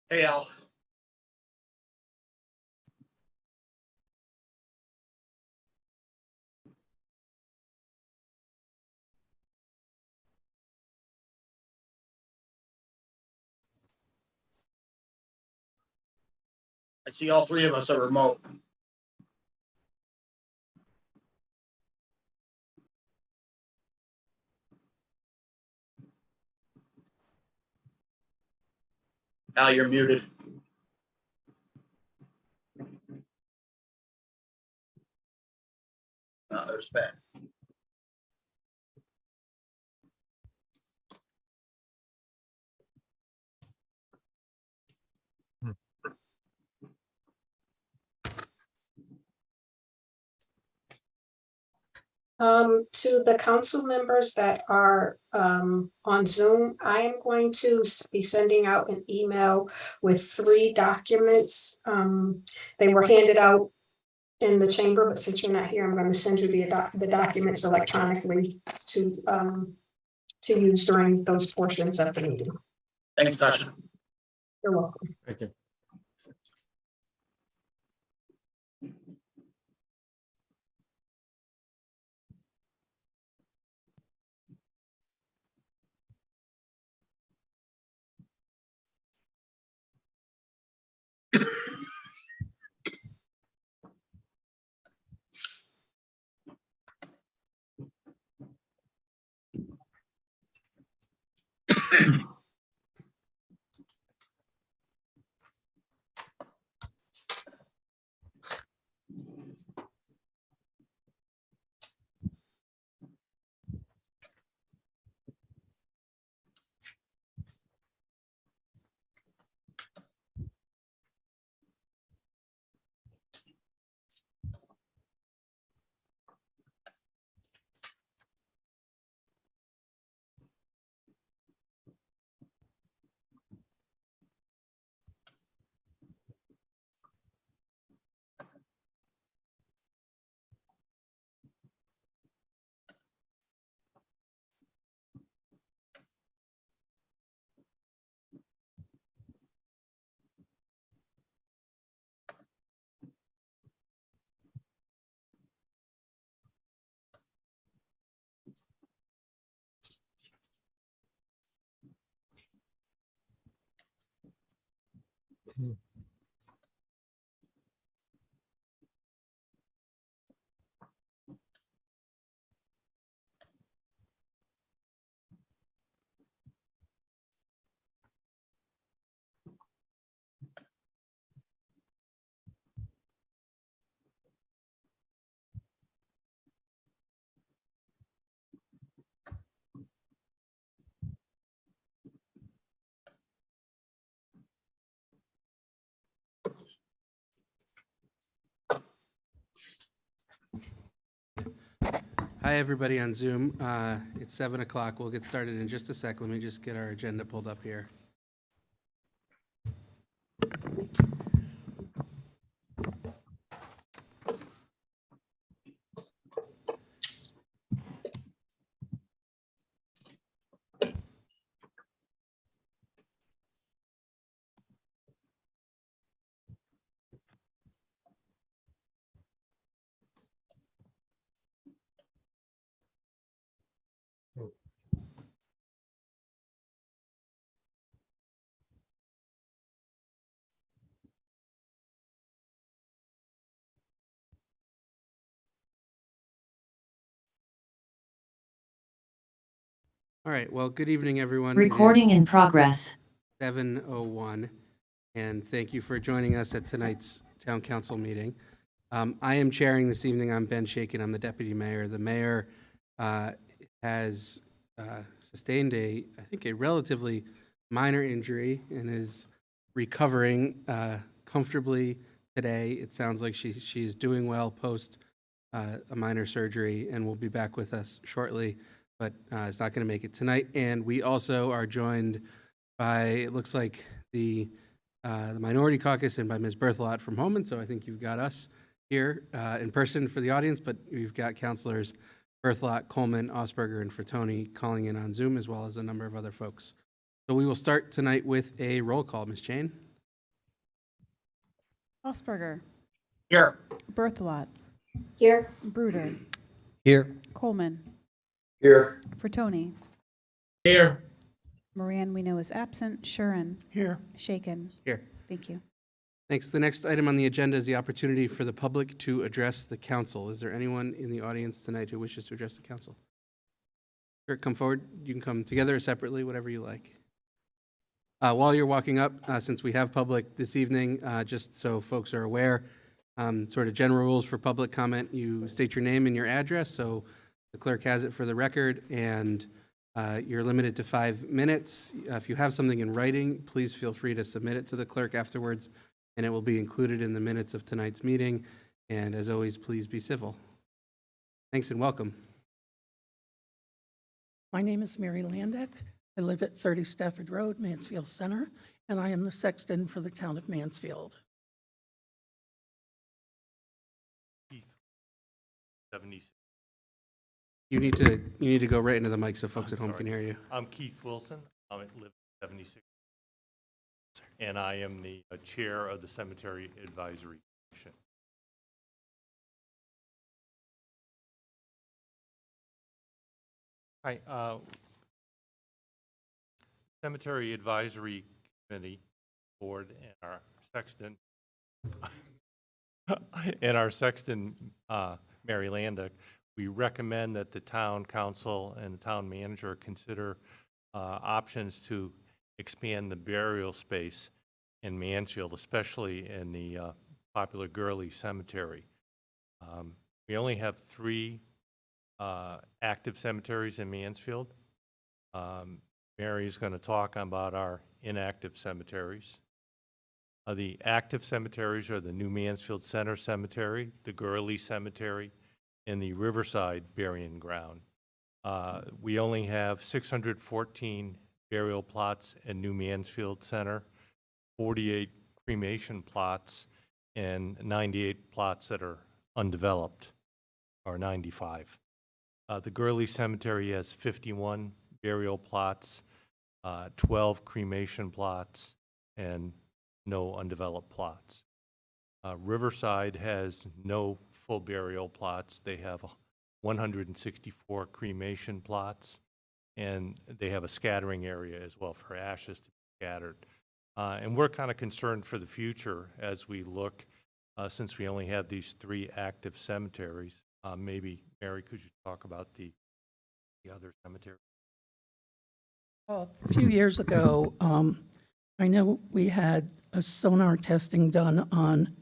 Hey, Al. I see all three of us are remote. Al, you're muted. Oh, there's Ben. To the council members that are on Zoom, I am going to be sending out an email with 3 documents. They were handed out in the chamber, but since you're not here, I'm going to send you the documents electronically to use during those portions of the meeting. Thanks, Tasha. You're welcome. Thank you. Hi, everybody on Zoom. It's 7 o'clock. We'll get started in just a sec. Let me just get our agenda pulled up here. All right. Well, good evening, everyone. Recording in progress. 7:01, and thank you for joining us at tonight's Town Council meeting. I am chairing this evening. I'm Ben Shaken. I'm the Deputy Mayor. The Mayor has sustained I think, a relatively minor injury and is recovering comfortably today. It sounds like she is doing well post a minor surgery and will be back with us shortly, but is not going to make it tonight. And we also are joined by, it looks like, the Minority Caucus and by Ms. Berthelot from home. And so I think you've got us here in person for the audience, but we've got Councilors Berthelot, Coleman, Osberger, and Frattoni calling in on Zoom, as well as a number of other folks. So we will start tonight with a roll call. Ms. Chain? Osberger, Here. Berthelot, Here. Bruder, Here. Coleman, Here. Fertoni, Here. Moran we know is absent, Shuren, Here. Shaken. Here. Thank you. Thanks. The next item on the agenda is the opportunity for the public to address the council. Is there anyone in the audience tonight who wishes to address the council? Sure, come forward. You can come together or separately, whatever you like. While you're walking up, since we have public this evening, just so folks are aware, sort of general rules for public comment, you state your name and your address, so the clerk has it for the record, and you're limited to 5 minutes. If you have something in writing, please feel free to submit it to the clerk afterwards, and it will be included in the minutes of tonight's meeting. And as always, please be civil. Thanks and welcome. My name is Mary Landeck. I live at 30 Stafford Road, Mansfield Center, and I am the sexton for the town of Mansfield. Keith, 76. You need to go right into the mic so folks at home Sorry. can hear you. I'm Keith Wilson. I live at 76. And I am the chair of the Cemetery Advisory Commission. Hi. Cemetery Advisory Committee Board and our sexton, Mary Landeck, we recommend that the town council and the town manager consider options to expand the burial space in Mansfield, especially in the popular Gurley Cemetery. We only have 3 active cemeteries in Mansfield. Mary is going to talk about our inactive cemeteries. The active cemeteries are the New Mansfield Center Cemetery, the Gurley Cemetery, and the Riverside Burying Ground. We only have 614 burial plots in New Mansfield Center, 48 cremation plots, and 98 plots that are undeveloped, or 95. The Gurley Cemetery has 51 burial plots, 12 cremation plots, and no undeveloped plots. Riverside has no full burial plots. They have 164 cremation plots, and they have a scattering area as well for ashes to be scattered. And we're kind of concerned for the future as we look, since we only have these 3 active cemeteries. Maybe, Mary, could you talk about the other cemeteries? A few years ago, I know we had a sonar testing done on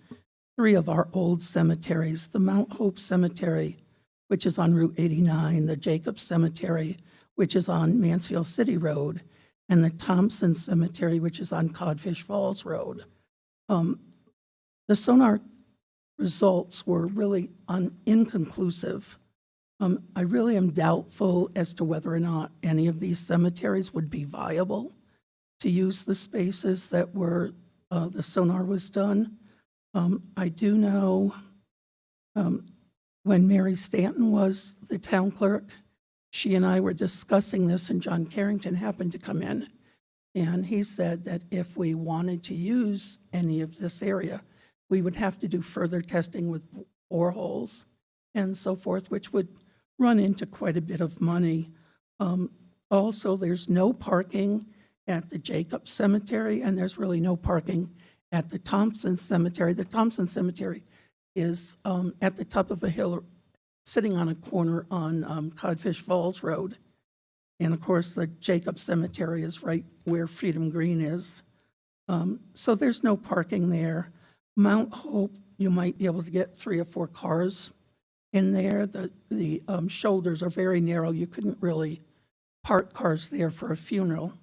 3 of our old cemeteries, the Mount Hope Cemetery, which is on Route 89, the Jacob Cemetery, which is on Mansfield City Road, and the Thompson Cemetery, which is on Codfish Falls Road. The sonar results were really inconclusive. I really am doubtful as to whether or not any of these cemeteries would be viable to use the spaces that were, the sonar was done. I do know when Mary Stanton was the town clerk, she and I were discussing this, and John Carrington happened to come in, and he said that if we wanted to use any of this area, we would have to do further testing with boreholes and so forth, which would run into quite a bit of money. Also, there's no parking at the Jacob Cemetery, and there's really no parking at the Thompson Cemetery. The Thompson Cemetery is at the top of a hill, sitting on a corner on Codfish Falls Road. And of course, the Jacob Cemetery is right where Freedom Green is. So there's no parking there. Mount Hope, you might be able to get 3 or 4 cars in there. The shoulders are very narrow. You couldn't really park cars there for a funeral.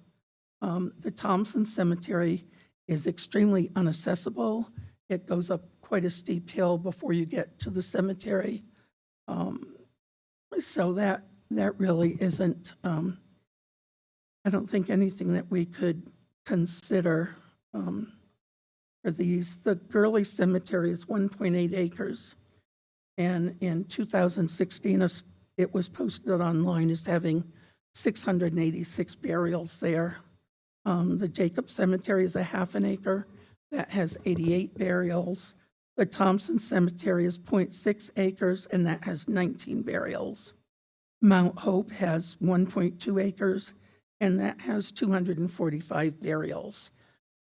The Thompson Cemetery is extremely inaccessible. It goes up quite a steep hill before you get to the cemetery. So that really isn't, I don't think anything that we could consider for these. The Gurley Cemetery is 1.8 acres. And in 2016, it was posted online as having 686 burials there. The Jacob Cemetery is a half an acre that has 88 burials. The Thompson Cemetery is 0.6 acres, and that has 19 burials. Mount Hope has 1.2 acres, and that has 245 burials.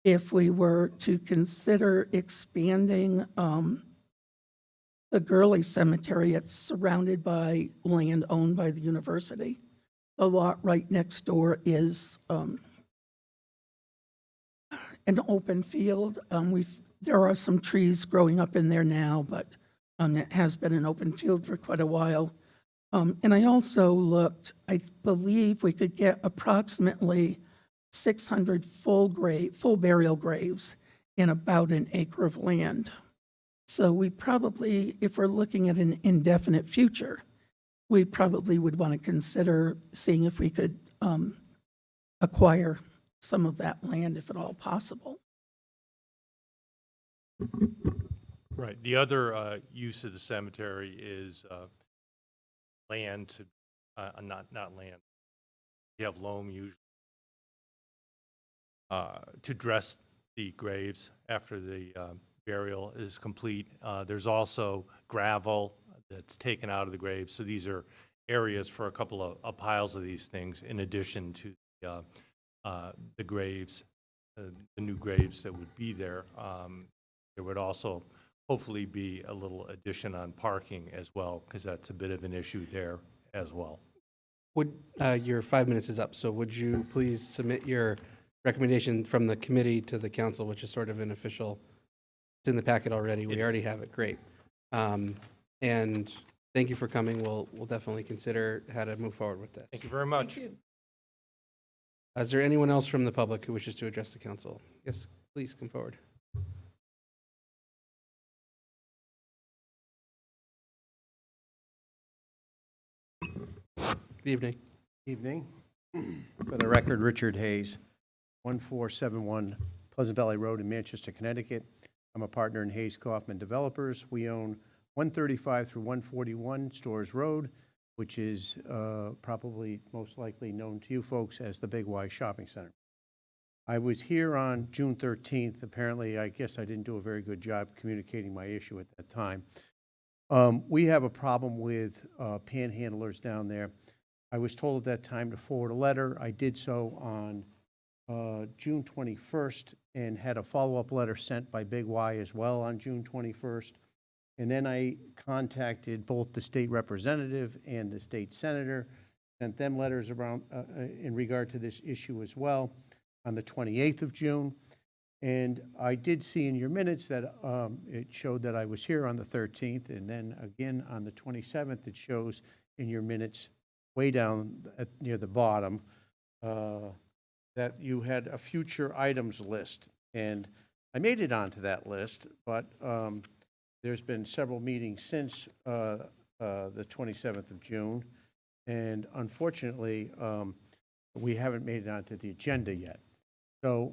If we were to consider expanding the Gurley Cemetery, it's surrounded by land owned by the university. The lot right next door is an open field. There are some trees growing up in there now, but it has been an open field for quite a while. And I also looked, I believe we could get approximately 600 full burial graves in about an acre of land. So we probably, if we're looking at an indefinite future, we probably would want to consider seeing if we could acquire some of that land, if at all possible. Right. The other use of the cemetery is land to, not land. You have loam usually to dress the graves after the burial is complete. There's also gravel that's taken out of the graves. So these are areas for a couple of piles of these things in addition to the graves, the new graves that would be there. There would also hopefully be a little addition on parking as well, because that's a bit of an issue there as well. Would, your 5 minutes is up, so would you please submit your recommendation from the committee to the council, which is sort of an official, it's in the packet already, we already have it, great. And thank you for coming, we'll definitely consider how to move forward with this. Thank you very much. Is there anyone else from the public who wishes to address the council? Yes, please come forward. Good evening. Evening. For the record, Richard Hayes, 1471 Pleasant Valley Road in Manchester, Connecticut. I'm a partner in Hayes Kaufman Developers. We own 135 through 141 Stores Road, which is probably most likely known to you folks as the Big Y Shopping Center. I was here on June 13th. Apparently, I guess I didn't do a very good job communicating my issue at that time. We have a problem with panhandlers down there. I was told at that time to forward a letter. I did so on June 21st and had a follow-up letter sent by Big Y as well on June 21st. And then I contacted both the state representative and the state senator, sent them letters around in regard to this issue as well on the 28th of June. And I did see in your minutes that it showed that I was here on the 13th, and then again on the 27th, it shows in your minutes way down near the bottom that you had a future items list. And I made it onto that list, but there's been several meetings since the 27th of June, and unfortunately, we haven't made it onto the agenda yet. So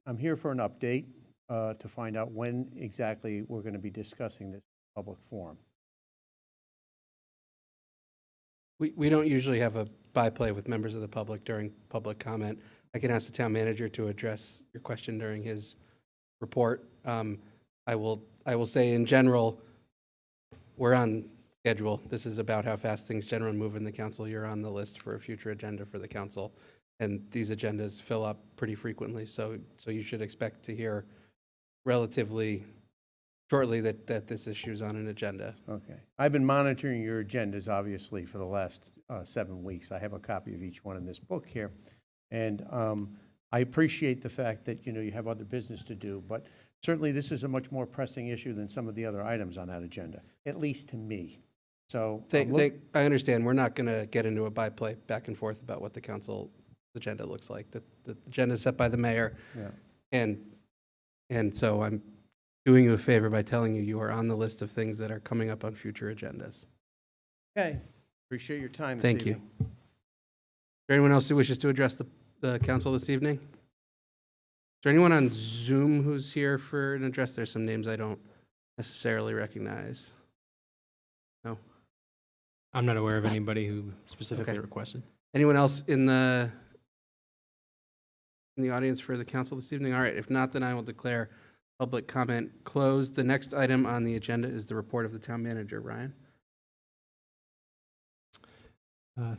I'm here for an update to find out when exactly we're going to be discussing this public forum. We don't usually have a byplay with members of the public during public comment. I can ask the town manager to address your question during his report. I will say in general, we're on schedule. This is about how fast things generally move in the council. You're on the list for a future agenda for the council. And these agendas fill up pretty frequently, so you should expect to hear relatively shortly that this issue is on an agenda. Okay. I've been monitoring your agendas, obviously, for the last 7 weeks. I have a copy of each one in this book here. And I appreciate the fact that, you have other business to do, but certainly this is a much more pressing issue than some of the other items on that agenda, at least to me. So I understand. We're not going to get into a byplay back and forth about what the council agenda looks like. The agenda is set by the mayor. Yeah. And so I'm doing you a favor by telling you you are on the list of things that are coming up on future agendas. Okay. Appreciate your time this Thank you. evening. Is there anyone else who wishes to address the council this evening? Is there anyone on Zoom who's here for an address? There's some names I don't necessarily recognize. No? I'm not aware of anybody who specifically Okay. requested. Anyone else in the audience for the council this evening? All right, if not, then I will declare Public comment closed. The next item on the agenda is the report of the town manager. Ryan?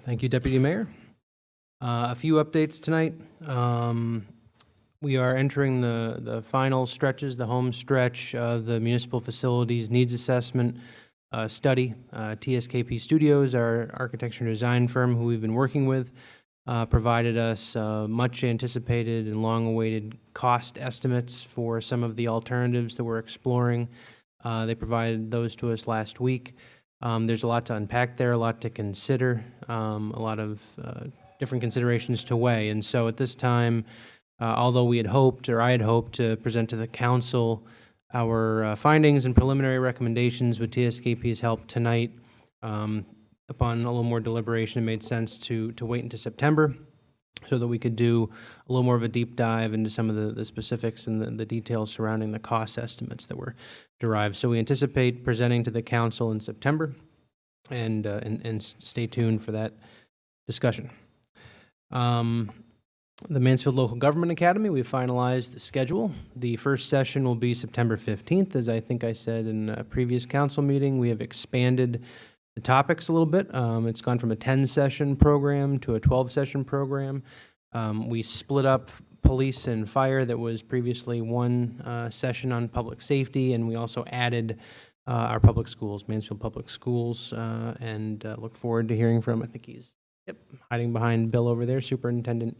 Thank you, Deputy Mayor. A few updates tonight. We are entering the final stretches, the home stretch of the municipal facilities needs assessment study. TSKP Studios, our architecture and design firm who we've been working with, provided us much anticipated and long-awaited cost estimates for some of the alternatives that we're exploring. They provided those to us last week. There's a lot to unpack there, a lot to consider, a lot of different considerations to weigh. And so at this time, although we had hoped, or I had hoped, to present to the council our findings and preliminary recommendations with TSKP's help tonight, upon a little more deliberation, it made sense to wait until September so that we could do a little more of a deep dive into some of the specifics and the details surrounding the cost estimates that were derived. So we anticipate presenting to the council in September, and stay tuned for that discussion. The Mansfield Local Government Academy, we've finalized the schedule. The first session will be September 15th. As I think I said in a previous council meeting, we have expanded the topics a little bit. It's gone from a 10-session program to a 12-session program. We split up police and fire that was previously one session on public safety, and we also added our public schools, Mansfield Public Schools, and look forward to hearing from, I think he's hiding behind Bill over there, Superintendent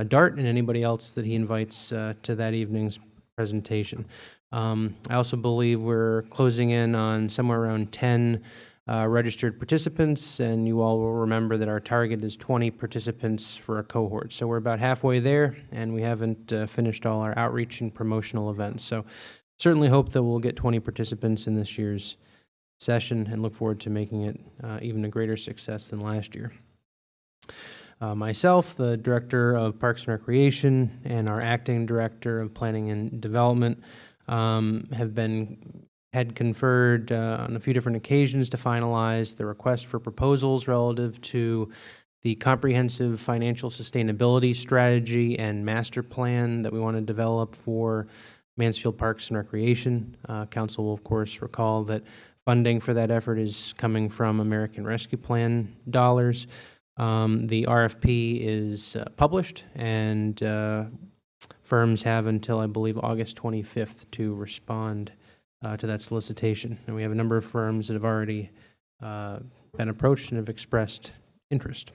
Dart, and anybody else that he invites to that evening's presentation. I also believe we're closing in on somewhere around 10 registered participants, and you all will remember that our target is 20 participants for a cohort. So we're about halfway there, and we haven't finished all our outreach and promotional events. So certainly hope that we'll get 20 participants in this year's session, and look forward to making it even a greater success than last year. Myself, the Director of Parks and Recreation, and our Acting Director of Planning and Development had conferred on a few different occasions to finalize the request for proposals relative to the comprehensive financial sustainability strategy and master plan that we want to develop for Mansfield Parks and Recreation. Council will, of course, recall that funding for that effort is coming from American Rescue Plan dollars. The RFP is published, and firms have until, I believe, August 25th to respond to that solicitation. And we have a number of firms that have already been approached and have expressed interest.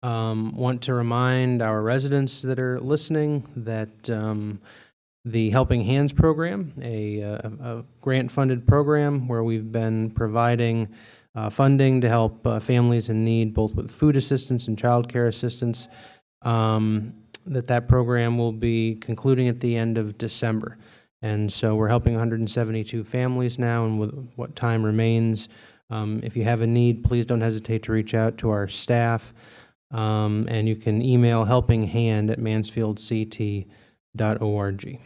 Want to remind our residents that are listening that the Helping Hands program, a grant-funded program where we've been providing funding to help families in need, both with food assistance and child care assistance, that program will be concluding at the end of December. And so we're helping 172 families now, and with what time remains, if you have a need, please don't hesitate to reach out to our staff, and you can email helpinghand@mansfieldct.org.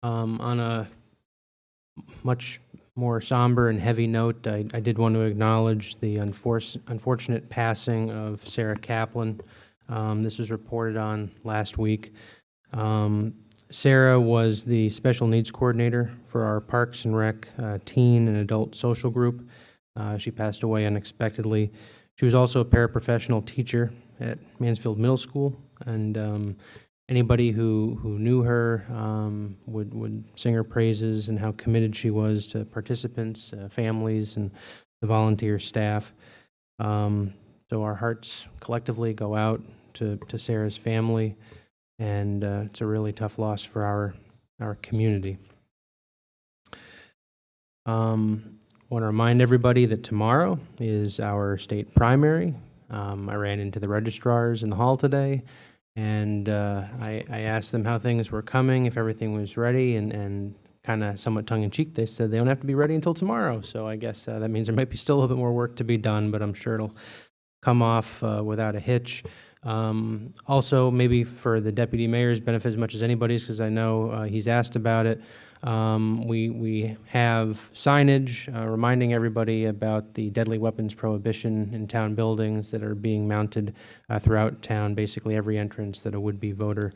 On a much more somber and heavy note, I did want to acknowledge the unfortunate passing of Sarah Kaplan. This was reported on last week. Sarah was the special needs coordinator for our Parks and Rec teen and adult social group. She passed away unexpectedly. She was also a paraprofessional teacher at Mansfield Middle School, and anybody who knew her would sing her praises and how committed she was to participants, families, and the volunteer staff. So our hearts collectively go out to Sarah's family, and it's a really tough loss for our community. Want to remind everybody that tomorrow is our state primary. I ran into the registrars in the hall today, and I asked them how things were coming, if everything was ready, and kind of somewhat tongue-in-cheek, they said they don't have to be ready until tomorrow. So I guess that means there might be still a little bit more work to be done, but I'm sure it'll come off without a hitch. Also, maybe for the deputy mayor's benefit as much as anybody's, because I know he's asked about it, We have signage reminding everybody about the deadly weapons prohibition in town buildings that are being mounted throughout town, basically every entrance that a would-be voter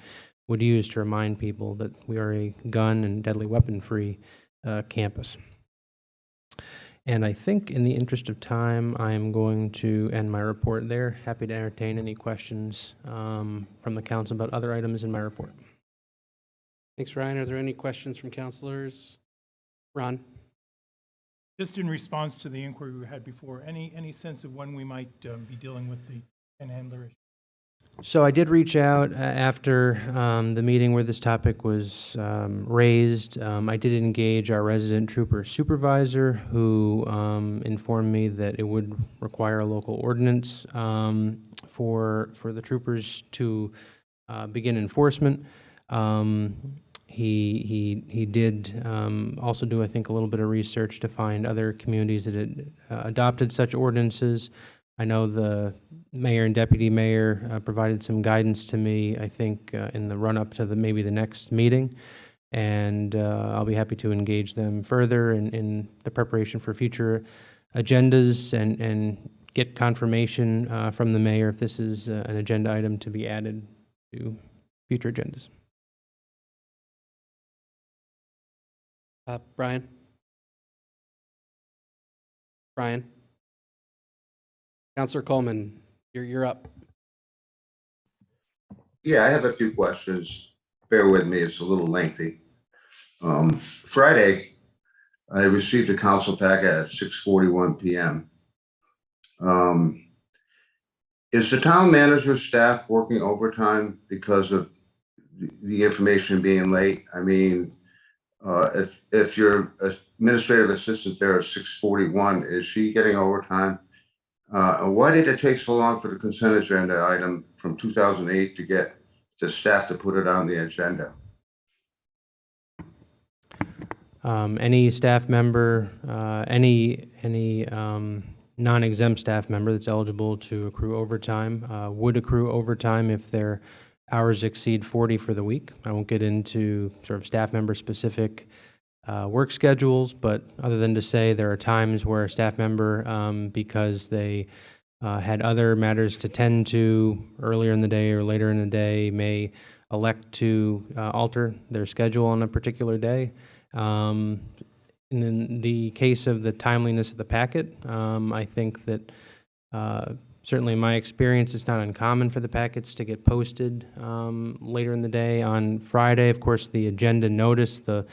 would use to remind people that we are a gun and deadly weapon-free campus. And I think in the interest of time, I am going to end my report there. Happy to entertain any questions from the council about other items in my report. Thanks, Ryan. Are there any questions from counselors? Ron? Just in response to the inquiry we had before, any sense of when we might be dealing with the panhandler issue? So I did reach out after the meeting where this topic was raised. I did engage our resident trooper supervisor, who informed me that it would require a local ordinance for the troopers to begin enforcement. He did also do, I think, a little bit of research to find other communities that had adopted such ordinances. I know the mayor and deputy mayor provided some guidance to me, I think, in the run-up to maybe the next meeting, and I'll be happy to engage them further in the preparation for future agendas and get confirmation from the mayor if this is an agenda item to be added to future agendas. Brian? Brian? Counselor Coleman, you're up. Yeah, I have a few questions. Bear with me, it's a little lengthy. Friday, I received a council packet at 6:41 p.m. Is the town manager's staff working overtime because of the information being late? I mean, if your administrative assistant there at 6:41, is she getting overtime? Why did it take so long for the consent agenda item from 2008 to get the staff to put it on the agenda? Any staff member, any non-exempt staff member that's eligible to accrue overtime would accrue overtime if their hours exceed 40 for the week. I won't get into sort of staff member specific work schedules, but other than to say there are times where a staff member, because they had other matters to tend to earlier in the day or later in the day, may elect to alter their schedule on a particular day. And in the case of the timeliness of the packet, I think that certainly in my experience, it's not uncommon for the packets to get posted later in the day. On Friday, of course, the agenda notice, the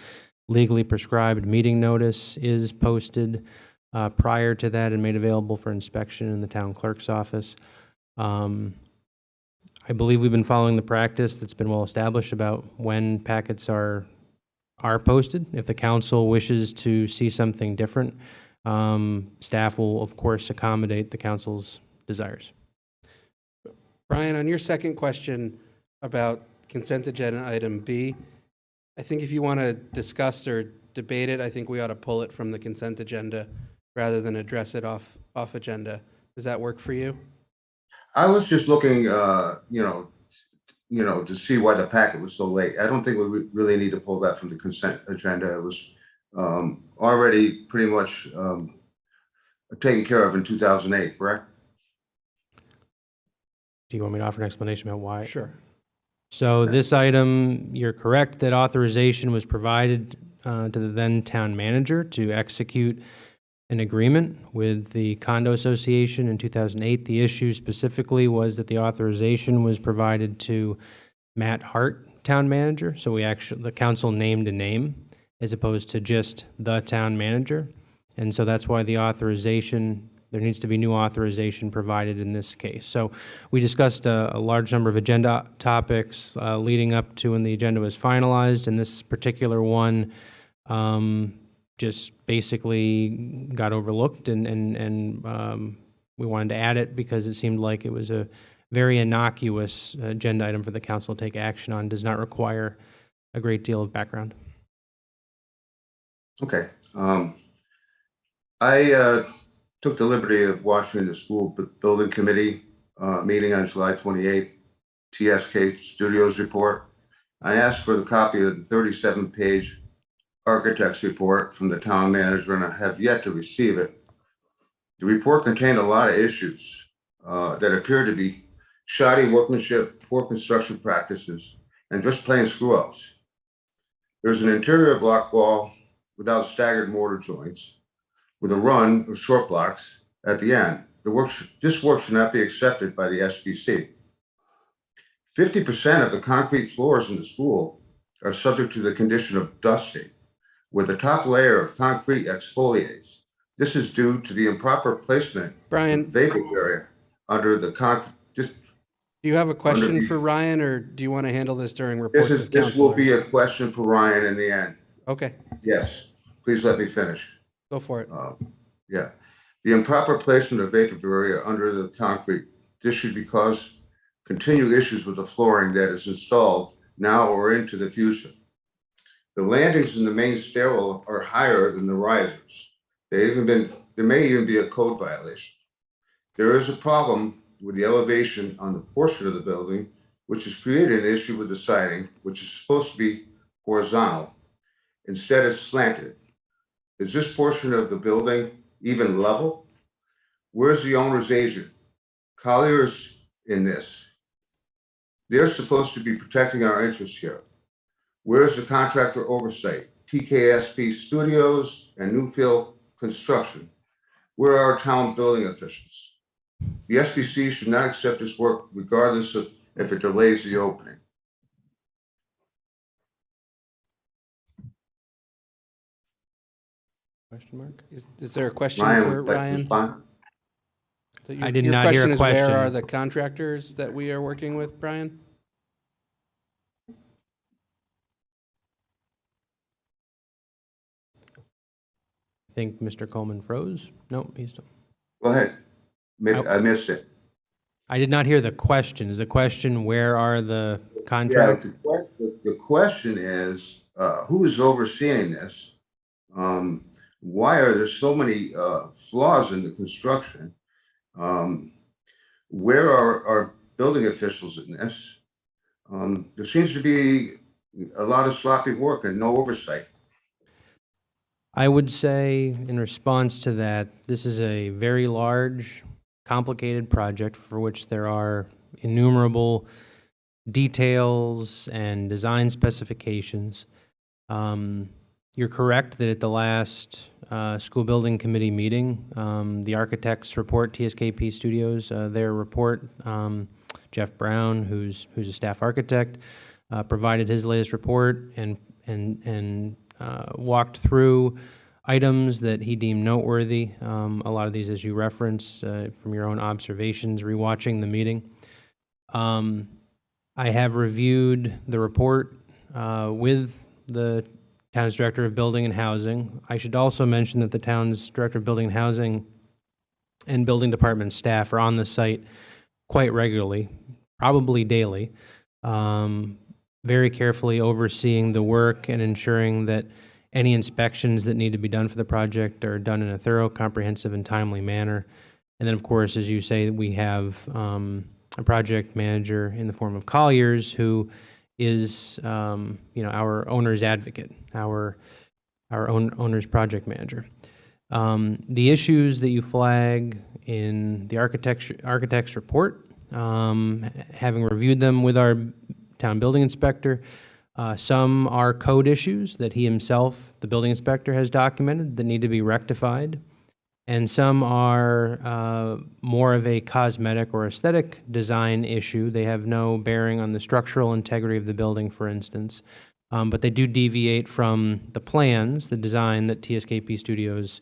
legally prescribed meeting notice, is posted prior to that and made available for inspection in the town clerk's office. I believe we've been following the practice that's been well established about when packets are posted. If the council wishes to see something different, staff will, of course, accommodate the council's desires. Brian, on your second question about consent agenda item B, I think if you want to discuss or debate it, I think we ought to pull it from the consent agenda rather than address it off agenda. Does that work for you? I was just looking, to see why the packet was so late. I don't think we really need to pull that from the consent agenda. It was already pretty much taken care of in 2008, correct? Do you want me to offer an explanation about why? Sure. So this item, you're correct that authorization was provided to the then town manager to execute an agreement with the condo association in 2008. The issue specifically was that the authorization was provided to Matt Hart, town manager. So the council named a name as opposed to just the town manager. And so that's why the authorization, there needs to be new authorization provided in this case. So we discussed a large number of agenda topics leading up to when the agenda was finalized, and this particular one just basically got overlooked, and we wanted to add it because it seemed like it was a very innocuous agenda item for the council to take action on, does not require a great deal of background. Okay. I took the liberty of watching the school building committee meeting on July 28th, TSK Studios report. I asked for the copy of the 37-page architect's report from the town manager, and I have yet to receive it. The report contained a lot of issues that appeared to be shoddy workmanship, poor construction practices, and just plain screw-ups. There's an interior block wall without staggered mortar joints, with a run of short blocks at the end. This work should not be accepted by the SBC. 50% of the concrete floors in the school are subject to the condition of dusting, where the top layer of concrete exfoliates. This is due to the improper placement Brian, of vapor barrier under the concrete. do you have a question the- for Ryan, or do you want to handle this during reports of This will be a councilors? question for Ryan in the end. Okay, Yes, please let me finish. go for it. Yeah, the improper placement of vapor barrier under the concrete. This should be cause continued issues with the flooring that is installed now or into the future. The landings in the main stairwell are higher than the risers. There may even be a code violation. There is a problem with the elevation on the portion of the building, which has created an issue with the siding, which is supposed to be horizontal. Instead, it's slanted. Is this portion of the building even level? Where's the owner's agent? Collier's in this. They're supposed to be protecting our interests here. Where's the contractor oversight? TKSP Studios and Newfield Construction. Where are our town building officials? The SBC should not accept this work regardless of if it delays the opening. Question mark? Is there a question Ryan, for would like to Ryan? respond? So I did not hear a Your question is, where are question. the contractors that we are working with, Brian? I think Mr. Coleman froze. Nope, he's still. Go ahead. I missed it. I did not hear the question. Is the question, where are the Yeah, contract? the question is, who is overseeing this? Why are there so many flaws in the construction? Where are our building officials in this? There seems to be a lot of sloppy work and no oversight. I would say in response to that, this is a very large, complicated project for which there are innumerable details and design specifications. You're correct that at the last school building committee meeting, the architects report, TSKP Studios, their report, Jeff Brown, who's a staff architect, provided his latest report and walked through items that he deemed noteworthy. A lot of these, as you reference, from your own observations, rewatching the meeting. I have reviewed the report with the town's director of building and housing. I should also mention that the town's director of building and housing and building department staff are on the site quite regularly, probably daily, very carefully overseeing the work and ensuring that any inspections that need to be done for the project are done in a thorough, comprehensive, and timely manner. And then, of course, as you say, we have a project manager in the form of Colliers, who is, our owner's advocate, our owner's project manager. The issues that you flag in the architect's report, having reviewed them with our town building inspector, some are code issues that he himself, the building inspector, has documented that need to be rectified. And some are more of a cosmetic or aesthetic design issue. They have no bearing on the structural integrity of the building, for instance. But they do deviate from the plans, the design that TSKP Studios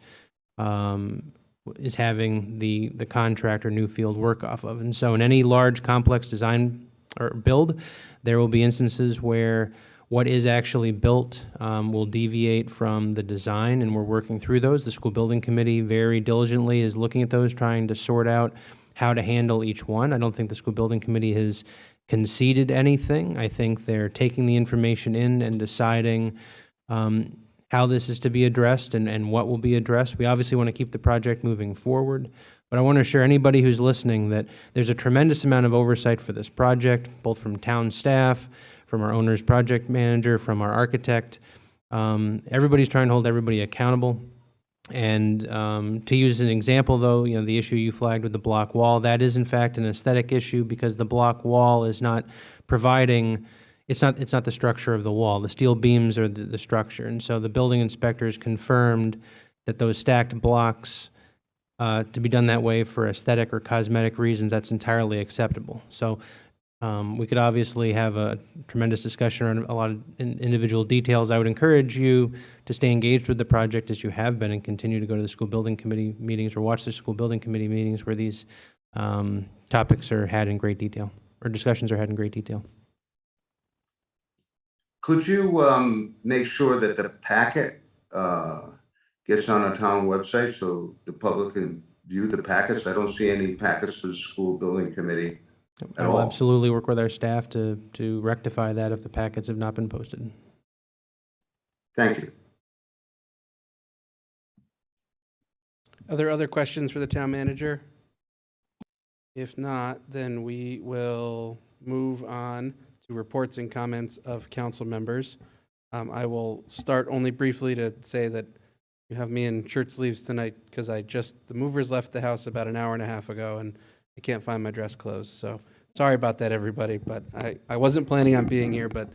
is having the contractor Newfield work off of. And so in any large, complex design or build, there will be instances where what is actually built will deviate from the design, and we're working through those. The school building committee very diligently is looking at those, trying to sort out how to handle each one. I don't think the school building committee has conceded anything. I think they're taking the information in and deciding how this is to be addressed and what will be addressed. We obviously want to keep the project moving forward, but I want to assure anybody who's listening that there's a tremendous amount of oversight for this project, both from town staff, from our owner's project manager, from our architect. Everybody's trying to hold everybody accountable. And to use an example, though, the issue you flagged with the block wall, that is in fact an aesthetic issue because the block wall is not providing, it's not the structure of the wall. The steel beams are the structure. And so the building inspectors confirmed that those stacked blocks, to be done that way for aesthetic or cosmetic reasons, that's entirely acceptable. So we could obviously have a tremendous discussion on a lot of individual details. I would encourage you to stay engaged with the project as you have been and continue to go to the school building committee meetings or watch the school building committee meetings where these topics are had in great detail, or discussions are had in great detail. Could you make sure that the packet gets on our town website so the public can view the packets? I don't see any packets for the school building committee I at will all. absolutely work with our staff to rectify that if the packets have not been posted. Thank you. Are there other questions for the town manager? If not, then we will move on to reports and comments of council members. I will start only briefly to say that you have me in shirt sleeves tonight because the movers left the house about an hour and a half ago and I can't find my dress clothes. So sorry about that, everybody, but I wasn't planning on being here, but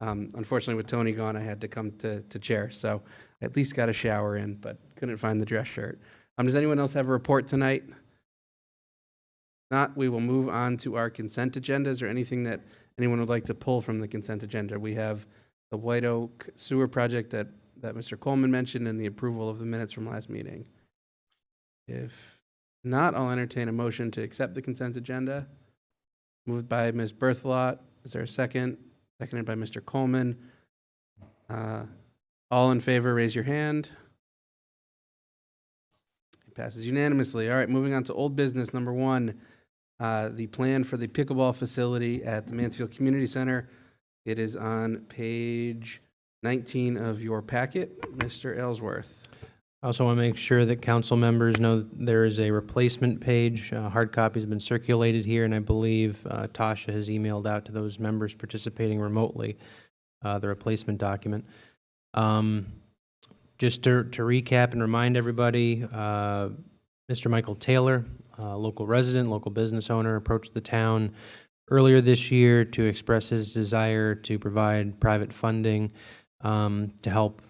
unfortunately with Tony gone, I had to come to chair. So I at least got a shower in, but couldn't find the dress shirt. Does anyone else have a report tonight? Not, we will move on to our consent agenda. Is there anything that anyone would like to pull from the consent agenda? We have the White Oak Sewer Project that Mr. Coleman mentioned and the approval of the minutes from last meeting. If not, I'll entertain a motion to accept the consent agenda. Moved by Ms. Berthelot. Is there a second? Seconded by Mr. Coleman. All in favor, raise your hand. It passes unanimously. All right, moving on to old business number 1, the plan for the pickleball facility at the Mansfield Community Center. It is on page 19 of your packet. Mr. Ellsworth. I also want to make sure that council members know that there is a replacement page. Hard copies have been circulated here, and I believe Tasha has emailed out to those members participating remotely the replacement document. Just to recap and remind everybody, Mr. Michael Taylor, local resident, local business owner, approached the town earlier this year to express his desire to provide private funding to help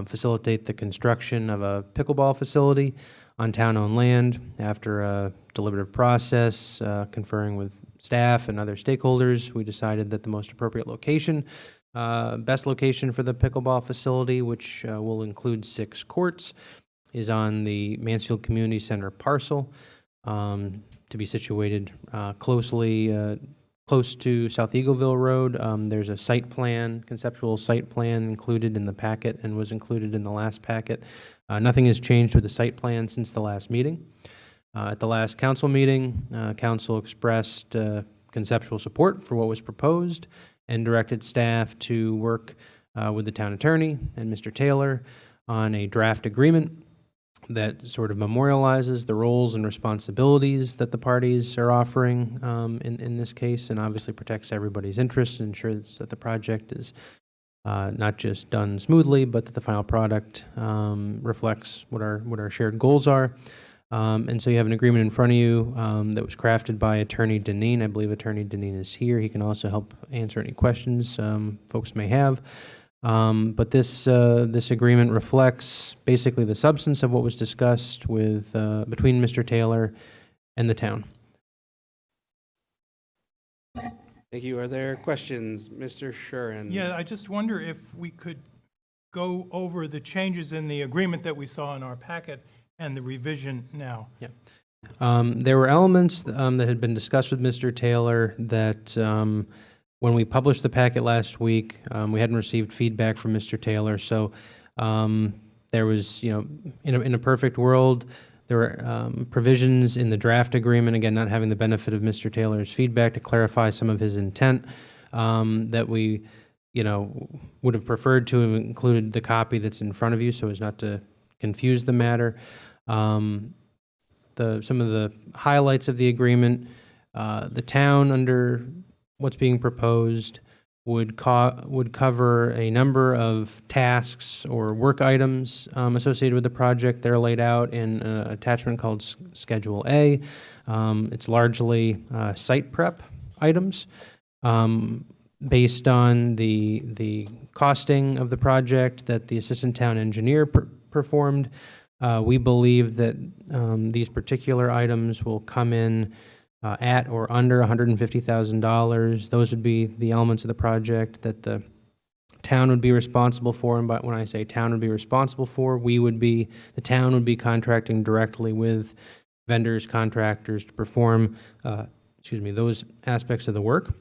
facilitate the construction of a pickleball facility on town-owned land. After a deliberative process, conferring with staff and other stakeholders, we decided that the most appropriate location, best location for the pickleball facility, which will include 6 courts, is on the Mansfield Community Center parcel, to be situated close to South Eagleville Road. There's a site plan, conceptual site plan included in the packet and was included in the last packet. Nothing has changed with the site plan since the last meeting. At the last council meeting, council expressed conceptual support for what was proposed and directed staff to work with the town attorney and Mr. Taylor on a draft agreement that sort of memorializes the roles and responsibilities that the parties are offering in this case, and obviously protects everybody's interests and ensures that the project is not just done smoothly, but that the final product reflects what our shared goals are. And so you have an agreement in front of you that was crafted by Attorney Deneen. I believe Attorney Deneen is here. He can also help answer any questions folks may have. But this agreement reflects basically the substance of what was discussed with between Mr. Taylor and the town. Thank you. Are there questions? Mr. Shuren. Yeah, I just wonder if we could go over the changes in the agreement that we saw in our packet and the revision now. Yeah. There were elements that had been discussed with Mr. Taylor that when we published the packet last week, we hadn't received feedback from Mr. Taylor. So there was, in a perfect world, there were provisions in the draft agreement, again, not having the benefit of Mr. Taylor's feedback to clarify some of his intent that we, would have preferred to have included the copy that's in front of you so as not to confuse the matter. Some of the highlights of the agreement, the town under what's being proposed would cover a number of tasks or work items associated with the project. They're laid out in an attachment called Schedule A. It's largely site prep items based on the costing of the project that the assistant town engineer performed. We believe that these particular items will come in at or under $150,000. Those would be the elements of the project that the town would be responsible for. And when I say town would be responsible for, the town would be contracting directly with vendors, contractors to perform, those aspects of the work.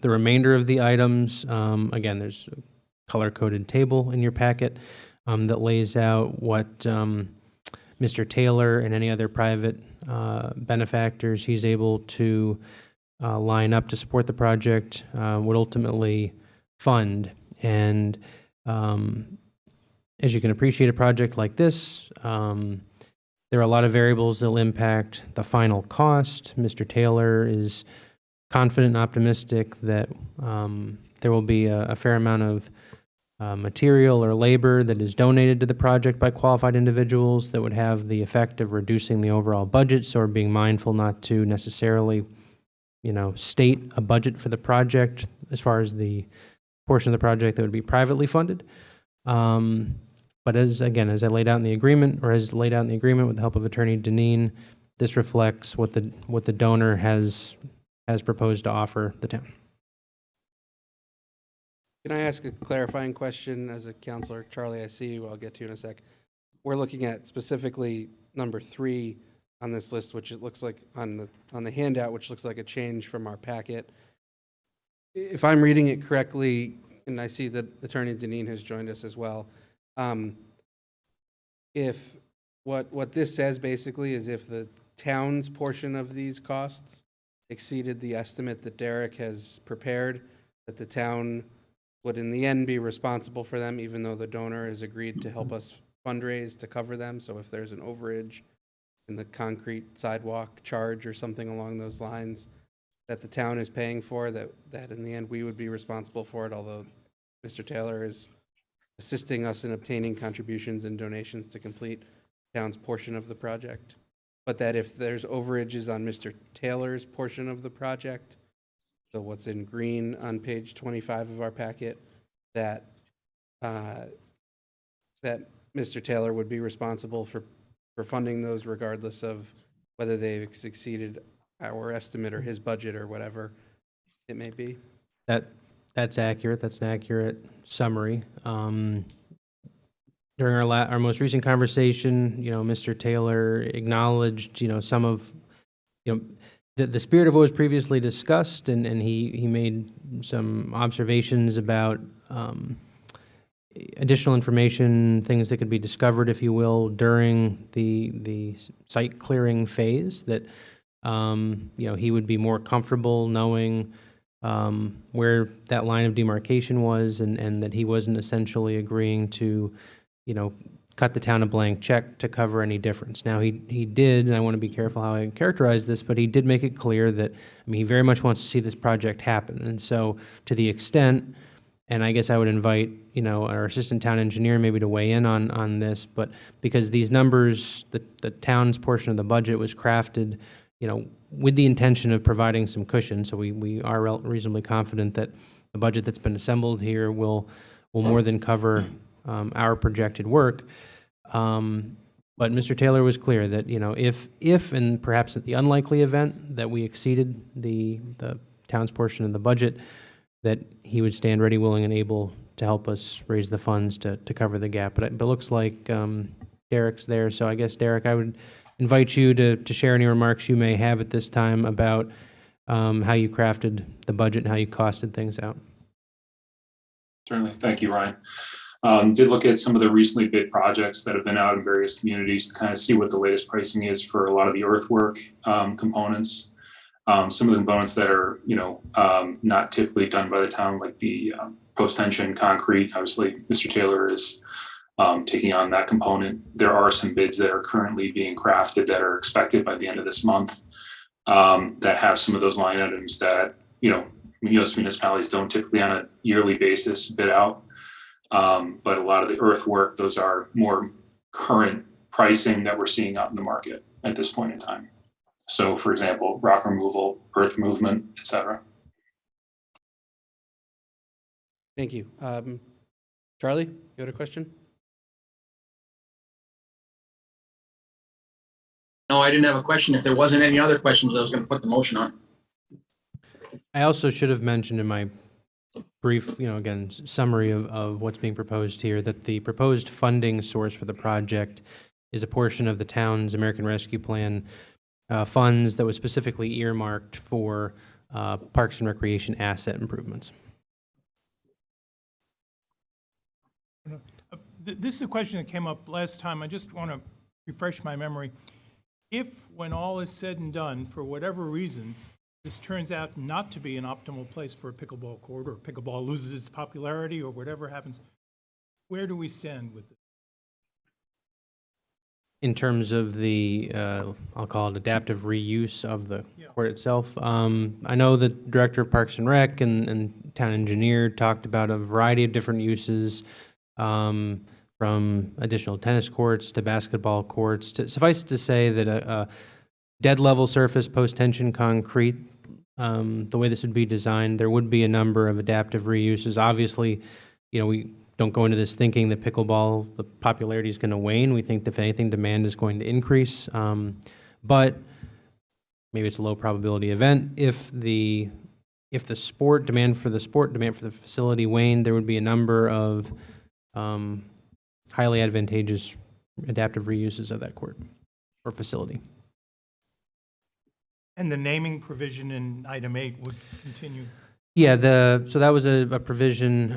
The remainder of the items, again, there's a color-coded table in your packet that lays out what Mr. Taylor and any other private benefactors he's able to line up to support the project would ultimately fund. And as you can appreciate, a project like this, there are a lot of variables that will impact the final cost. Mr. Taylor is confident and optimistic that there will be a fair amount of material or labor that is donated to the project by qualified individuals that would have the effect of reducing the overall budget. So we're being mindful not to necessarily, state a budget for the project as far as the portion of the project that would be privately funded. But as I laid out in the agreement, or as laid out in the agreement with the help of Attorney Deneen, this reflects what the donor has proposed to offer the town. Can I ask a clarifying question as a counselor? Charlie, I see you. I'll get to you in a sec. We're looking at specifically number 3 on this list, which it looks like on the handout, which looks like a change from our packet. If I'm reading it correctly, and I see that Attorney Deneen has joined us as well, if what this says basically is if the town's portion of these costs exceeded the estimate that Derek has prepared, that the town would in the end be responsible for them, even though the donor has agreed to help us fundraise to cover them. So if there's an overage in the concrete sidewalk charge or something along those lines that the town is paying for, that in the end we would be responsible for it, although Mr. Taylor is assisting us in obtaining contributions and donations to complete the town's portion of the project. But that if there's overages on Mr. Taylor's portion of the project, so what's in green on page 25 of our packet, that Mr. Taylor would be responsible for funding those regardless of whether they've exceeded our estimate or his budget or whatever it may be. That's accurate. That's an accurate summary. During our most recent conversation, Mr. Taylor acknowledged, some of, the spirit of what was previously discussed, and he made some observations about additional information, things that could be discovered, if you will, during the site clearing phase, that he would be more comfortable knowing where that line of demarcation was, and that he wasn't essentially agreeing to, cut the town a blank check to cover any difference. Now, he did, and I want to be careful how I characterize this, but he did make it clear that, he very much wants to see this project happen. And so to the extent, and I guess I would invite, our assistant town engineer maybe to weigh in on this, but because these numbers, the town's portion of the budget was crafted, with the intention of providing some cushion. So we are reasonably confident that the budget that's been assembled here will more than cover our projected work. But Mr. Taylor was clear that, if and perhaps at the unlikely event that we exceeded the town's portion of the budget, that he would stand ready, willing, and able to help us raise the funds to cover the gap. But it looks like Derek's there. So I guess, Derek, I would invite you to share any remarks you may have at this time about how you crafted the budget and how you costed things out. Certainly. Thank you, Ryan. Did look at some of the recently bid projects that have been out in various communities to kind of see what the latest pricing is for a lot of the earthwork components. Some of the components that are, not typically done by the town, like the post-tension concrete. Obviously, Mr. Taylor is taking on that component. There are some bids that are currently being crafted that are expected by the end of this month that have some of those line items that, most municipalities don't typically on a yearly basis bid out. But a lot of the earthwork, those are more current pricing that we're seeing out in the market at this point in time. So for example, rock removal, earth movement, et cetera. Thank you. Charlie, you had a question? No, I didn't have a question. If there wasn't any other questions, I was going to put the motion on. I also should have mentioned in my brief, again, summary of what's being proposed here, that the proposed funding source for the project is a portion of the town's American Rescue Plan funds that was specifically earmarked for Parks and Recreation asset improvements. This is a question that came up last time. I just want to refresh my memory. If, when all is said and done, for whatever reason, this turns out not to be an optimal place for a pickleball court, or pickleball loses its popularity, or whatever happens, where do we stand with it? In terms of the, I'll call it adaptive reuse of the court itself, I know the Director of Parks and Rec and Town Engineer talked about a variety of different uses, from additional tennis courts to basketball courts. Suffice it to say that a dead level surface, post-tension concrete, the way this would be designed, there would be a number of adaptive reuses. Obviously, we don't go into this thinking that pickleball, the popularity is going to wane. We think that if anything, demand is going to increase. But maybe it's a low probability event. If the demand for the facility waned, there would be a number of highly advantageous adaptive reuses of that court or facility. And the naming provision in item 8 would continue? Yeah, so that was a provision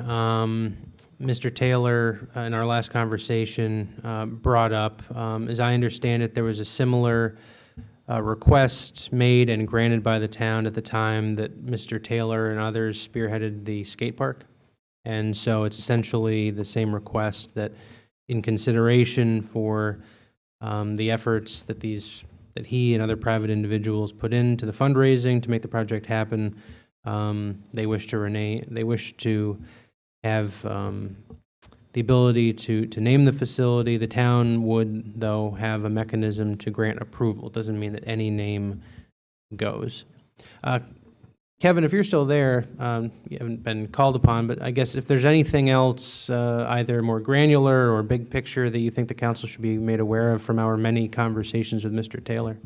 Mr. Taylor, in our last conversation, brought up. As I understand it, there was a similar request made and granted by the town at the time that Mr. Taylor and others spearheaded the skate park. And so it's essentially the same request that, in consideration for the efforts that he and other private individuals put into the fundraising to make the project happen, they wish to have the ability to name the facility. The town would, though, have a mechanism to grant approval. It doesn't mean that any name goes. Kevin, if you're still there, you haven't been called upon, but I guess if there's anything else, either more granular or big picture, that you think the council should be made aware of from our many conversations with Mr. Taylor.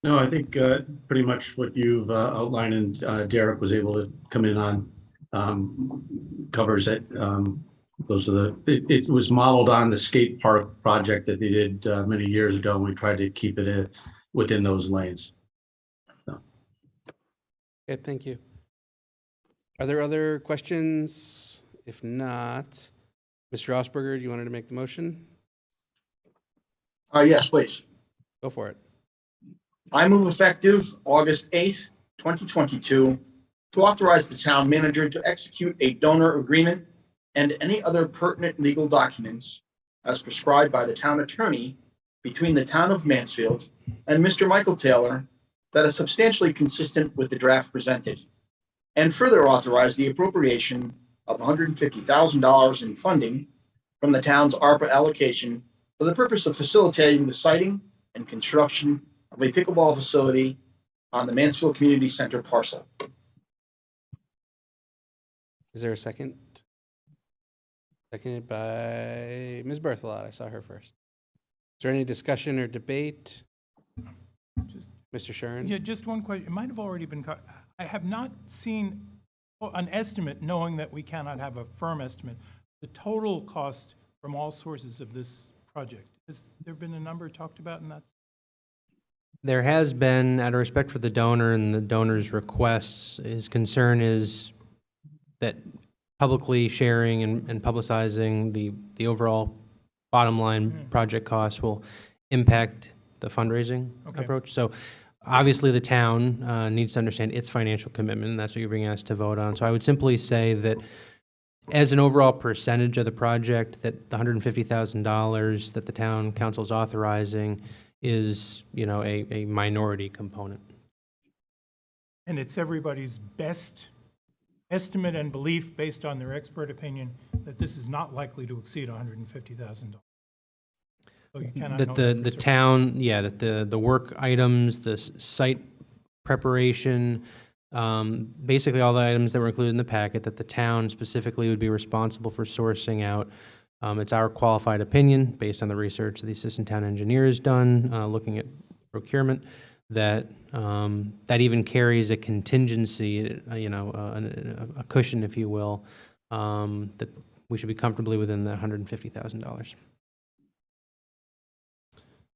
No, I think pretty much what you've outlined and Derek was able to come in on covers it. It was modeled on the skate park project that they did many years ago, and we tried to keep it within those lanes. Okay, thank you. Are there other questions? If not, Mr. Osberger, you wanted to make the motion? Yes, please. Go for it. I move effective August 8th, 2022, to authorize the town manager to execute a donor agreement and any other pertinent legal documents as prescribed by the town attorney between the town of Mansfield and Mr. Michael Taylor that is substantially consistent with the draft presented, and further authorize the appropriation of $150,000 in funding from the town's ARPA allocation for the purpose of facilitating the siting and construction of a pickleball facility on the Mansfield Community Center parcel. Is there a second? Seconded by Ms. Berthelot. I saw her first. Is there any discussion or debate? Mr. Shuren? Yeah, just one question. It might have already been I have not seen an estimate, knowing that we cannot have a firm estimate, the total cost from all sources of this project. Has there been a number talked about in that? There has been, out of respect for the donor and the donor's requests, his concern is that publicly sharing and publicizing the overall bottom line project costs will impact the fundraising approach. So obviously the town needs to understand its financial commitment, and that's what you're bringing us to vote on. So I would simply say that as an overall percentage of the project, that the $150,000 that the town council is authorizing is, a minority component. and it's everybody's best estimate and belief based on their expert opinion that this is not likely to exceed $150,000. So you cannot know That that the for certain. town, yeah, that the work items, the site preparation, basically all the items that were included in the packet, that the town specifically would be responsible for sourcing out. It's our qualified opinion, based on the research the assistant town engineer has done, looking at procurement, that that even carries a contingency, a cushion, if you will, that we should be comfortably within the $150,000.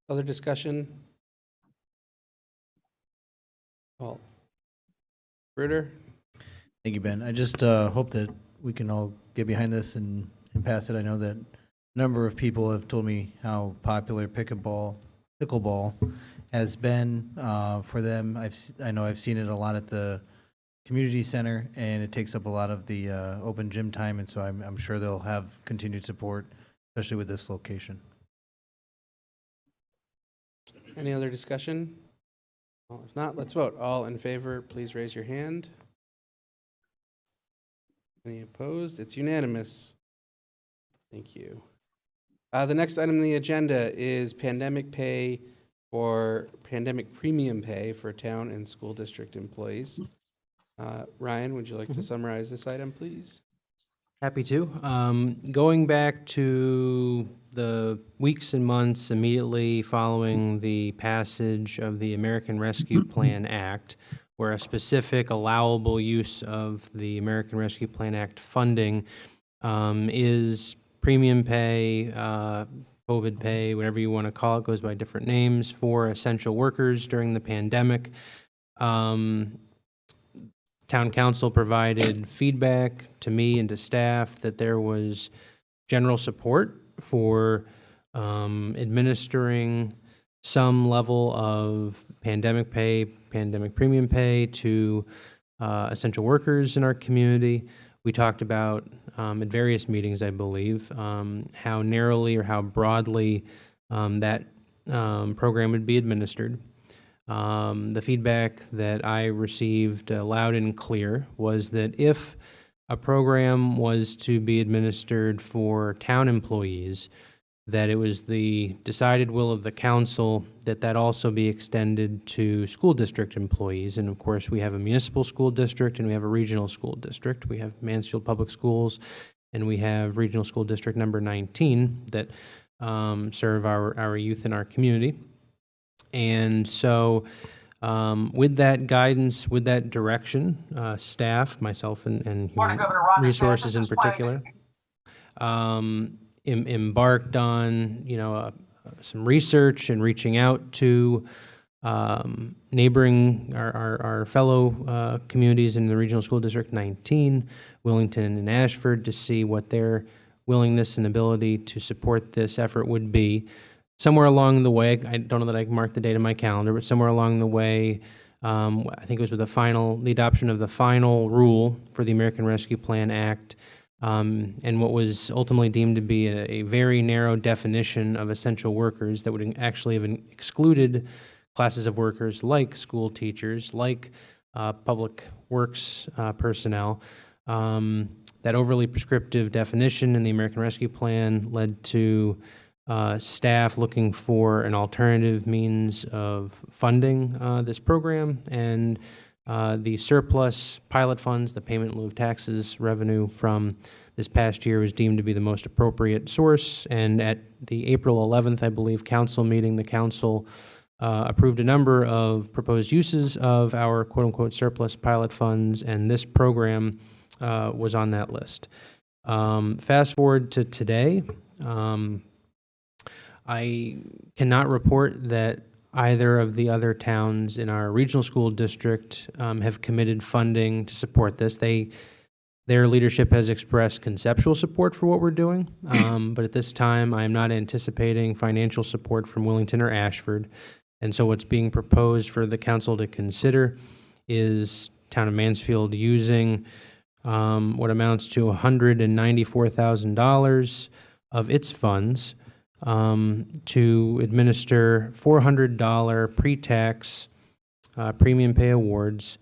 Other discussion? Paul? Ritter? Thank you, Ben. I just hope that we can all get behind this and pass it. I know that a number of people have told me how popular pickleball has been for them. I know I've seen it a lot at the community center, and it takes up a lot of the open gym time, and so I'm sure they'll have continued support, especially with this location. Any other discussion? Well, if not, let's vote. All in favor, please raise your hand. Any opposed? It's unanimous. Thank you. The next item on the agenda is pandemic premium pay for town and school district employees. Ryan, would you like to summarize this item, please? Happy to. Going back to the weeks and months immediately following the passage of the American Rescue Plan Act, where a specific allowable use of the American Rescue Plan Act funding is premium pay, COVID pay, whatever you want to call it, goes by different names, for essential workers during the pandemic. Town council provided feedback to me and to staff that there was general support for administering some level of pandemic pay, pandemic premium pay to essential workers in our community. We talked about at various meetings, I believe, how narrowly or how broadly that program would be administered. The feedback that I received loud and clear was that if a program was to be administered for town employees, that it was the decided will of the council that that also be extended to school district employees. And of course, we have a municipal school district and we have a regional school district. We have Mansfield Public Schools and we have Regional School District number 19 that serve our youth in our community. And so with that guidance, with that direction, staff, myself and Human Resources in particular, embarked on, some research and reaching out to neighboring, our fellow communities in the Regional School District 19, Willington and Ashford, to see what their willingness and ability to support this effort would be. Somewhere along the way, I don't know that I can mark the date on my calendar, but somewhere along the way, I think it was with the adoption of the final rule for the American Rescue Plan Act, and what was ultimately deemed to be a very narrow definition of essential workers that would actually have excluded classes of workers like school teachers, like public works personnel. That overly prescriptive definition in the American Rescue Plan led to staff looking for an alternative means of funding this program, and the surplus pilot funds, the payment in lieu of taxes revenue from this past year, was deemed to be the most appropriate source. And at the April 11th, I believe, council meeting, the council approved a number of proposed uses of our quote-unquote surplus pilot funds, and this program was on that list. Fast forward to today. I cannot report that either of the other towns in our regional school district have committed funding to support this. Their leadership has expressed conceptual support for what we're doing, but at this time, I am not anticipating financial support from Willington or Ashford. And so what's being proposed for the council to consider is town of Mansfield using what amounts to $194,000 of its funds to administer $400 pre-tax premium pay awards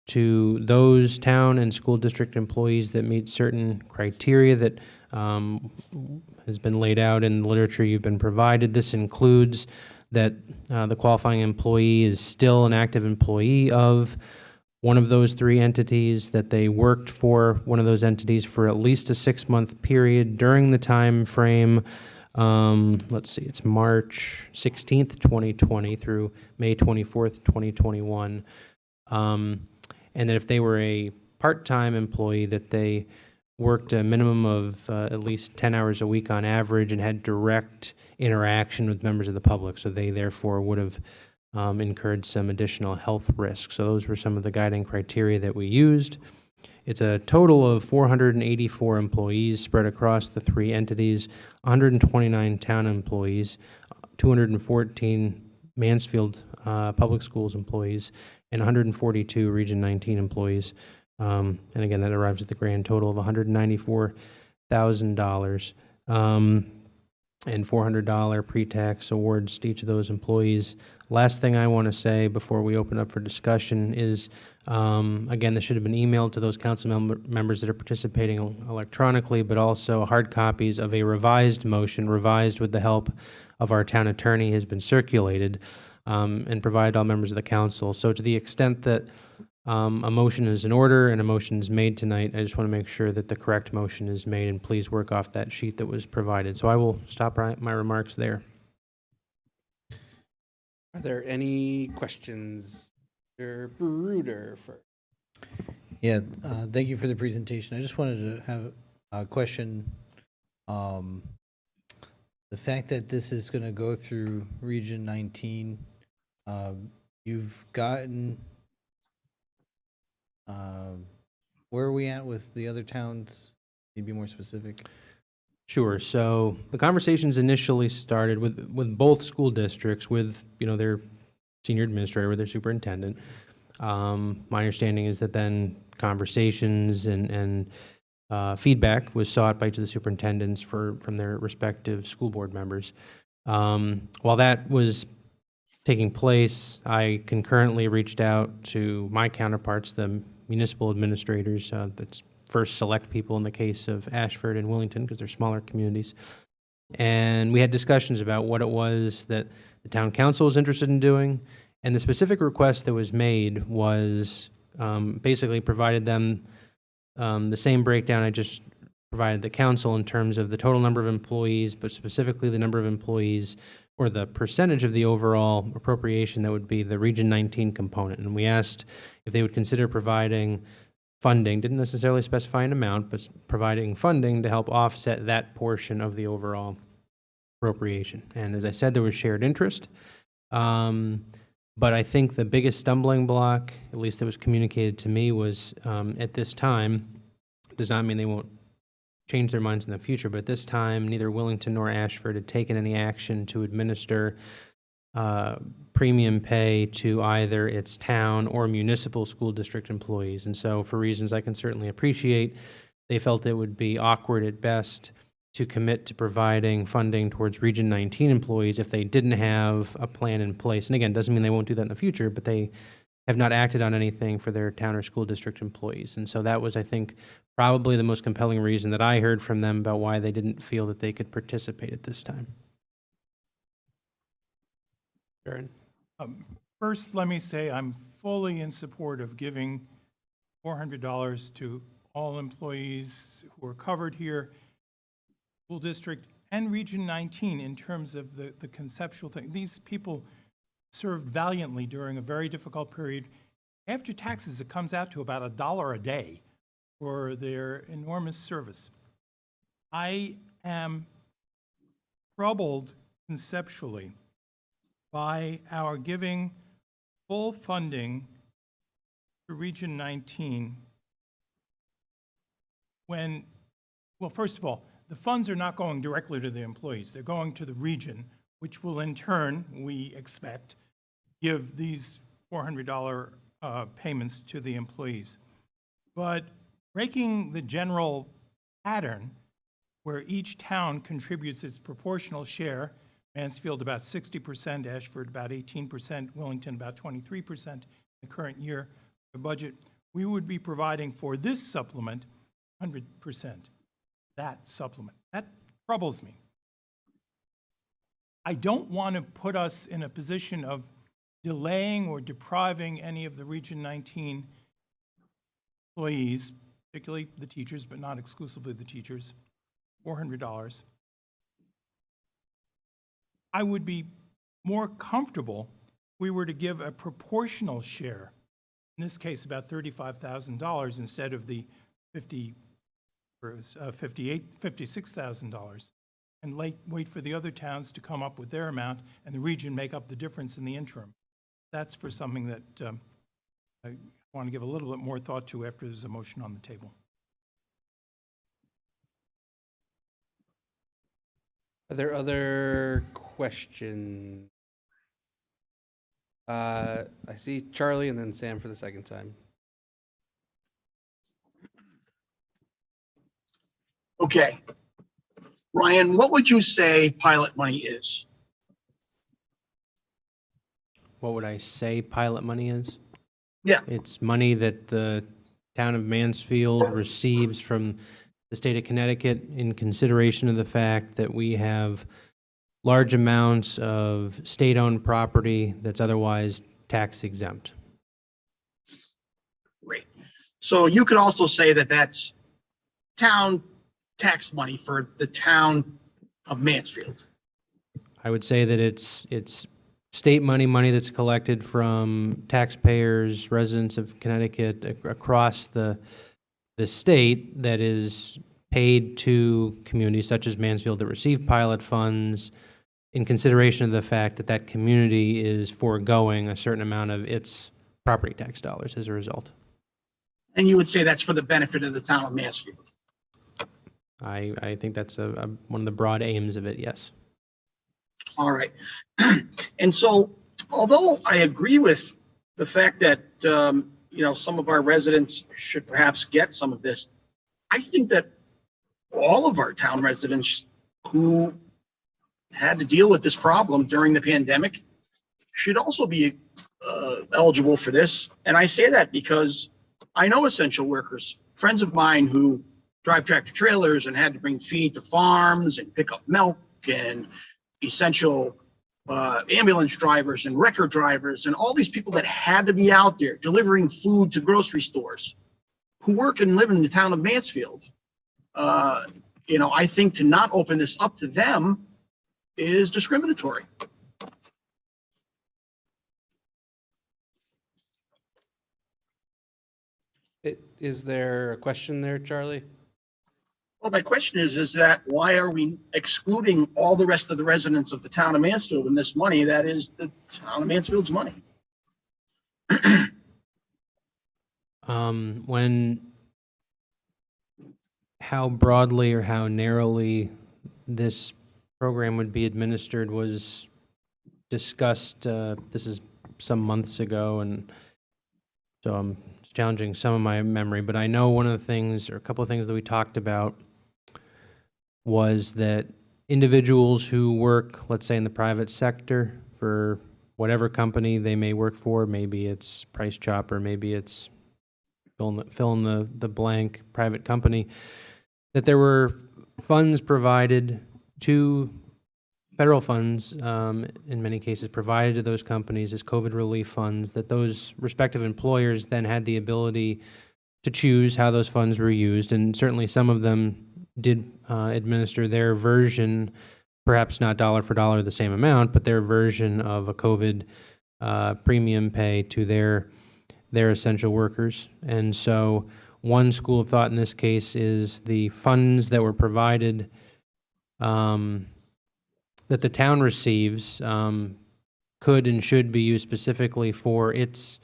to those town and school district employees that meet certain criteria that has been laid out in the literature you've been provided. This includes that the qualifying employee is still an active employee of one of those three entities, that they worked for one of those entities for at least a 6-month period during the time frame, let's see, it's March 16th, 2020 through May 24th, 2021. And that if they were a part-time employee, that they worked a minimum of at least 10 hours a week on average and had direct interaction with members of the public. So they therefore would have incurred some additional health risks. So those were some of the guiding criteria that we used. It's a total of 484 employees spread across the three entities, 129 town employees, 214 Mansfield Public Schools employees, and 142 Region 19 employees. And again, that arrives at the grand total of $194,000 and $400 pre-tax awards to each of those employees. Last thing I want to say before we open up for discussion is, again, this should have been emailed to those council members that are participating electronically, but also hard copies of a revised motion, revised with the help of our town attorney, has been circulated and provided all members of the council. So to the extent that a motion is in order and a motion is made tonight, I just want to make sure that the correct motion is made, and please work off that sheet that was provided. So I will stop my remarks there. Are there any questions? Mr. Bruder first. Yeah, thank you for the presentation. I just wanted to have a question. The fact that this is going to go through Region 19, you've gotten, where are we at with the other towns? Can you be more specific? Sure. So the conversations initially started with both school districts, with their senior administrator, with their superintendent. My understanding is that then conversations and feedback was sought by each of the superintendents from their respective school board members. While that was taking place, I concurrently reached out to my counterparts, the municipal administrators, that's first select people in the case of Ashford and Willington, because they're smaller communities. And we had discussions about what it was that the town council was interested in doing. And the specific request that was made was basically provided them the same breakdown I just provided the council in terms of the total number of employees, but specifically the number of employees or the percentage of the overall appropriation that would be the Region 19 component. And we asked if they would consider providing funding, didn't necessarily specify an amount, but providing funding to help offset that portion of the overall appropriation. And as I said, there was shared interest. But I think the biggest stumbling block, at least that was communicated to me, was at this time, does not mean they won't change their minds in the future, but at this time, neither Willington nor Ashford had taken any action to administer premium pay to either its town or municipal school district employees. And so for reasons I can certainly appreciate, they felt it would be awkward at best to commit to providing funding towards Region 19 employees if they didn't have a plan in place. And again, doesn't mean they won't do that in the future, but they have not acted on anything for their town or school district employees. And so that was, I think, probably the most compelling reason that I heard from them about why they didn't feel that they could participate at this time. Sharon? First, let me say I'm fully in support of giving $400 to all employees who are covered here, school district and Region 19, in terms of the conceptual thing. These people served valiantly during a very difficult period. After taxes, it comes out to about $1 a day for their enormous service. I am troubled conceptually by our giving full funding to Region 19 when, well, first of all, the funds are not going directly to the employees. They're going to the region, which will in turn, we expect, give these $400 payments to the employees. But breaking the general pattern where each town contributes its proportional share, Mansfield about 60%, Ashford about 18%, Willington about 23% in the current year, the budget, we would be providing for this supplement 100%. That supplement. That troubles me. I don't want to put us in a position of delaying or depriving any of the Region 19 employees, particularly the teachers, but not exclusively the teachers, $400. I would be more comfortable if we were to give a proportional share, in this case about $35,000 instead of the $56,000, and wait for the other towns to come up with their amount and the region make up the difference in the interim. That's for something that I want to give a little bit more thought to after there's a motion on the table. Are there other questions? I see Charlie and then Sam for the second time. Okay. Ryan, what would you say pilot money is? What would I say pilot money is? Yeah. It's money that the town of Mansfield receives from the state of Connecticut in consideration of the fact that we have large amounts of state-owned property that's otherwise tax exempt. Great. So you could also say that that's town tax money for the town of Mansfield. I would say that it's state money that's collected from taxpayers, residents of Connecticut across the state that is paid to communities such as Mansfield that receive pilot funds in consideration of the fact that that community is foregoing a certain amount of its property tax dollars as a result. And you would say that's for the benefit of the town of Mansfield. I think that's one of the broad aims of it, yes. All right. And so, although I agree with the fact that, some of our residents should perhaps get some of this, I think that all of our town residents who had to deal with this problem during the pandemic should also be eligible for this. And I say that because I know essential workers, friends of mine who drive tractor trailers and had to bring feed to farms and pick up milk, and essential ambulance drivers and wrecker drivers and all these people that had to be out there delivering food to grocery stores who work and live in the town of Mansfield. I think to not open this up to them is discriminatory. Is there a question there, Charlie? Well, my question is that why are we excluding all the rest of the residents of the town of Mansfield in this money that is the town of Mansfield's money? How broadly or how narrowly this program would be administered was discussed, this is some months ago, and so I'm challenging some of my memory, but I know one of the things, or a couple of things that we talked about was that individuals who work, let's say in the private sector, for whatever company they may work for, maybe it's Price Chopper, maybe it's fill in the blank private company, that there were funds provided to, federal funds, in many cases provided to those companies as COVID relief funds, that those respective employers then had the ability to choose how those funds were used. And certainly some of them did administer their version, perhaps not dollar for dollar the same amount, but their version of a COVID premium pay to their essential workers. And so one school of thought in this case is the funds that were provided that the town receives could and should be used specifically for its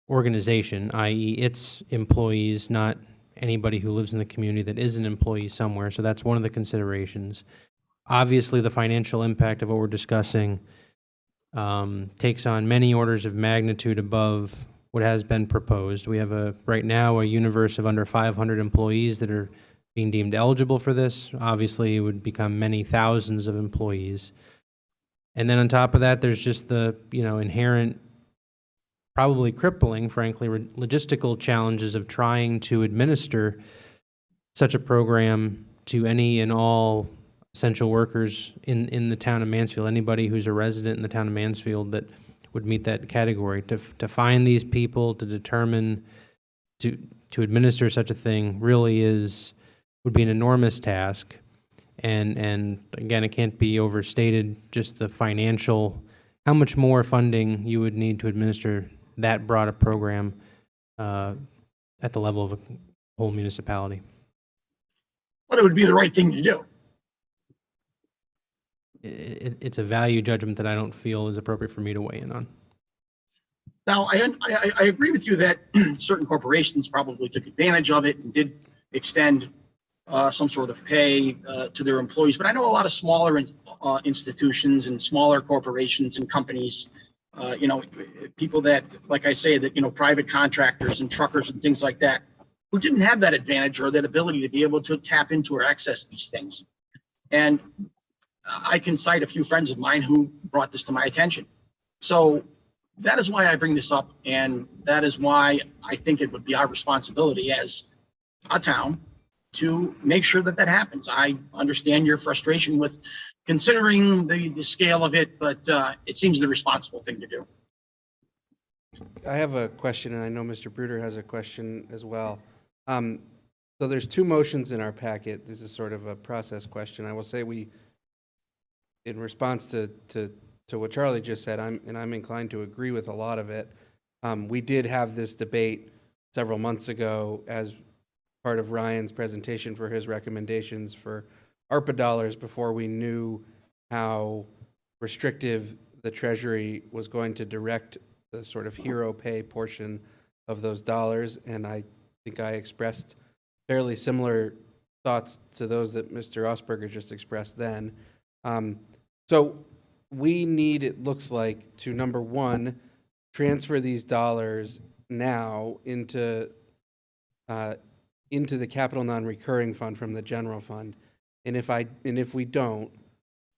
organization, i.e. its employees, not anybody who lives in the community that is an employee somewhere. So that's one of the considerations. Obviously, the financial impact of what we're discussing takes on many orders of magnitude above what has been proposed. We have right now a universe of under 500 employees that are being deemed eligible for this. Obviously, it would become many thousands of employees. And then on top of that, there's just the inherent probably crippling, frankly, logistical challenges of trying to administer such a program to any and all essential workers in the town of Mansfield, anybody who's a resident in the town of Mansfield that would meet that category. To find these people, to determine, to administer such a thing really would be an enormous task. And again, it can't be overstated, just the financial, how much more funding you would need to administer that broad a program at the level of a whole municipality. But it would be the right thing to do. It's a value judgment that I don't feel is appropriate for me to weigh in on. Now, I agree with you that certain corporations probably took advantage of it and did extend some sort of pay to their employees. But I know a lot of smaller institutions and smaller corporations and companies, people that, like I say, that, private contractors and truckers and things like that, who didn't have that advantage or that ability to be able to tap into or access these things. And I can cite a few friends of mine who brought this to my attention. So that is why I bring this up. And that is why I think it would be our responsibility as a town to make sure that that happens. I understand your frustration with considering the scale of it, but it seems the responsible thing to do. I have a question, and I know Mr. Bruder has a question as well. So there's two motions in our packet. This is sort of a process question. I will say in response to what Charlie just said, I'm inclined to agree with a lot of it. We did have this debate several months ago as part of Ryan's presentation for his recommendations for ARPA dollars before we knew how restrictive the Treasury was going to direct the sort of hero pay portion of those dollars. And I think I expressed fairly similar thoughts to those that Mr. Osberger just expressed then. So we need, it looks like, to number one, transfer these dollars now into the capital non-recurring fund from the general fund. And if we don't,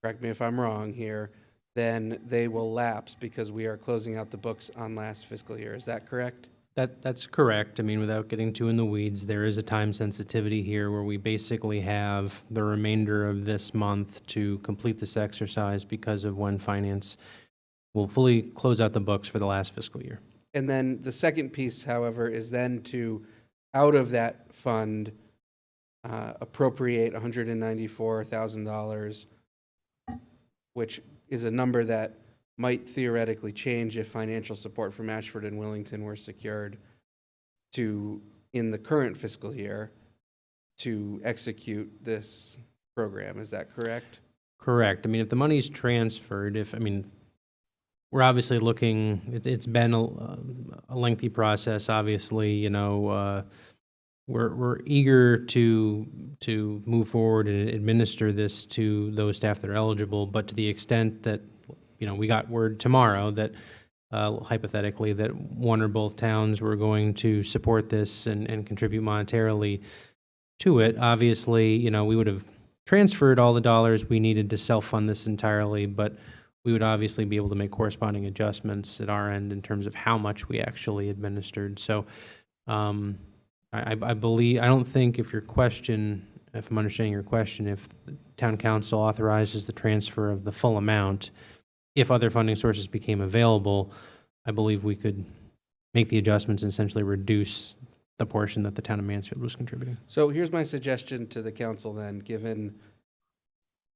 correct me if I'm wrong here, then they will lapse because we are closing out the books on last fiscal year. Is that correct? That's correct. I mean, without getting too in the weeds, there is a time sensitivity here where we basically have the remainder of this month to complete this exercise because of when finance will fully close out the books for the last fiscal year. And then the second piece, however, is then to, out of that fund, appropriate $194,000, which is a number that might theoretically change if financial support from Ashford and Willington were secured in the current fiscal year to execute this program. Is that correct? Correct. I mean, if the money's transferred, we're obviously looking, it's been a lengthy process, obviously, we're eager to move forward and administer this to those staff that are eligible, but to the extent that, we got word tomorrow that, hypothetically, that one or both towns were going to support this and contribute monetarily to it, obviously, we would have transferred all the dollars we needed to self-fund this entirely, but we would obviously be able to make corresponding adjustments at our end in terms of how much we actually administered. So I don't think if I'm understanding your question, if the town council authorizes the transfer of the full amount, if other funding sources became available, I believe we could make the adjustments and essentially reduce the portion that the town of Mansfield was contributing. So here's my suggestion to the council then, given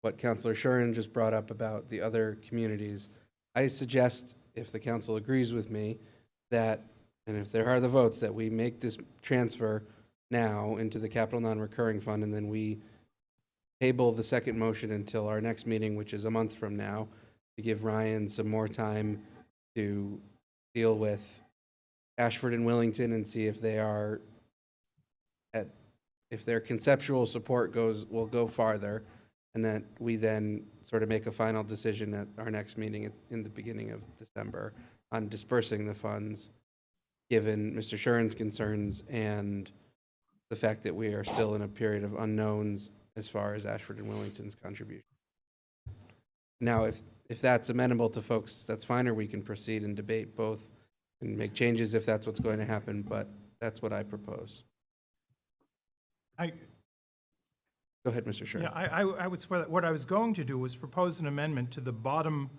what Councilor Shuren just brought up about the other communities. I suggest, if the council agrees with me, that, and if there are the votes, that we make this transfer now into the capital non-recurring fund, and then we table the second motion until our next meeting, which is a month from now, to give Ryan some more time to deal with Ashford and Willington and see if their conceptual support will go farther, and that we then sort of make a final decision at our next meeting in the beginning of December on dispersing the funds, given Mr. Shuren's concerns and the fact that we are still in a period of unknowns as far as Ashford and Willington's contribution. Now, if that's amenable to folks, that's fine, or we can proceed and debate both and make changes if that's what's going to happen, but that's what I propose. I, Go ahead, Mr. Sherman. yeah, I would swear that what I was going to do was propose an amendment to the bottom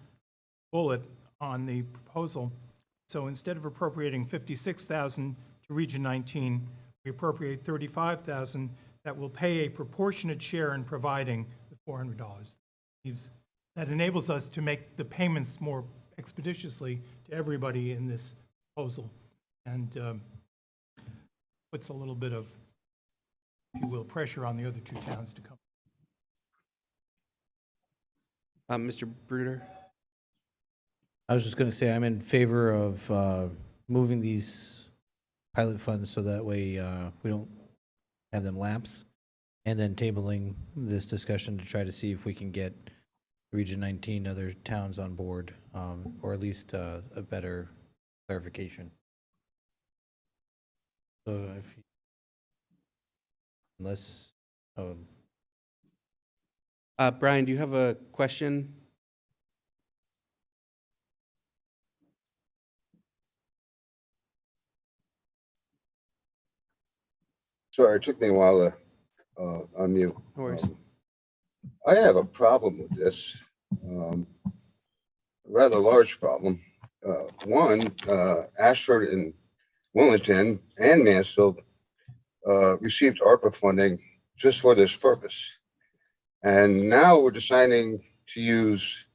bullet on the proposal. So instead of appropriating 56,000 to Region 19, we appropriate 35,000 that will pay a proportionate share in providing the $400. That enables us to make the payments more expeditiously to everybody in this proposal, and puts a little bit of, if you will, pressure on the other two towns to come. Mr. Bruder? I was just going to say, I'm in favor of moving these pilot funds so that way we don't have them lapse, and then tabling this discussion to try to see if we can get Region 19 other towns on board, or at least a better clarification. So if, unless, Brian, do you have a question? Sorry, it took me a while to unmute. No worries. I have a problem with this, a rather large problem. One, Ashford and Wilmington and Mansfield received ARPA funding just for this purpose. And now we're deciding to use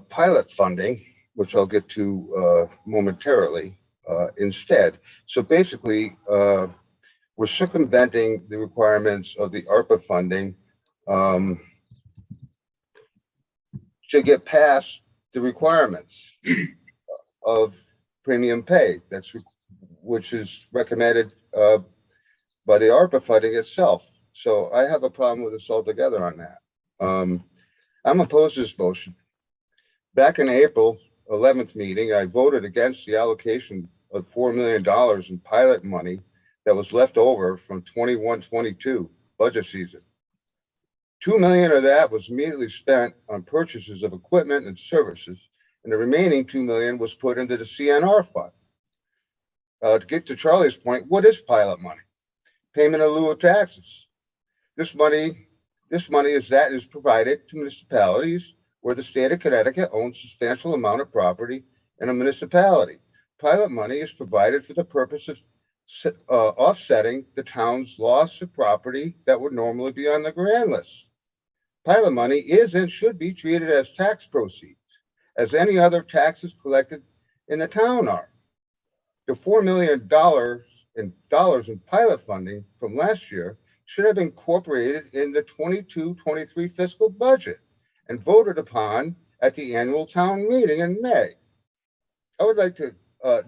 pilot funding, which I'll get to momentarily, instead. So basically, we're circumventing the requirements of the ARPA funding to get past the requirements of premium pay, which is recommended by the ARPA funding itself. So I have a problem with this altogether on that. I'm opposed to this motion. Back in April 11th meeting, I voted against the allocation of $4 million in pilot money that was left over from 21-22 budget season. $2 million of that was immediately spent on purchases of equipment and services, and the remaining $2 million was put into the CNR fund. To get to Charlie's point, what is pilot money? Payment in lieu of taxes. This money is provided to municipalities where the state of Connecticut owns a substantial amount of property in a municipality. Pilot money is provided for the purpose of offsetting the town's loss of property that would normally be on the grand list. Pilot money is and should be treated as tax proceeds, as any other taxes collected in the town are. The $4 million in pilot funding from last year should have been incorporated in the 22-23 fiscal budget and voted upon at the annual town meeting in May. I would like to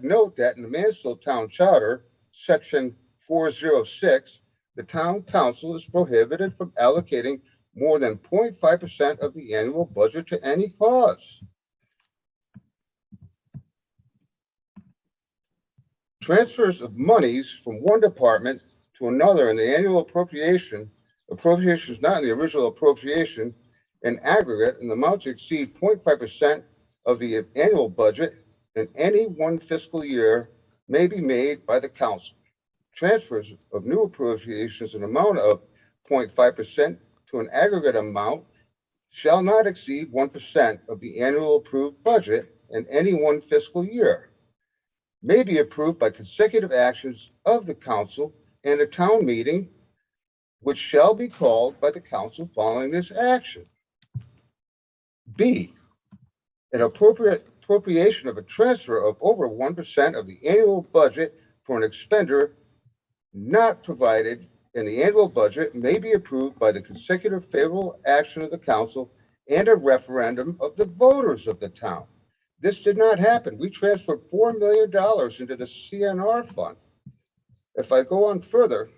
note that in the Mansfield Town Charter, Section 406, the town council is prohibited from allocating more than 0.5% of the annual budget to any cause. Transfers of monies from one department to another in the annual appropriations not in the original appropriation, in aggregate, an amount to exceed 0.5% of the annual budget in any one fiscal year may be made by the council. Transfers of new appropriations in amount of 0.5% to an aggregate amount shall not exceed 1% of the annual approved budget in any one fiscal year. May be approved by consecutive actions of the council and a town meeting, which shall be called by the council following this action. B, an appropriation of a transfer of over 1% of the annual budget for an expenditure not provided in the annual budget may be approved by the consecutive favorable action of the council and a referendum of the voters of the town. This did not happen. We transferred $4 million into the CNR fund. If I go on further,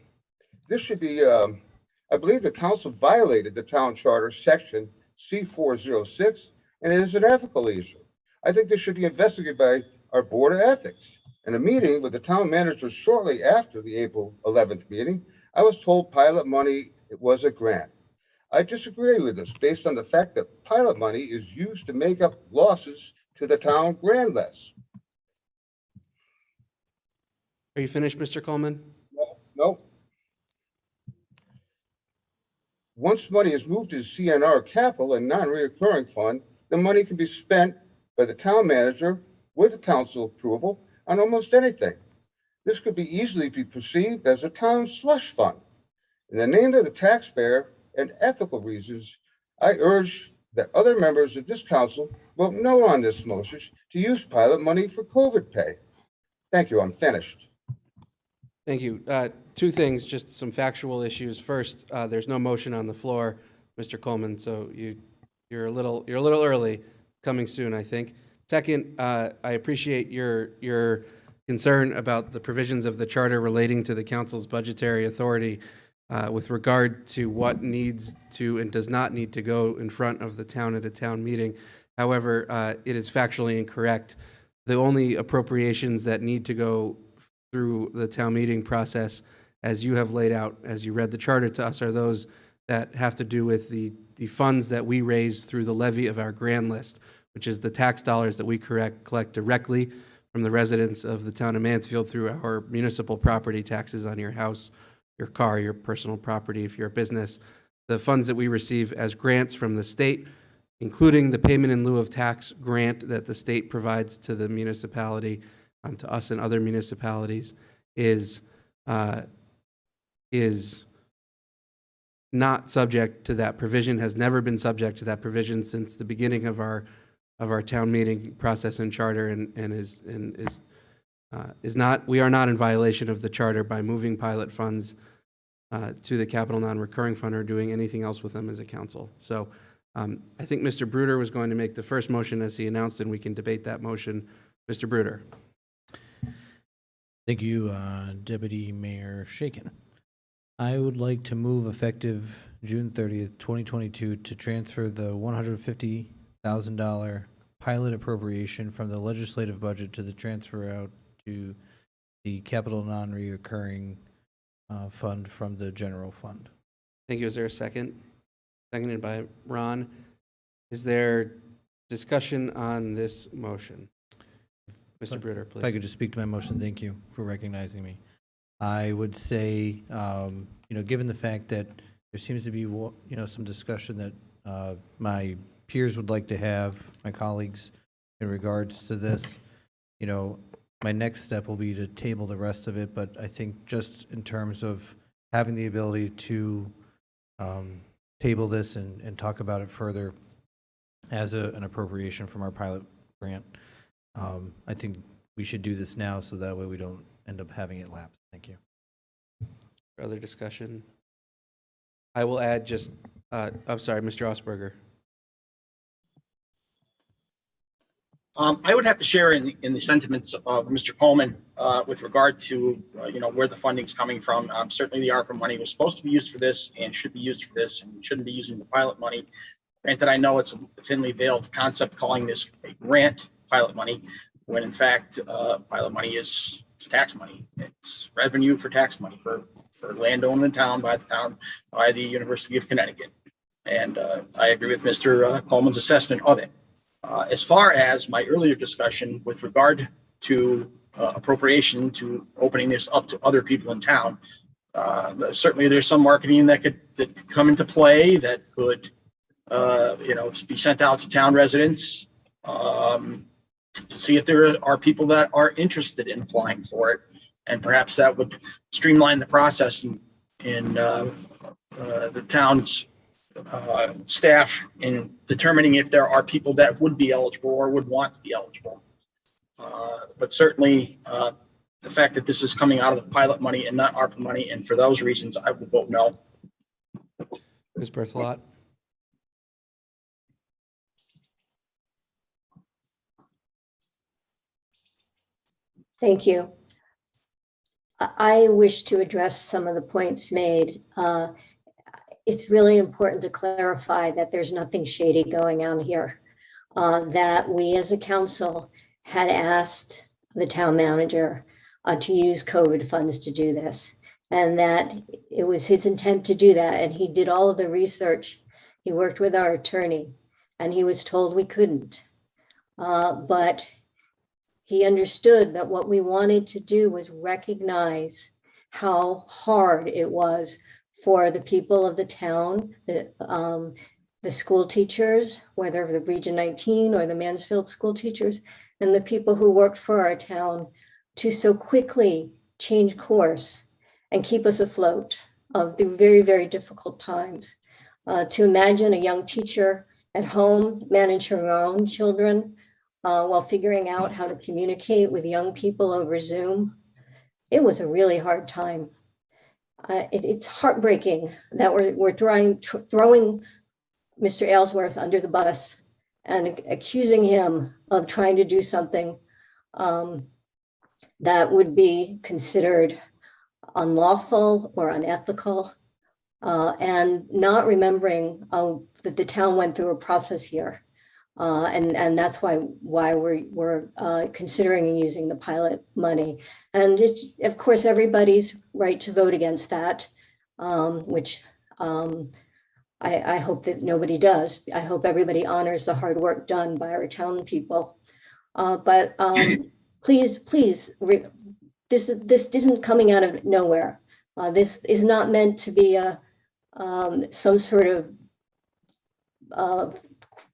this should be, I believe the council violated the town charter section C406, and it is an ethical issue. I think this should be investigated by our Board of Ethics. In a meeting with the town manager shortly after the April 11th meeting, I was told pilot money was a grant. I disagree with this based on the fact that pilot money is used to make up losses to the town grand list. Are you finished, Mr. Coleman? Nope. Once money is moved to CNR capital and non-reoccurring fund, the money can be spent by the town manager with council approval on almost anything. This could be easily be perceived as a town slush fund. In the name of the taxpayer and ethical reasons, I urge that other members of this council vote no on this motion to use pilot money for COVID pay. Thank you, I'm finished. Thank you. Two things, just some factual issues. First, there's no motion on the floor, Mr. Coleman, so you're a little early, coming soon, I think. Second, I appreciate your concern about the provisions of the charter relating to the council's budgetary authority with regard to what needs to and does not need to go in front of the town at a town meeting. However, it is factually incorrect. The only appropriations that need to go through the town meeting process, as you have laid out, as you read the charter to us, are those that have to do with the funds that we raise through the levy of our grand list, which is the tax dollars that we collect directly from the residents of the town of Mansfield through our municipal property taxes on your house, your car, your personal property, if you're a business. The funds that we receive as grants from the state, including the payment in lieu of tax grant that the state provides to the municipality, to us and other municipalities, is not subject to that provision, has never been subject to that provision since the beginning of our town meeting process and charter, and is not, we are not in violation of the charter by moving pilot funds to the capital non-recurring fund or doing anything else with them as a council. So I think Mr. Bruder was going to make the first motion as he announced, and we can debate that motion. Mr. Bruder. Thank you, Deputy Mayor Shaken. I would like to move effective June 30th, 2022 to transfer the $150,000 pilot appropriation from the legislative budget to the transfer out to the capital non-reoccurring fund from the general fund. Thank you. Is there a second? Seconded by Ron. Is there discussion on this motion? Mr. Bruder, please. If I could just speak to my motion, thank you for recognizing me. I would say, given the fact that there seems to be, some discussion that my peers would like to have, my colleagues, in regards to this, my next step will be to table the rest of it, but I think just in terms of having the ability to table this and talk about it further as an appropriation from our pilot grant, I think we should do this now so that way we don't end up having it lapse. Thank you. Other discussion? I will add just, I'm sorry, Mr. Osberger. I would have to share in the sentiments of Mr. Coleman with regard to, where the funding's coming from. Certainly the ARPA money was supposed to be used for this and should be used for this, and we shouldn't be using the pilot money. Granted, I know it's a thinly veiled concept calling this a grant pilot money, when in fact, pilot money is tax money. It's revenue for tax money for land owned in the town by the University of Connecticut. And I agree with Mr. Coleman's assessment of it. As far as my earlier discussion with regard to appropriation to opening this up to other people in town, certainly there's some marketing that could come into play that could, be sent out to town residents to see if there are people that are interested in applying for it, and perhaps that would streamline the process in the town's staff in determining if there are people that would be eligible or would want to be eligible. But certainly the fact that this is coming out of the pilot money and not ARPA money, and for those reasons, I would vote no. Ms. Berthelot. Thank you. I wish to address some of the points made. It's really important to clarify that there's nothing shady going on here. That we as a council had asked the town manager to use COVID funds to do this, and that it was his intent to do that. And he did all of the research. He worked with our attorney, and he was told we couldn't. But he understood that what we wanted to do was recognize how hard it was for the people of the town, the school teachers, whether the Region 19 or the Mansfield school teachers, and the people who worked for our town to so quickly change course and keep us afloat of the very, very difficult times. To imagine a young teacher at home manage her own children while figuring out how to communicate with young people over Zoom, it was a really hard time. It's heartbreaking that we're throwing Mr. Aylesworth under the bus and accusing him of trying to do something that would be considered unlawful or unethical, and not remembering that the town went through a process here. And that's why we're considering using the pilot money. And it's, of course, everybody's right to vote against that, which I hope that nobody does. I hope everybody honors the hard work done by our town people. But please, this isn't coming out of nowhere. This is not meant to be some sort of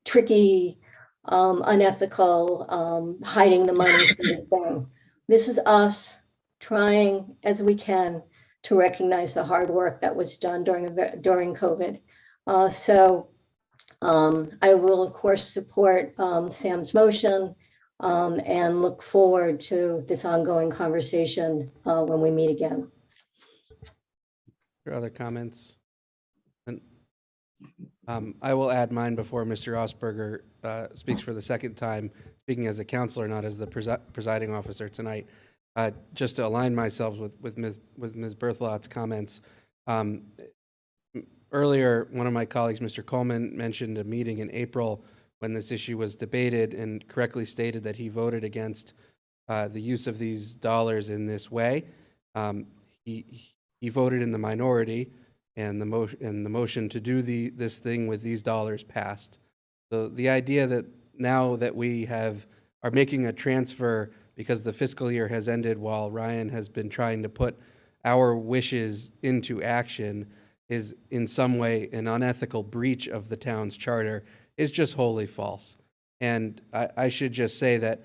tricky, unethical, hiding the money sort of thing. This is us trying as we can to recognize the hard work that was done during COVID. So I will, of course, support Sam's motion and look forward to this ongoing conversation when we meet again. Other comments? I will add mine before Mr. Osberger speaks for the second time, speaking as a counselor, not as the presiding officer tonight. Just to align myself with Ms. Berthelot's comments. Earlier, one of my colleagues, Mr. Coleman, mentioned a meeting in April when this issue was debated and correctly stated that he voted against the use of these dollars in this way. He voted in the minority, and the motion to do this thing with these dollars passed. So the idea that now that we are making a transfer because the fiscal year has ended while Ryan has been trying to put our wishes into action is in some way an unethical breach of the town's charter is just wholly false. And I should just say that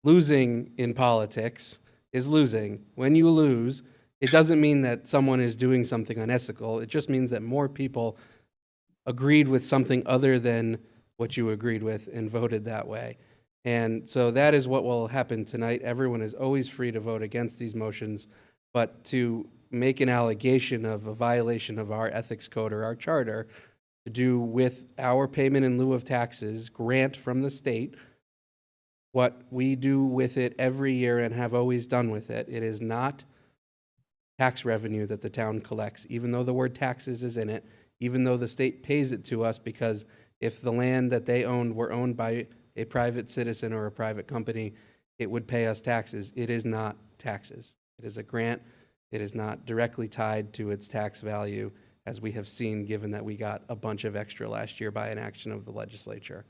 losing in politics is losing. When you lose, it doesn't mean that someone is doing something unethical. It just means that more people agreed with something other than what you agreed with and voted that way. And so that is what will happen tonight. Everyone is always free to vote against these motions, but to make an allegation of a violation of our ethics code or our charter to do with our payment in lieu of taxes, grant from the state, what we do with it every year and have always done with it. It is not tax revenue that the town collects, even though the word taxes is in it, even though the state pays it to us, because if the land that they owned were owned by a private citizen or a private company, it would pay us taxes. It is not taxes. It is a grant. It is not directly tied to its tax value, as we have seen, given that we got a bunch of extra last year by an action of the legislature.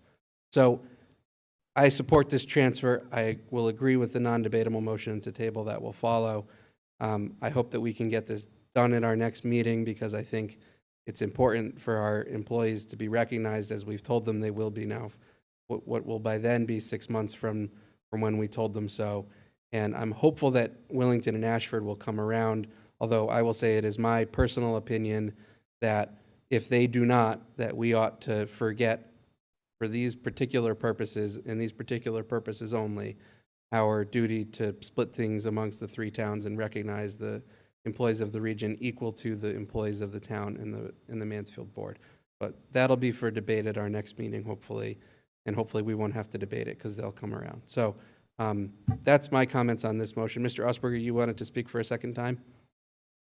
So I support this transfer. I will agree with the non-debatable motion to table that will follow. I hope that we can get this done at our next meeting, because I think it's important for our employees to be recognized as we've told them they will be now, what will by then be 6 months from when we told them so. And I'm hopeful that Willington and Ashford will come around, although I will say it is my personal opinion that if they do not, that we ought to forget, for these particular purposes and these particular purposes only, our duty to split things amongst the three towns and recognize the employees of the region equal to the employees of the town in the Mansfield board. But that'll be for debate at our next meeting, hopefully, and hopefully we won't have to debate it because they'll come around. So that's my comments on this motion. Mr. Osberger, you wanted to speak for a second time?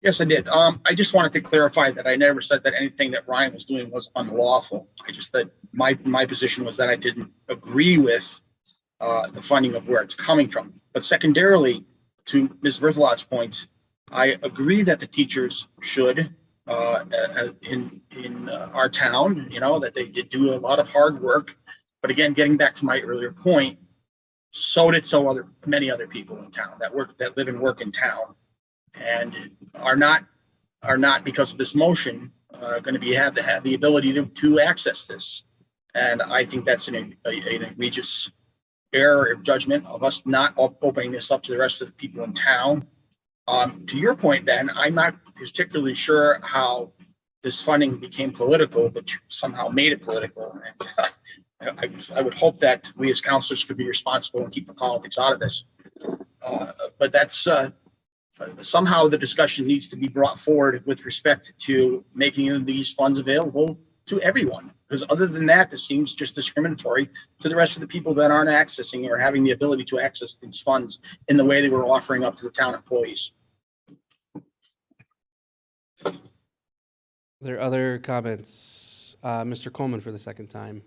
Yes, I did. I just wanted to clarify that I never said that anything that Ryan was doing was unlawful. I just that my position was that I didn't agree with the funding of where it's coming from. But secondarily, to Ms. Berthelot's point, I agree that the teachers should in our town, that they did do a lot of hard work. But again, getting back to my earlier point, So did many other people in town that live and work in town, and are not because of this motion going to have the ability to access this. And I think that's an egregious error of judgment of us not opening this up to the rest of the people in town. To your point, Ben, I'm not particularly sure how this funding became political, but you somehow made it political. And I would hope that we as counselors could be responsible and keep the politics out of this. But that's somehow the discussion needs to be brought forward with respect to making these funds available to everyone. Because other than that, this seems just discriminatory to the rest of the people that aren't accessing or having the ability to access these funds in the way they were offering up to the town employees. Are there other comments? Mr. Coleman for the second time.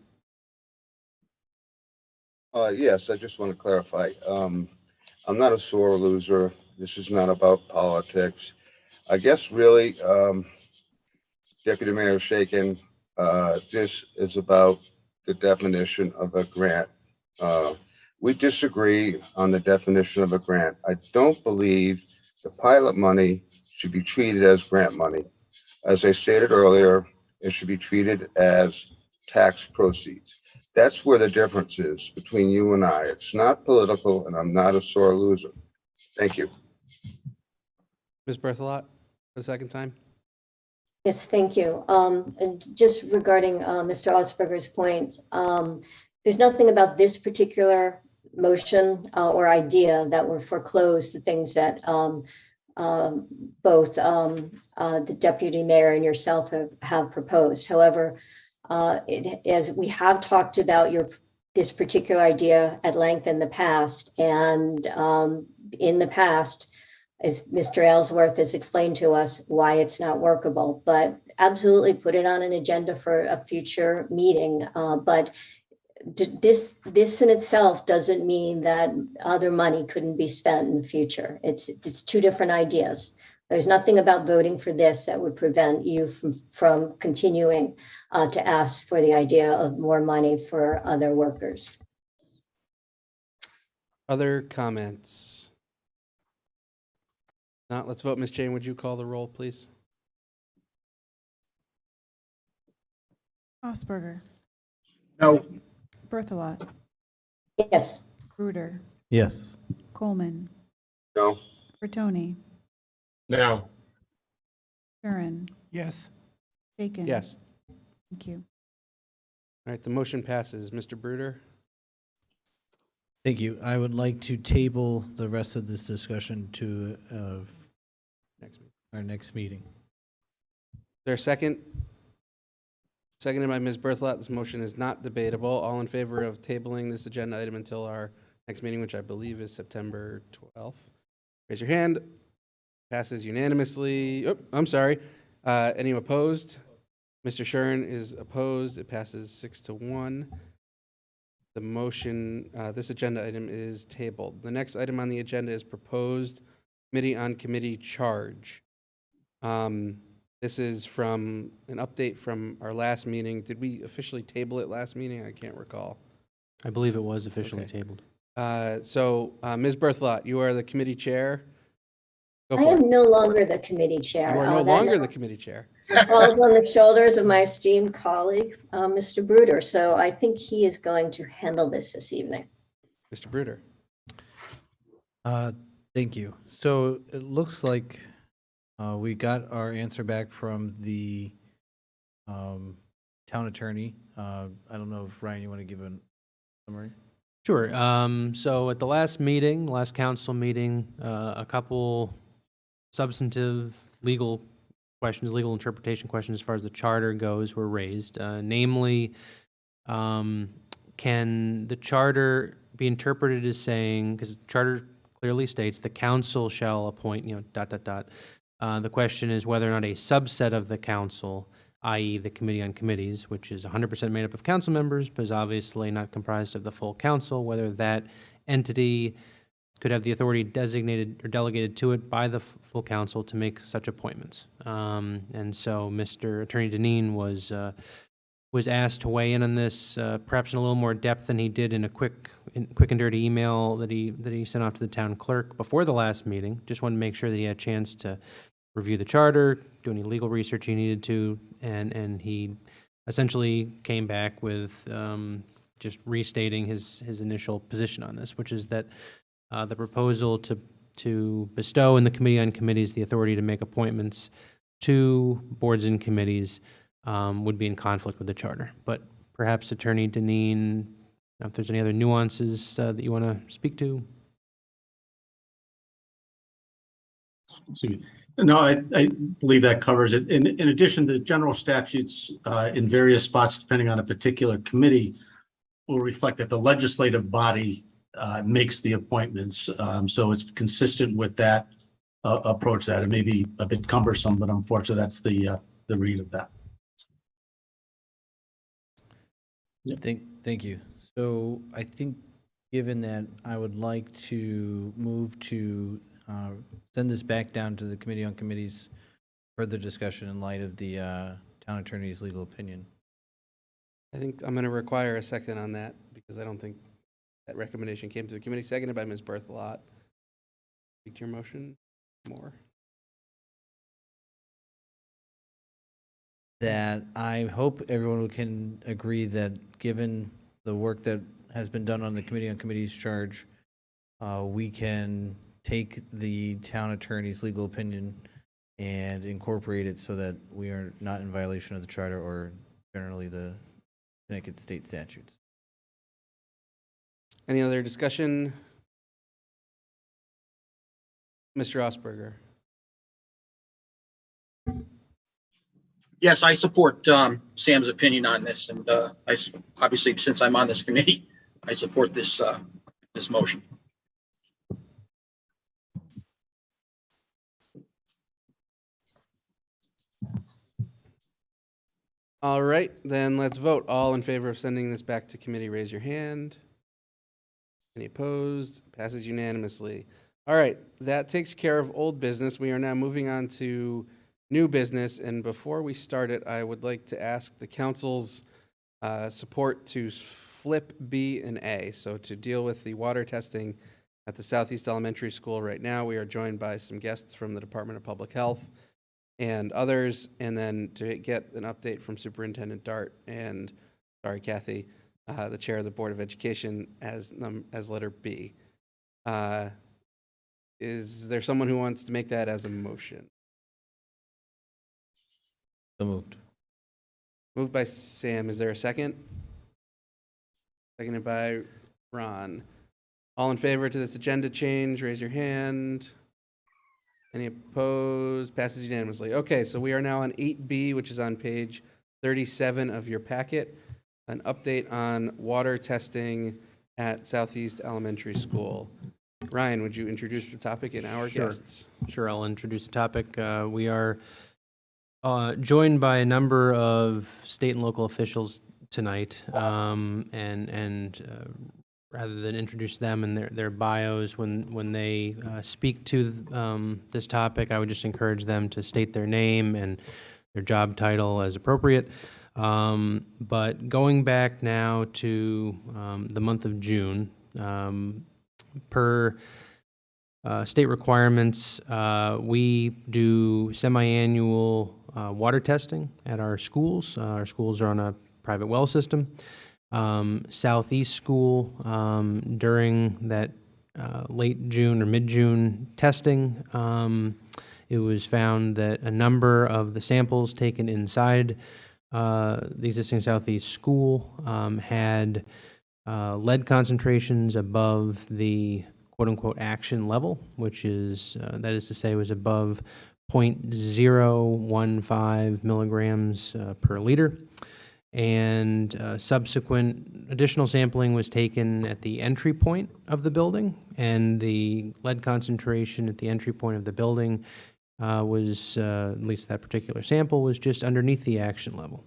Yes, I just want to clarify. I'm not a sore loser. This is not about politics. I guess really, Deputy Mayor Shaken, this is about the definition of a grant. We disagree on the definition of a grant. I don't believe the pilot money should be treated as grant money. As I stated earlier, it should be treated as tax proceeds. That's where the difference is between you and I. It's not political, and I'm not a sore loser. Thank you. Ms. Berthelot for the second time. Yes, thank you. And just regarding Mr. Osberger's point, there's nothing about this particular motion or idea that would foreclose the things that both the deputy mayor and yourself have proposed. However, as we have talked about this particular idea at length in the past, and in the past, as Mr. Ellsworth has explained to us why it's not workable, but absolutely put it on an agenda for a future meeting. But this in itself doesn't mean that other money couldn't be spent in the future. It's two different ideas. There's nothing about voting for this that would prevent you from continuing to ask for the idea of more money for other workers. Other comments? Not, let's vote. Ms. Jane, would you call the roll, please? Osberger, No. Berthelot, Yes. Bruder, Yes. Coleman, No. Bertoni, No. Curran, Yes. Shaken. Yes. Thank you. All right, the motion passes. Mr. Bruder? Thank you. I would like to table the rest of this discussion to Next meeting. our next meeting. Is there a second? Seconded by Ms. Berthelot. This motion is not debatable. All in favor of tabling this agenda item until our next meeting, which I believe is September 12th. Raise your hand. Passes unanimously. Oh, I'm sorry. Any opposed? Mr. Shuren is opposed. It passes 6-1. The motion, this agenda item is tabled. The next item on the agenda is proposed committee on committee charge. This is from an update from our last meeting. Did we officially table it last meeting? I can't recall. I believe it was officially Okay. tabled. Ms. Berthelot, you are the committee chair. Go I for it. am no longer the committee chair. You are no That longer the committee chair. falls on the shoulders of my esteemed colleague, Mr. Bruder. So I think he is going to handle this evening. Mr. Bruder. Thank you. So it looks like we got our answer back from the town attorney. I don't know if, Ryan, you want to give a summary? Sure. So at the last council meeting, a couple substantive legal questions, legal interpretation questions as far as the charter goes were raised. Namely, can the charter be interpreted as saying, because the charter clearly states the council shall appoint, the question is whether or not a subset of the council, i.e. the Committee on Committees, which is 100% made up of council members, but is obviously not comprised of the full council, whether that entity could have the authority designated or delegated to it by the full council to make such appointments. And so Mr. Attorney Deneen was was asked to weigh in on this, perhaps in a little more depth than he did in a quick and dirty email that he sent off to the town clerk before the last meeting. Just wanted to make sure that he had a chance to review the charter, do any legal research he needed to, and he essentially came back with just restating his initial position on this, which is that the proposal to bestow in the Committee on Committees the authority to make appointments to boards and committees would be in conflict with the charter. But perhaps Attorney Deneen, if there's any other nuances that you want to speak to. No, I believe that covers it. In addition, the general statutes in various spots, depending on a particular committee, will reflect that the legislative body makes the appointments. So it's consistent with that approach. That it may be a bit cumbersome, but unfortunately, that's the read of that. Thank you. So I think, given that, I would like to move to send this back down to the Committee on Committees for further discussion in light of the town attorney's legal opinion. I think I'm going to require a second on that because I don't think that recommendation came to the committee. Seconded by Ms. Berthelot. Speak to your motion more. That I hope everyone can agree that, given the work that has been done on the Committee on Committees charge, we can take the town attorney's legal opinion and incorporate it so that we are not in violation of the charter or generally the Connecticut state statutes. Any other discussion? Mr. Osberger. Yes, I support Sam's opinion on this, and obviously, since I'm on this committee, I support this this motion. All right, then let's vote. All in favor of sending this back to committee, raise your hand. Any opposed? Passes unanimously. All right, that takes care of old business. We are now moving on to new business, and before we start it, I would like to ask the council's support to flip B and A. So to deal with the water testing at the Southeast Elementary School right now, we are joined by some guests from the Department of Public Health and others, and then to get an update from Superintendent Dart and, sorry, Kathy, the chair of the Board of Education as letter B. Is there someone who wants to make that as a motion? So moved. Moved by Sam. Is there a second? Seconded by Ron. All in favor to this agenda change, raise your hand. Any opposed? Passes unanimously. Okay, so we are now on 8B, which is on page 37 of your packet. An update on water testing at Southeast Elementary School. Ryan, would you introduce the topic and our guests? Sure, I'll introduce the topic. We are joined by a number of state and local officials tonight, and rather than introduce them and their bios when they speak to this topic, I would just encourage them to state their name and their job title as appropriate. But going back now to the month of June, per state requirements, we do semi-annual water testing at our schools. Our schools are on a private well system. Southeast School, during that late June or mid-June testing, it was found that a number of the samples taken inside the existing Southeast School had lead concentrations above the quote-unquote action level, which is, that is to say, was above 0.015 milligrams per liter. And subsequent additional sampling was taken at the entry point of the building, and the lead concentration at the entry point of the building was, at least that particular sample, was just underneath the action level.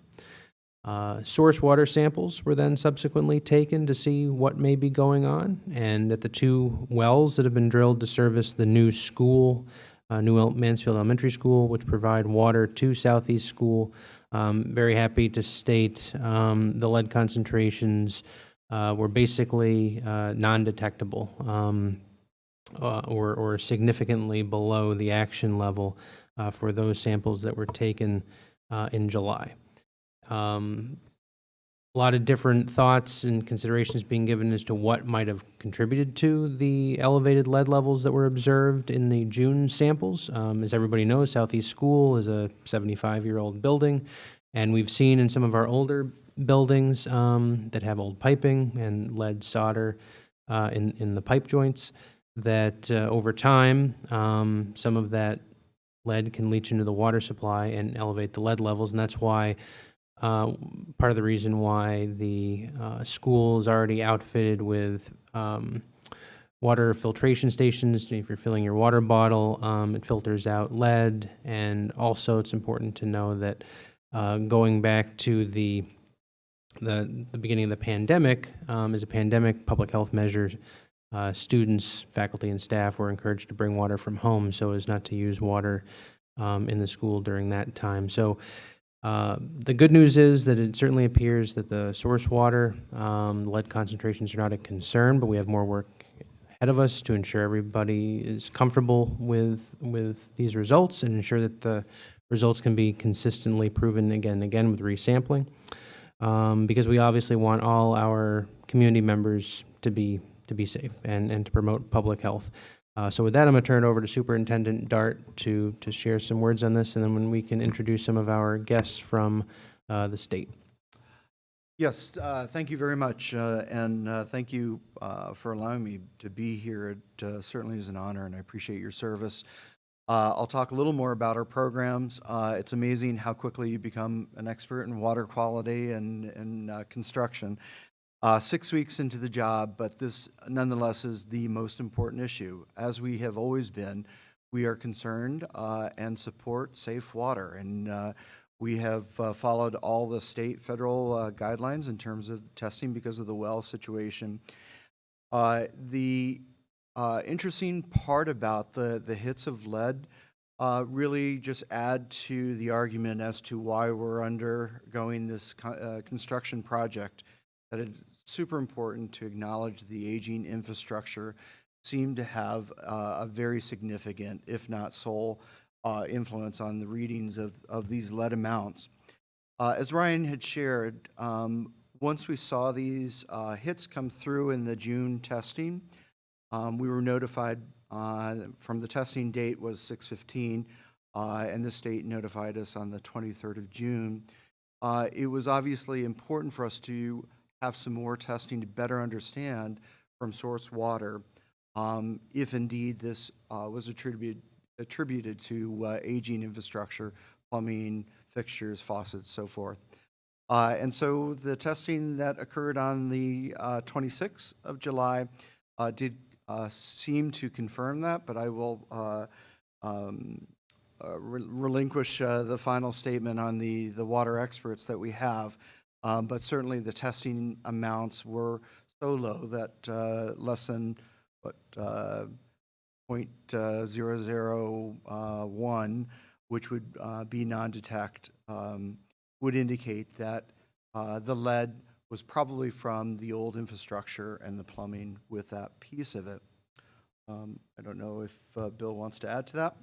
Source water samples were then subsequently taken to see what may be going on, and at the two wells that have been drilled to service the new school, Mansfield Elementary School, which provide water to Southeast School, Very happy to state the lead concentrations were basically non-detectable or significantly below the action level for those samples that were taken in July. A lot of different thoughts and considerations being given as to what might have contributed to the elevated lead levels that were observed in the June samples. As everybody knows, Southeast School is a 75-year-old building, and we've seen in some of our older buildings that have old piping and lead solder in the pipe joints that over time, some of that lead can leach into the water supply and elevate the lead levels, and that's why part of the reason why the school is already outfitted with water filtration stations. If you're filling your water bottle, it filters out lead. And also it's important to know that going back to the beginning of the pandemic, as a pandemic public health measure, students, faculty, and staff were encouraged to bring water from home so as not to use water in the school during that time. So the good news is that it certainly appears that the source water lead concentrations are not a concern, but we have more work ahead of us to ensure everybody is comfortable with these results and ensure that the results can be consistently proven again and again with resampling, because we obviously want all our community members to be safe and to promote public health. So with that, I'm going to turn it over to Superintendent Dart to share some words on this, and then when we can introduce some of our guests from the state. Yes, thank you very much, and thank you for allowing me to be here. It certainly is an honor, and I appreciate your service. I'll talk a little more about our programs. It's amazing how quickly you become an expert in water quality and construction. 6 weeks into the job, but this nonetheless is the most important issue. As we have always been, we are concerned and support safe water, and we have followed all the state, federal guidelines in terms of testing because of the well situation. The interesting part about the hits of lead really just add to the argument as to why we're undergoing this construction project, that it's super important to acknowledge the aging infrastructure seemed to have a very significant, if not sole, influence on the readings of these lead amounts. As Ryan had shared, once we saw these hits come through in the June testing, we were notified from the testing date was 6/15, and the state notified us on the 23rd of June. It was obviously important for us to have some more testing to better understand from source water if indeed this was attributed to aging infrastructure, plumbing, fixtures, faucets, so forth. And so the testing that occurred on the 26th of July did seem to confirm that, but I will relinquish the final statement on the water experts that we have. But certainly the testing amounts were so low that less than 0.001, which would be non-detect, would indicate that the lead was probably from the old infrastructure and the plumbing with that piece of it. I don't know if Bill wants to add to that.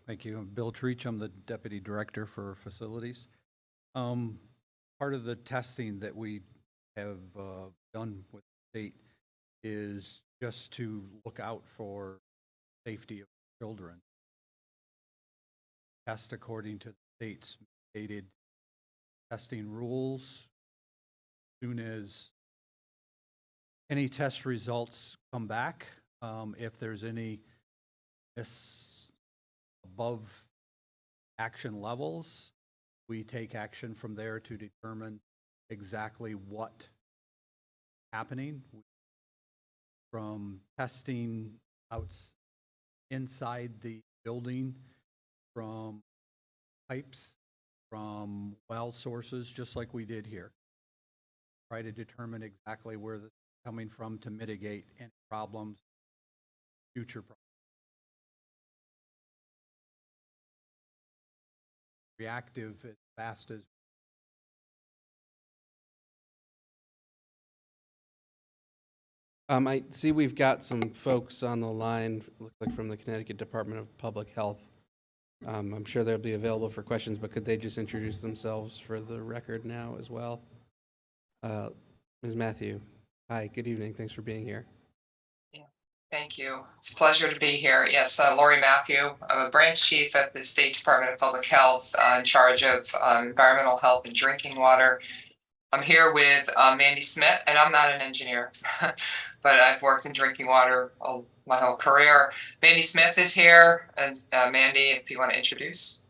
Thank you. I'm Bill Treach. I'm the Deputy Director for Facilities. Part of the testing that we have done with the state is just to look out for safety of children. Test according to the state's mandated testing rules. As soon as any test results come back, if there's any above action levels, we take action from there to determine exactly what happening, from testing inside the building, from pipes, from well sources, just like we did here. Try to determine exactly where this is coming from to mitigate any problems, future problems. reactive as fast as I see we've got some folks on the line, look like from the Connecticut Department of Public Health. I'm sure they'll be available for questions, but could they just introduce themselves for the record now as well? Ms. Matthew, hi, good evening. Thanks for being here. Thank you. It's a pleasure to be here. Yes, Lori Matthew. I'm a branch chief at the State Department of Public Health in charge of environmental health and drinking water. I'm here with Mandy Smith, and I'm not an engineer, but I've worked in drinking water my whole career. Mandy Smith is here, and Mandy, if you want to introduce.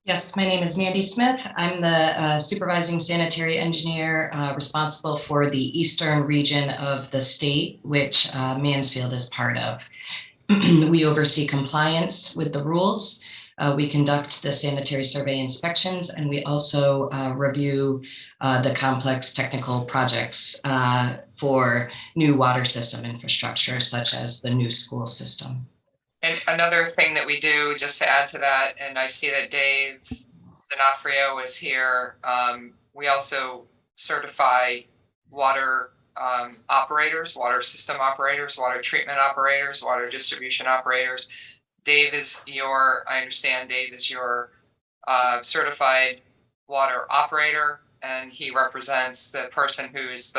Yes, my name is Mandy Smith. I'm the supervising sanitary engineer responsible for the eastern region of the state, which Mansfield is part of. We oversee compliance with the rules. We conduct the sanitary survey inspections, and we also review the complex technical projects for new water system infrastructure, such as the new school system. And another thing that we do, just to add to that, and I see that Dave D'Onofrio is here, we also certify water operators, water system operators, water treatment operators, water distribution operators. Dave is I understand Dave is your certified water operator, and he represents the person who's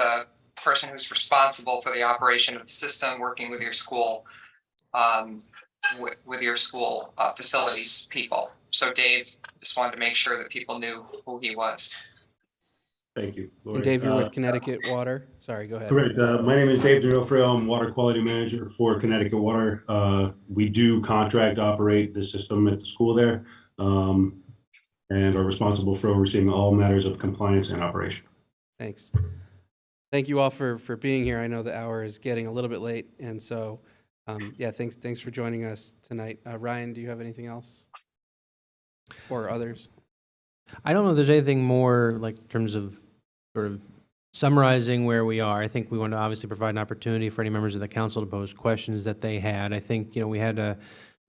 responsible for the operation of the system, working with your school. With your school facilities people. So Dave, just wanted to make sure that people knew who he was. Thank you, Lori. And Dave, you're with Connecticut Water? Sorry, go ahead. Correct. My name is Dave D'Onofrio. I'm Water Quality Manager for Connecticut Water. We do contract operate the system at the school there and are responsible for overseeing all matters of compliance and operation. Thanks. Thank you all for being here. I know the hour is getting a little bit late, and so yeah, thanks for joining us tonight. Ryan, do you have anything else? Or others? I don't know if there's anything more, like, in terms of sort of summarizing where we are. I think we want to obviously provide an opportunity for any members of the council to pose questions that they had. I think, we had a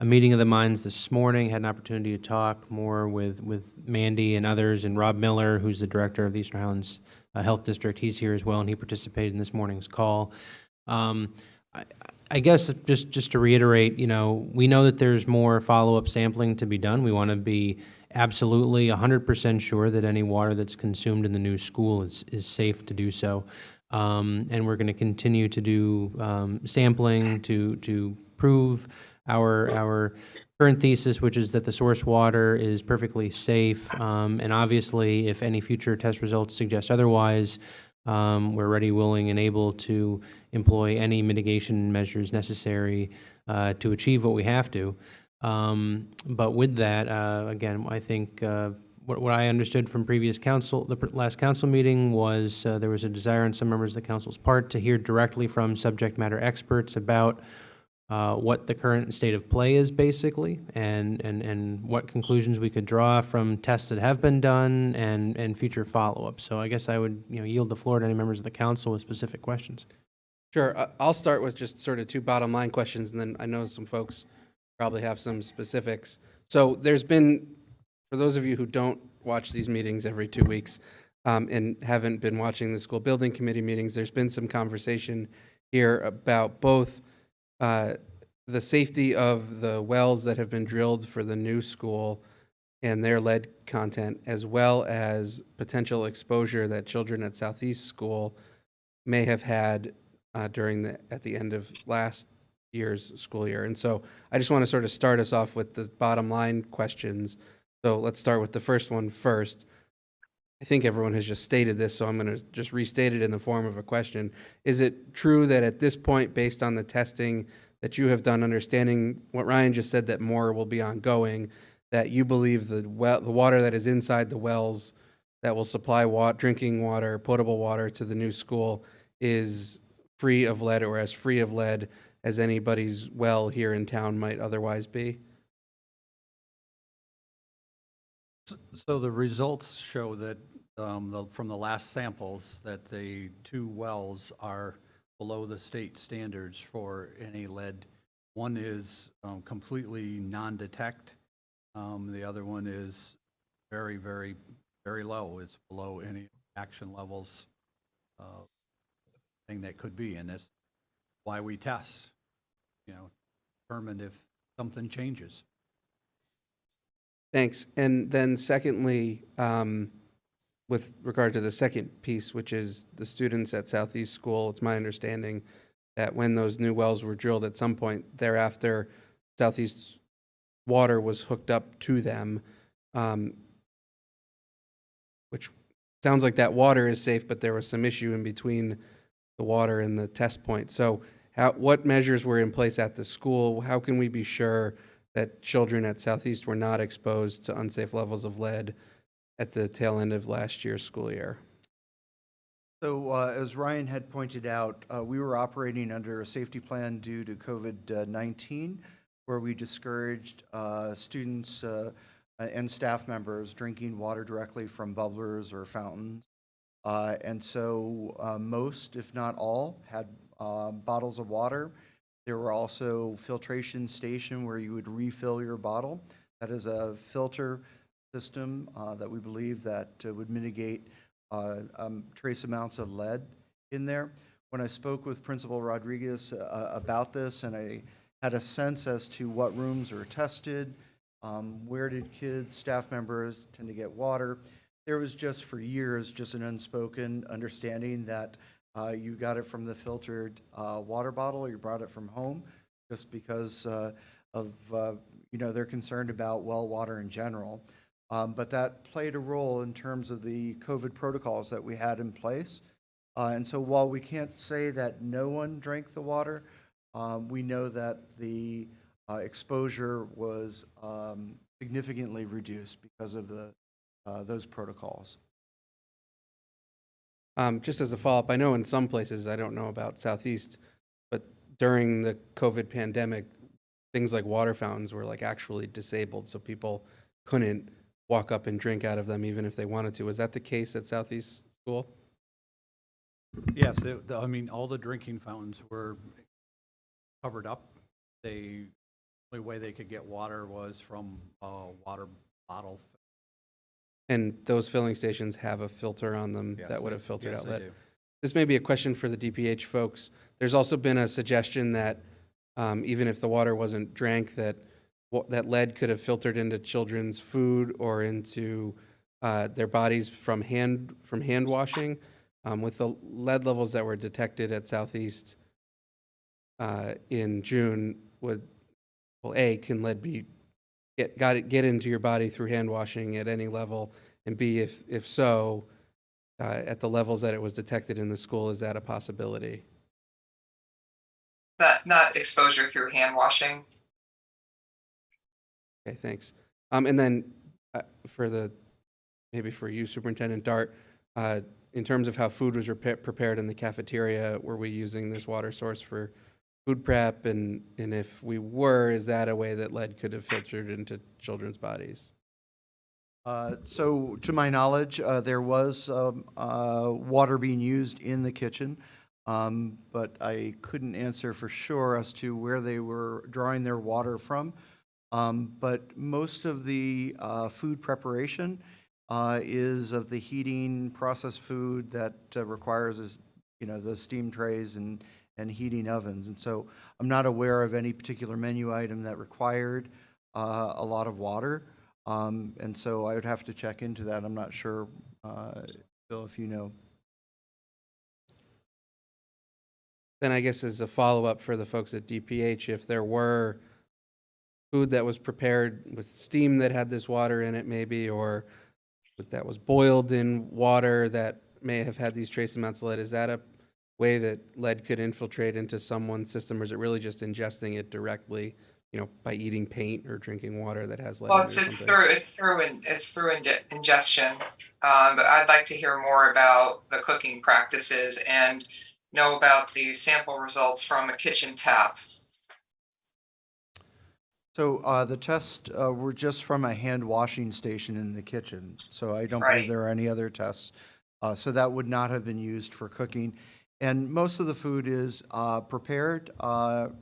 meeting of the minds this morning, had an opportunity to talk more with Mandy and others, and Rob Miller, who's the director of the Eastern Highlands Health District. He's here as well, and he participated in this morning's call. I guess just to reiterate, we know that there's more follow-up sampling to be done. We want to be absolutely 100% sure that any water that's consumed in the new school is safe to do so. And we're going to continue to do sampling to prove our current thesis, which is that the source water is perfectly safe. And obviously, if any future test results suggest otherwise, we're ready, willing, and able to employ any mitigation measures necessary to achieve what we have to. But with that, again, I think what I understood from previous council, the last council meeting, was there was a desire on some members of the council's part to hear directly from subject matter experts about what the current state of play is, basically, and what conclusions we could draw from tests that have been done and future follow-up. So I guess I would yield the floor to any members of the council with specific questions. Sure. I'll start with just sort of two bottom line questions, and then I know some folks probably have some specifics. So there's been, for those of you who don't watch these meetings every 2 weeks and haven't been watching the school building committee meetings, there's been some conversation here about both the safety of the wells that have been drilled for the new school and their lead content, as well as potential exposure that children at Southeast School may have had at the end of last year's school year. And so I just want to sort of start us off with the bottom line questions. So let's start with the first one first. I think everyone has just stated this, so I'm going to just restate it in the form of a question. Is it true that at this point, based on the testing that you have done, understanding what Ryan just said, that more will be ongoing, that you believe the water that is inside the wells that will supply drinking water, potable water to the new school is free of lead, or as free of lead as anybody's well here in town might otherwise be? So the results show that from the last samples that the two wells are below the state standards for any lead. One is completely non-detect, The other one is very, very, very low. It's below any action levels thing that could be, and that's why we test, determine if something changes. Thanks. And then secondly, with regard to the second piece, which is the students at Southeast School, it's my understanding that when those new wells were drilled at some point thereafter, Southeast water was hooked up to them, which sounds like that water is safe, but there was some issue in between the water and the test point. So what measures were in place at the school? How can we be sure that children at Southeast were not exposed to unsafe levels of lead at the tail end of last year's school year? So as Ryan had pointed out, we were operating under a safety plan due to COVID-19, where we discouraged students and staff members drinking water directly from bubblers or fountains. And so most, if not all, had bottles of water. There were also filtration station where you would refill your bottle. That is a filter system that we believe that would mitigate trace amounts of lead in there. When I spoke with Principal Rodriguez about this, and I had a sense as to what rooms are tested, where did kids, staff members tend to get water, there was just for years just an unspoken understanding that you got it from the filtered water bottle, or you brought it from home, just because of they're concerned about well water in general. But that played a role in terms of the COVID protocols that we had in place. And so while we can't say that no one drank the water, we know that the exposure was significantly reduced because of those protocols. Just as a follow-up, I know in some places, I don't know about Southeast, but during the COVID pandemic, things like water fountains were like actually disabled, so people couldn't walk up and drink out of them even if they wanted to. Was that the case at Southeast School? Yes, I mean, all the drinking fountains were covered up. The only way they could get water was from a water bottle. And those filling stations have a filter on them Yes, that would have filtered out they lead. do. This may be a question for the DPH folks. There's also been a suggestion that even if the water wasn't drank, that lead could have filtered into children's food or into their bodies from hand washing. With the lead levels that were detected at Southeast in June, can lead get into your body through hand washing at any level? And B, if so, at the levels that it was detected in the school, is that a possibility? Not exposure through hand washing. Okay, thanks. And then maybe for you, Superintendent Dart, in terms of how food was prepared in the cafeteria, were we using this water source for food prep? And if we were, is that a way that lead could have filtered into children's bodies? So to my knowledge, there was water being used in the kitchen, but I couldn't answer for sure as to where they were drawing their water from. But most of the food preparation is of the heating processed food that requires the steam trays and heating ovens. And so I'm not aware of any particular menu item that required a lot of water. And so I would have to check into that. I'm not sure, Bill, if you know. Then I guess as a follow-up for the folks at DPH, if there were food that was prepared with steam that had this water in it maybe, or that was boiled in water that may have had these trace amounts of lead, is that a way that lead could infiltrate into someone's system, or is it really just ingesting it directly, by eating paint or drinking water that has lead Well, in it or something? it's through ingestion. But I'd like to hear more about the cooking practices and know about the sample results from a kitchen tap. So the tests were just from a hand washing station in the kitchen. So I don't Right. believe there are any other tests. So that would not have been used for cooking. And most of the food is prepared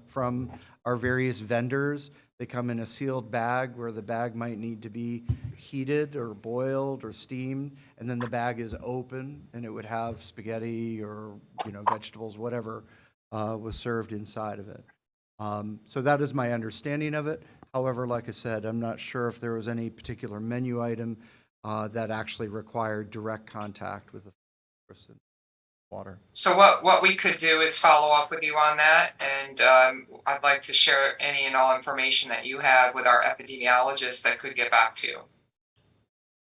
from our various vendors They come in a sealed bag where the bag might need to be heated or boiled or steamed, and then the bag is open and it would have spaghetti or, vegetables, whatever was served inside of it. So that is my understanding of it. However, like I said, I'm not sure if there was any particular menu item that actually required direct contact with the person. Water. So what we could do is follow up with you on that, and I'd like to share any and all information that you have with our epidemiologist that could get back to you.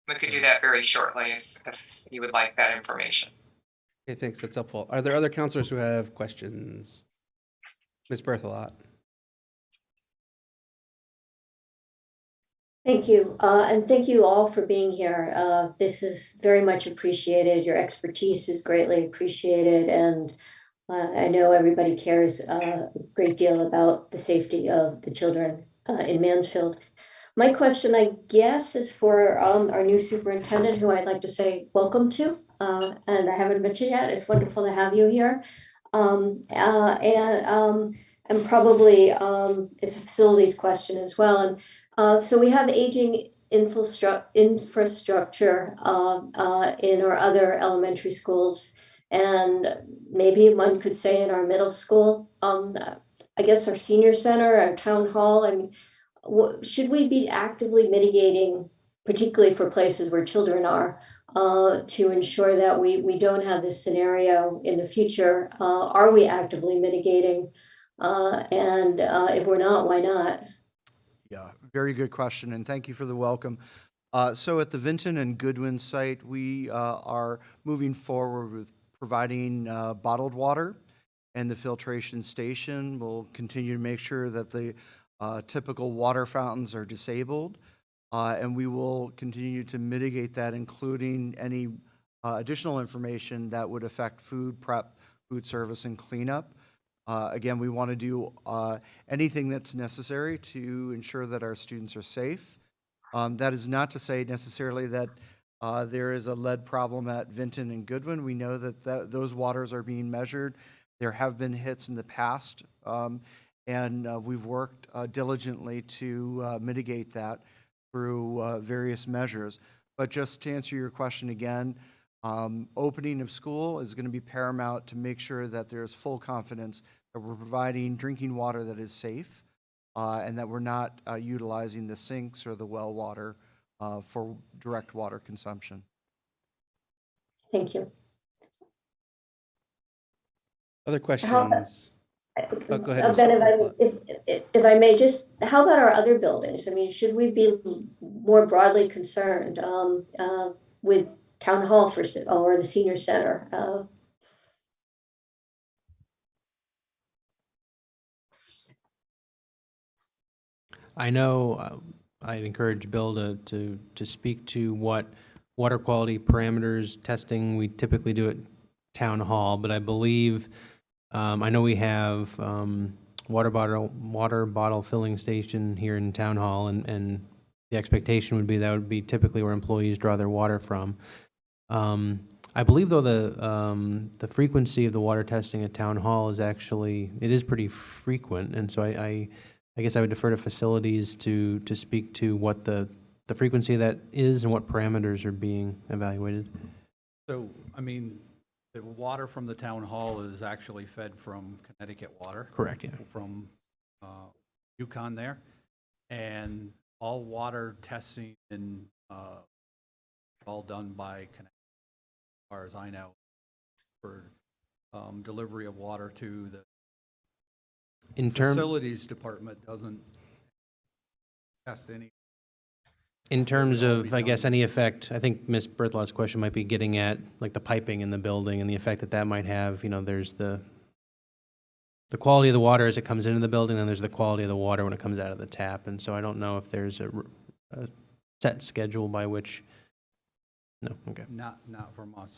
We could do that very shortly if you would like that information. Okay, thanks. That's helpful. Are there other counselors who have questions? Ms. Berthelot. Thank you. And thank you all for being here. This is very much appreciated. Your expertise is greatly appreciated. And I know everybody cares a great deal about the safety of the children in Mansfield. My question, I guess, is for our new superintendent, who I'd like to say welcome to. And I haven't met you yet. It's wonderful to have you here. And probably it's a facilities question as well. And so we have aging infrastructure in our other elementary schools, and maybe one could say in our middle school. I guess our senior center, our town hall. I mean, should we be actively mitigating, particularly for places where children are, to ensure that we don't have this scenario in the future? Are we actively mitigating? And if we're not, why not? Yeah, very good question, and thank you for the welcome. So at the Vinton and Goodwin site, we are moving forward with providing bottled water, and the filtration station will continue to make sure that the typical water fountains are disabled, and we will continue to mitigate that, including any additional information that would affect food prep, food service, and cleanup. Again, we want to do anything that's necessary to ensure that our students are safe. That is not to say necessarily that there is a lead problem at Vinton and Goodwin. We know that those waters are being measured. There have been hits in the past, and we've worked diligently to mitigate that through various measures. But just to answer your question again, opening of school is going to be paramount to make sure that there's full confidence that we're providing drinking water that is safe, and that we're not utilizing the sinks or the well water for direct water consumption. Thank you. Other questions? Oh, go ahead. Ben, if I may, just how about our other buildings? I mean, should we be more broadly concerned with Town Hall or the Senior Center? I know I'd encourage Bill to speak to what water quality parameters testing we typically do at Town Hall, but I believe, I know we have water bottle filling station here in Town Hall, and the expectation would be that would be typically where employees draw their water from. I believe, though, the frequency of the water testing at Town Hall is pretty frequent, and so I guess I would defer to facilities to speak to what the frequency of that is and what parameters are being evaluated. So, I mean, the water from the town hall is actually fed from Connecticut water. Correct, yeah. From Yukon there. And all water testing and all done by Connecticut, as far as I know, for delivery of water to the facilities department doesn't test any. In terms of, I guess, any effect, I think Ms. Berthelot's question might be getting at like the piping in the building and the effect that might have. There's the quality of the water as it comes into the building, and there's the quality of the water when it comes out of the tap. And so I don't know if there's a set schedule by which. No, okay. Not from us.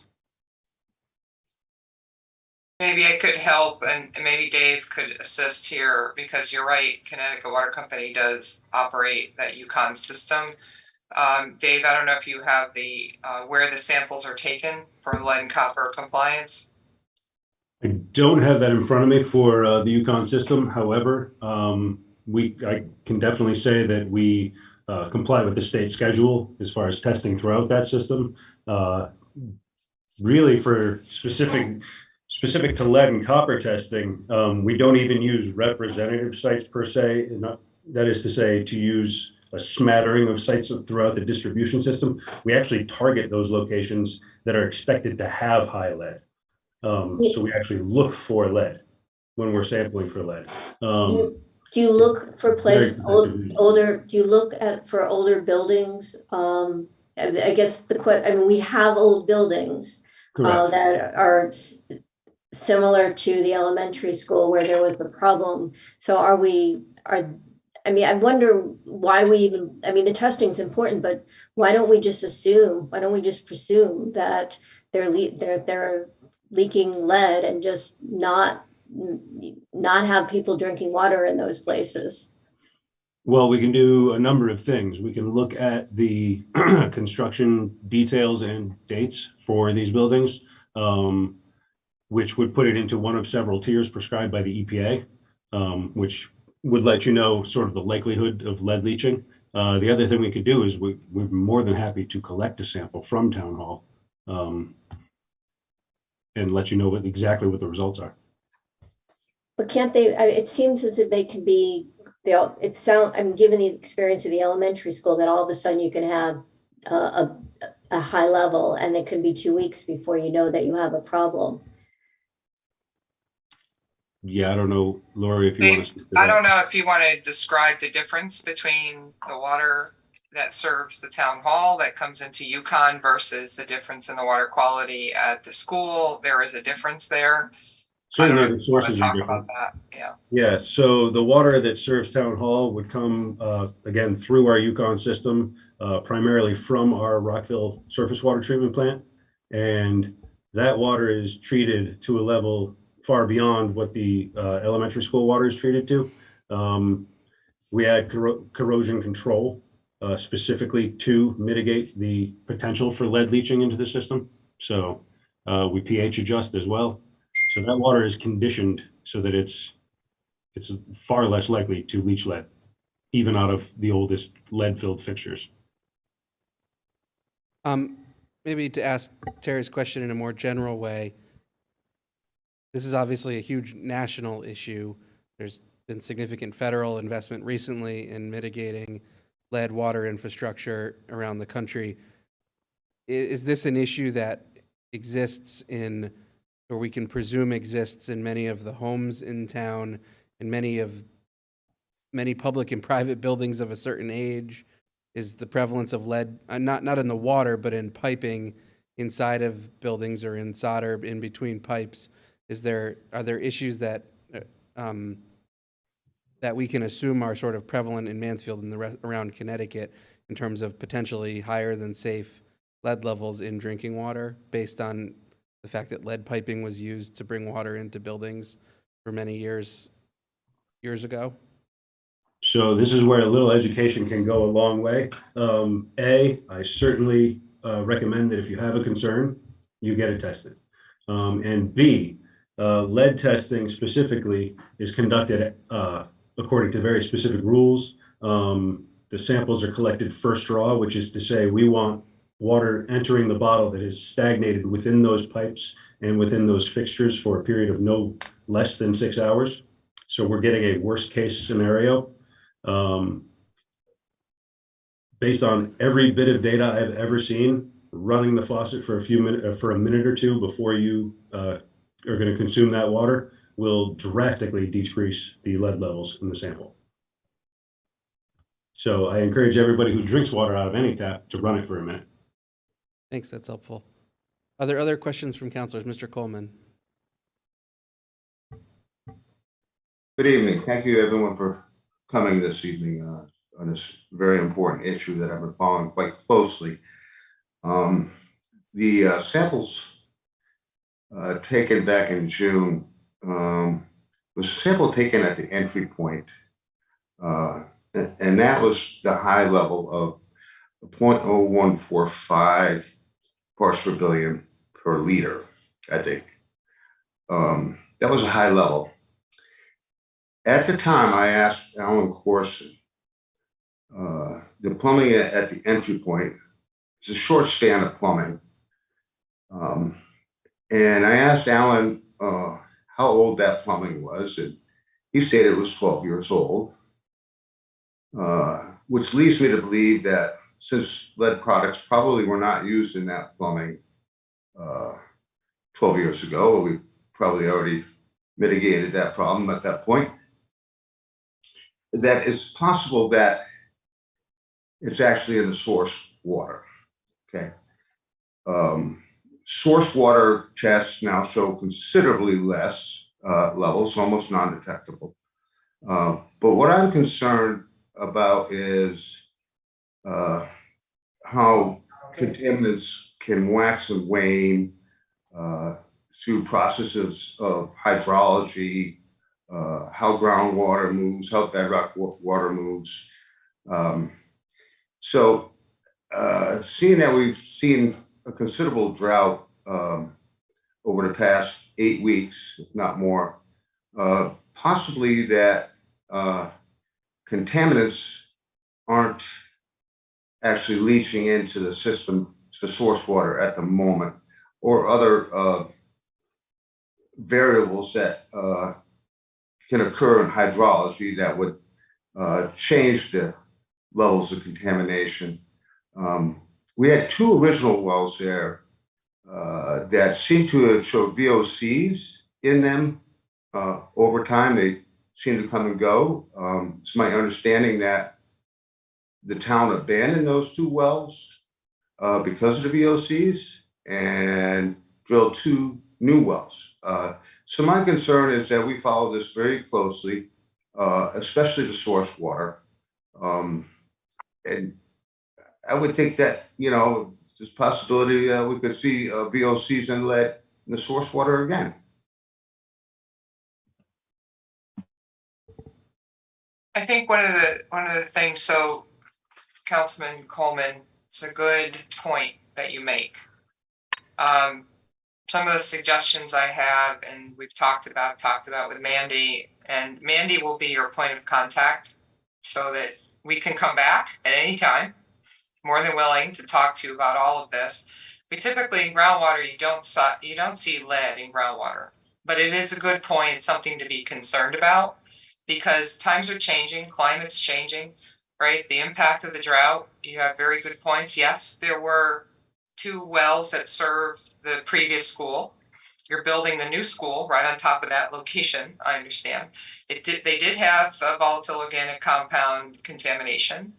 Maybe I could help, and maybe Dave could assist here, because you're right, Connecticut Water Company does operate that Yukon system. Dave, I don't know if you have the where the samples are taken for lead and copper compliance. I don't have that in front of me for the Yukon system. However, I can definitely say that we comply with the state schedule as far as testing throughout that system. Really for specific to lead and copper testing, we don't even use representative sites per se. That is to say, to use a smattering of sites throughout the distribution system. We actually target those locations that are expected to have high lead. So we actually look for lead when we're sampling for lead. Do you look for older? Do you look for older buildings? I guess I mean, we have old buildings that are similar to the elementary school where there was a problem. So I mean, I wonder why we even, I mean, the testing is important, but why don't we just presume that they're leaking lead and just not have people drinking water in those places? Well, we can do a number of things. We can look at the construction details and dates for these buildings, which would put it into one of several tiers prescribed by the EPA, which would let you know sort of the likelihood of lead leaching. The other thing we could do is we're more than happy to collect a sample from Town Hall and let you know exactly what the results are. But can't they, it seems as if they can be, given the experience of the elementary school, that all of a sudden you can have a high level and it can be 2 weeks before you know that you have a problem. Yeah, I don't know, Lori, if you want to speak to I that. don't know if you want to describe the difference between the water that serves the town hall that comes into Yukon versus the difference in the water quality at the school. There is a difference there. Certainly the sources are different. About that. Yeah. Yeah, so the water that serves Town Hall would come, again, through our Yukon system, primarily from our Rockville surface water treatment plant. And that water is treated to a level far beyond what the elementary school water is treated to. We add corrosion control specifically to mitigate the potential for lead leaching into the system. So we pH adjust as well. So that water is conditioned so that it's far less likely to leach lead, even out of the oldest lead-filled fixtures. Maybe to ask Terry's question in a more general way, this is obviously a huge national issue. There's been significant federal investment recently in mitigating lead water infrastructure around the country. Is this an issue that exists in, or we can presume exists in many of the homes in town, in many public and private buildings of a certain age? Is the prevalence of lead, not in the water, but in piping inside of buildings or in solder in between pipes? Are there issues that that we can assume are sort of prevalent in Mansfield and around Connecticut in terms of potentially higher than safe lead levels in drinking water based on the fact that lead piping was used to bring water into buildings for many years ago? So this is where a little education can go a long way. I certainly recommend that if you have a concern, you get it tested. And B, lead testing specifically is conducted according to very specific rules. The samples are collected first draw, which is to say we want water entering the bottle that is stagnated within those pipes and within those fixtures for a period of no less than 6 hours. So we're getting a worst case scenario. Based on every bit of data I've ever seen, running the faucet for a minute or two before you are going to consume that water will drastically decrease the lead levels in the sample. So I encourage everybody who drinks water out of any tap to run it for a minute. Thanks, that's helpful. Are there other questions from councilors? Mr. Coleman. Good evening. Thank you, everyone, for coming this evening on this very important issue that I've been following quite closely. The samples taken back in June was a sample taken at the entry point, and that was the high level of 0.0145 parts per billion per liter, I think. That was a high level. At the time, I asked Alan Corson, the plumbing at the entry point, it's a short span of plumbing. And I asked Alan how old that plumbing was, and he stated it was 12 years old, which leads me to believe that since lead products probably were not used in that plumbing 12 years ago, we probably already mitigated that problem at that point, that it's possible that it's actually in the source water, okay? Source water tests now show considerably less levels, almost non-detectable. But what I'm concerned about is how contaminants can wax and wane through processes of hydrology, how groundwater moves, how bedrock water moves. So seeing that we've seen a considerable drought over the past 8 weeks, if not more, possibly that contaminants aren't actually leaching into the system, the source water at the moment, or other variables that can occur in hydrology that would change the levels of contamination. We had 2 original wells there that seem to have showed VOCs in them over time. They seem to come and go. It's my understanding that the town abandoned those 2 wells because of the VOCs and drilled 2 new wells. So my concern is that we follow this very closely, especially the source water. And I would think that, you know, there's possibility we could see VOCs and lead in the source water again. I think one of the things, so Councilman Coleman, it's a good point that you make. Some of the suggestions I have, and we've talked about with Mandy, and Mandy will be your point of contact so that we can come back at any time. More than willing to talk to you about all of this. We typically in groundwater, you don't see lead in groundwater, but it is a good point. It's something to be concerned about because times are changing, climate's changing, right? The impact of the drought, you have very good points. Yes, there were 2 wells that served the previous school. You're building the new school right on top of that location, I understand. They did have a volatile organic compound contamination.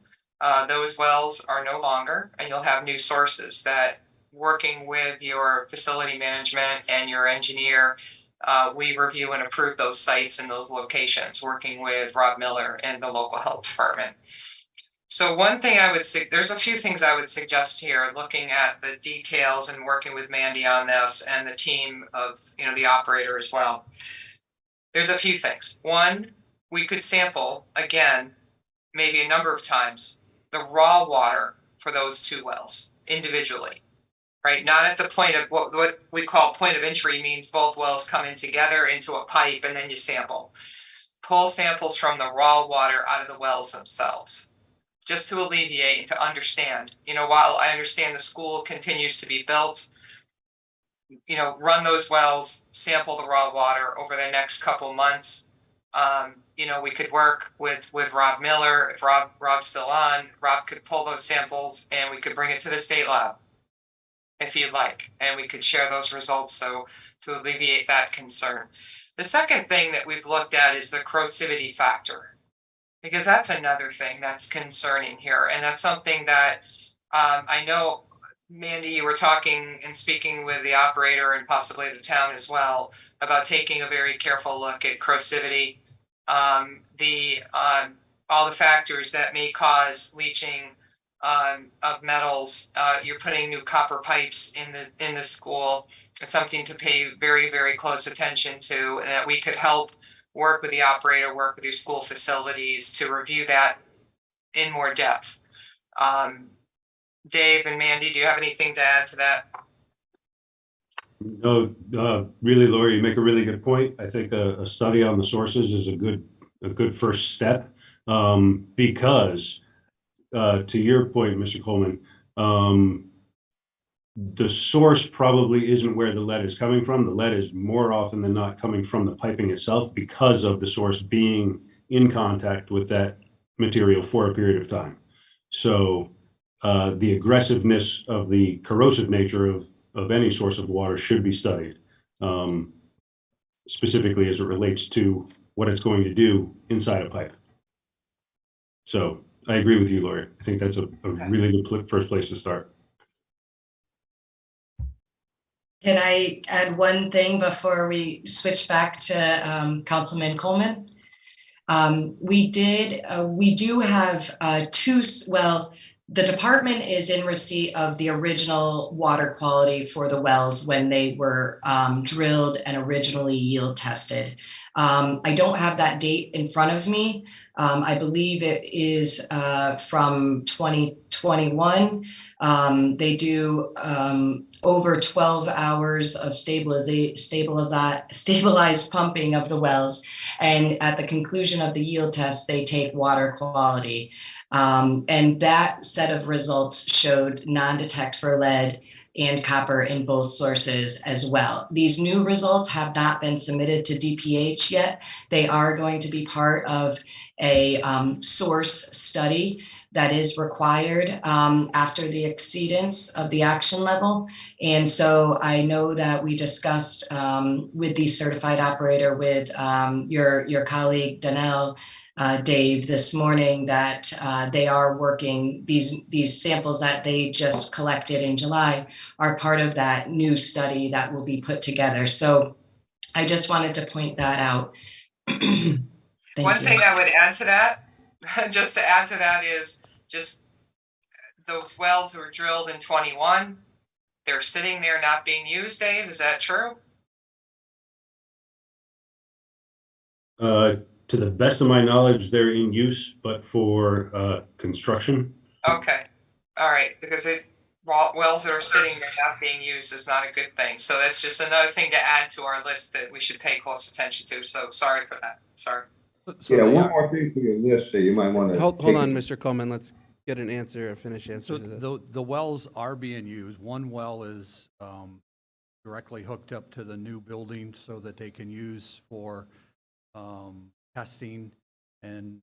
Those wells are no longer, and you'll have new sources that, working with your facility management and your engineer, we review and approve those sites and those locations, working with Rob Miller and the local health department. So one thing I would say, there's a few things I would suggest here, looking at the details and working with Mandy on this and the team of, you know, the operator as well. There's a few things. One, we could sample again, maybe a number of times, the raw water for those 2 wells individually, right? Not at the point of what we call point of entry, means both wells come in together into a pipe and then you sample. Pull samples from the raw water out of the wells themselves, just to alleviate and to understand, you know, while I understand the school continues to be built, you know, run those wells, sample the raw water over the next couple months. You know, we could work with Rob Miller. If Rob's still on, Rob could pull those samples and we could bring it to the state lab if you'd like, and we could share those results so to alleviate that concern. The second thing that we've looked at is the corrosivity factor, because that's another thing that's concerning here. And that's something that I know, Mandy, you were talking and speaking with the operator and possibly the town as well about taking a very careful look at corrosivity. All the factors that may cause leaching of metals. You're putting new copper pipes in the school. It's something to pay very, very close attention to, and that we could help work with the operator, work with your school facilities to review that in more depth. Dave and Mandy, do you have anything to add to that? No, really, Lori, you make a really good point. I think a study on the sources is a good good first step, because to your point, Mr. Coleman, the source probably isn't where the lead is coming from. The lead is more often than not coming from the piping itself because of the source being in contact with that material for a period of time. So the aggressiveness of the corrosive nature of any source of water should be studied, specifically as it relates to what it's going to do inside a pipe. So I agree with you, Lori. I think that's a really good first place to start. Can I add one thing before we switch back to Councilman Coleman? We do have the department is in receipt of the original water quality for the wells when they were drilled and originally yield tested. I don't have that date in front of me. I believe it is from 2021. They do over 12 hours of stabilized pumping of the wells. And at the conclusion of the yield test, they take water quality. And that set of results showed non-detect for lead and copper in both sources as well. These new results have not been submitted to DPH yet. They are going to be part of a source study that is required after the exceedance of the action level. And so I know that we discussed with the certified operator with your colleague Danelle, Dave, this morning, that they are working, these samples that they just collected in July are part of that new study that will be put together. So I just wanted to point that out. One thing I would add to that, just to add to that, is just those wells were drilled in 21. They're sitting there not being used, Dave. Is that true? To the best of my knowledge, they're in use, but for construction. Okay. All right. Because wells that are sitting there not being used is not a good thing. So that's just another thing to add to our list that we should pay close attention to. So sorry for that. Sorry. Yeah, one more thing for your list that you might want to. Hold on, Mr. Coleman. Let's get a finished answer So to this. the wells are being used. One well is directly hooked up to the new building so that they can use for testing and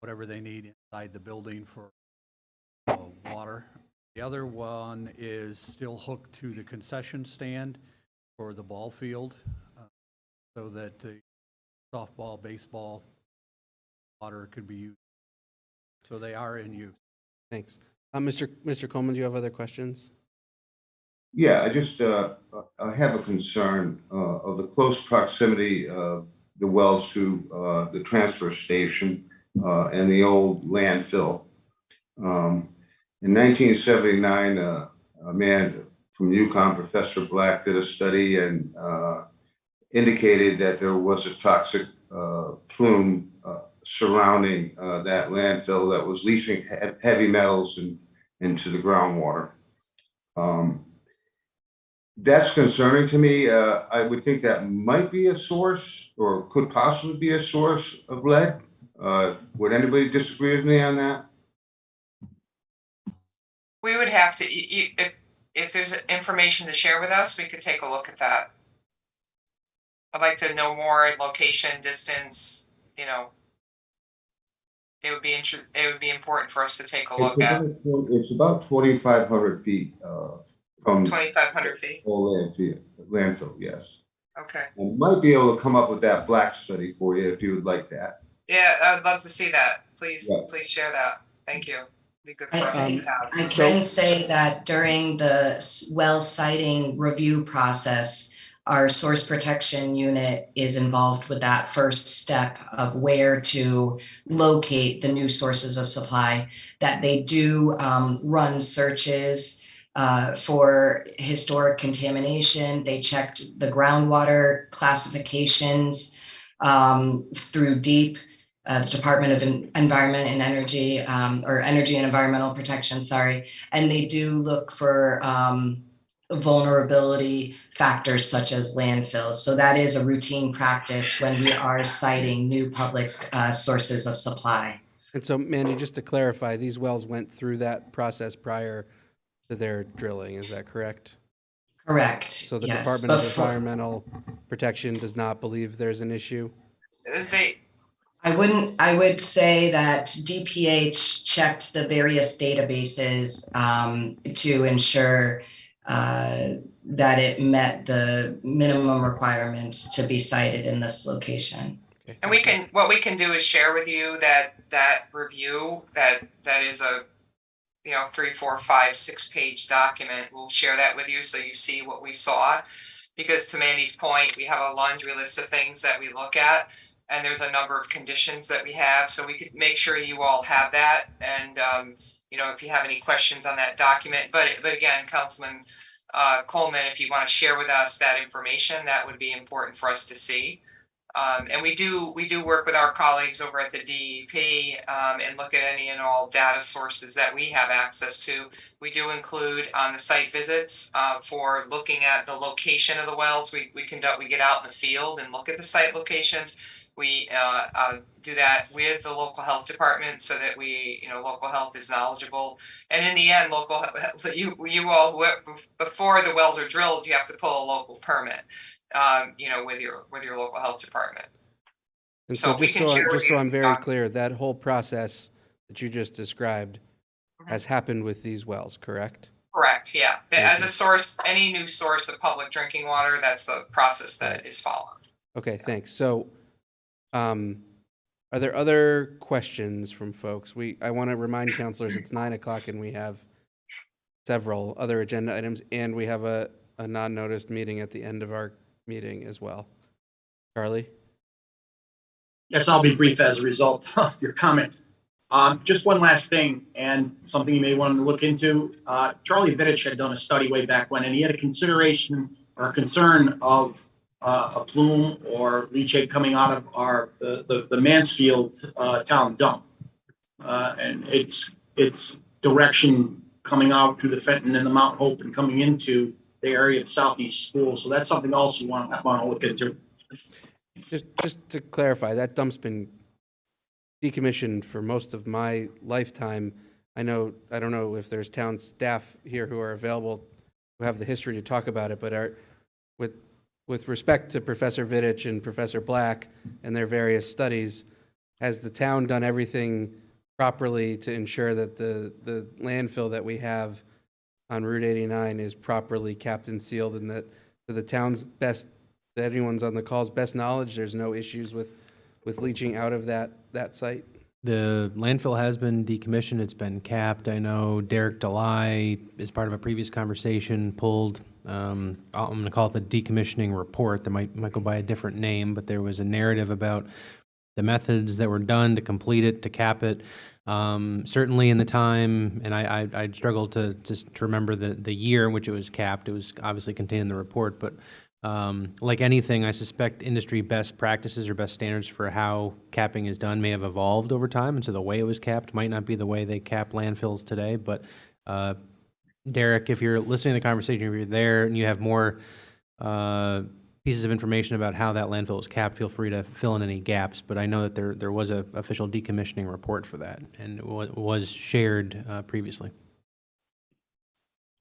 whatever they need inside the building for water. The other one is still hooked to the concession stand for the ball field so that the softball, baseball water could be used. So they are in use. Thanks. Mr. Coleman, do you have other questions? Yeah, I just I have a concern of the close proximity of the wells to the transfer station and the old landfill. In 1979, a man from UConn, Professor Black, did a study and indicated that there was a toxic plume surrounding that landfill that was leaching heavy metals into the groundwater. That's concerning to me. I would think that might be a source or could possibly be a source of lead. Would anybody disagree with me on that? We would have to, if there's information to share with us, we could take a look at that. I'd like to know more location, distance, It would be important for us to take a look at. It's about 2,500 feet from 2,500 feet. Whole landfill, yes. Okay. I might be able to come up with that Black study for you if you would like that. Yeah, I'd love to see that. Please, Yeah. please share that. Thank you. Be good for us to have. I can say that during the well siting review process, our source protection unit is involved with that first step of where to locate the new sources of supply, that they do run searches for historic contamination. They checked the groundwater classifications through DEEP, the Department of Environment and Energy, or Energy and Environmental Protection, sorry. And they do look for vulnerability factors such as landfills. So that is a routine practice when we are citing new public sources of supply. And so, Mandy, just to clarify, these wells went through that process prior to their drilling, is that correct? Correct. So the yes. Department of Before- Environmental Protection does not believe there's an issue? I would say that DPH checked the various databases to ensure that it met the minimum requirements to be cited in this location. And what we can do is share with you that review that is a 3, 4, 5, 6-page document. We'll share that with you so you see what we saw. Because to Mandy's point, we have a laundry list of things that we look at, and there's a number of conditions that we have. So we could make sure you all have that, and if you have any questions on that document. But again, Councilman Coleman, if you want to share with us that information, that would be important for us to see. And we do work with our colleagues over at the DEP and look at any and all data sources that we have access to. We do include on the site visits for looking at the location of the wells. We get out in the field and look at the site locations. We do that with the local health department so that local health is knowledgeable. And in the end, you all, before the wells are drilled, you have to pull a local permit. With your local health department. And so just so I'm very clear, that whole process that you just described has happened with these wells, correct? Correct, yeah. As a source, any new source of public drinking water, that's the process that is followed. Okay, thanks. So, are there other questions from folks? I want to remind counselors it's 9:00 and we have several other agenda items, and we have a non-noticed meeting at the end of our meeting as well. Charlie? Yes, I'll be brief as a result of your comment. Just one last thing, and something you may want to look into. Charlie Vittich had done a study way back when, and he had a consideration or a concern of a plume or leachate coming out of the Mansfield town dump, and its direction coming out through the Fenton and the Mount Hope and coming into the area of Southeast School. So that's something else you want to look into. Just to clarify, that dump's been decommissioned for most of my lifetime. I don't know if there's town staff here who are available who have the history to talk about it, but with respect to Professor Vittich and Professor Black and their various studies, has the town done everything properly to ensure that the landfill that we have on Route 89 is properly capped and sealed, and that to the town's best, that anyone's on the call's best knowledge, there's no issues with leaching out of that site? The landfill has been decommissioned. It's been capped. I know Derek Delay, as part of a previous conversation, pulled, I'm going to call it the decommissioning report. That might go by a different name, but there was a narrative about the methods that were done to complete it, to cap it. Certainly in the time, and I struggle to remember the year in which it was capped. It was obviously contained in the report, but like anything, I suspect industry best practices or best standards for how capping is done may have evolved over time, and so the way it was capped might not be the way they cap landfills today. But Derek, if you're listening to the conversation, if you're there and you have more pieces of information about how that landfill is capped, feel free to fill in any gaps. But I know that there was an official decommissioning report for that, and it was shared previously.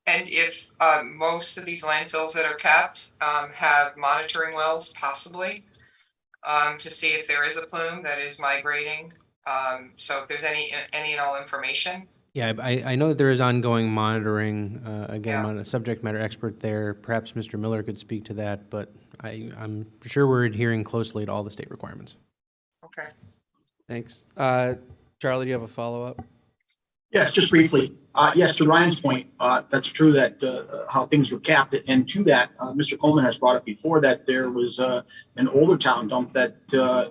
And if most of these landfills that are capped have monitoring wells, possibly, to see if there is a plume that is migrating. So if there's any and all information. Yeah, I know that there is ongoing monitoring. Again, I'm not a subject matter expert there. Perhaps Mr. Miller could speak to that, but I'm sure we're adhering closely to all the state requirements. Okay. Thanks. Charlie, do you have a follow-up? Yes, just briefly. Yes, to Ryan's point, that's true that how things were capped. And to that, Mr. Coleman has brought up before that there was an older town dump that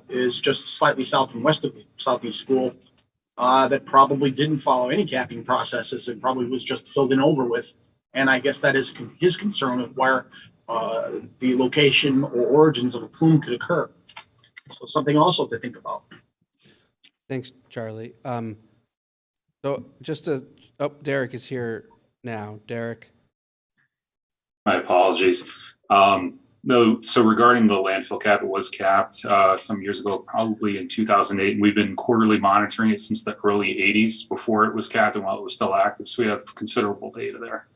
is just slightly south and west of Southeast School that probably didn't follow any capping processes. It probably was just filled in over with. And I guess that is his concern of where the location or origins of a plume could occur. So something also to think about. Thanks, Charlie. So just to, Derek is here now. Derek, My apologies. No, so regarding the landfill cap, it was capped some years ago, probably in 2008. We've been quarterly monitoring it since the early 80s before it was capped and while it was still active. So we have considerable data there.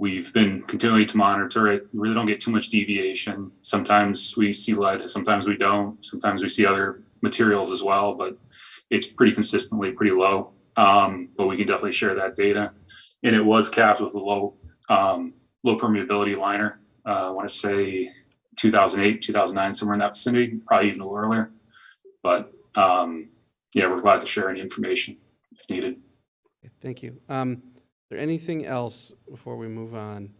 We've been continuing to monitor it. We really don't get too much deviation. Sometimes we see lead, sometimes we don't. Sometimes we see other materials as well, but it's pretty consistently pretty low. But we can definitely share that data. And it was capped with a low permeability liner. I want to say 2008, 2009, somewhere in that vicinity, probably even a little earlier. But yeah, we're glad to share any information if needed. Thank you. Is there anything else before we move on?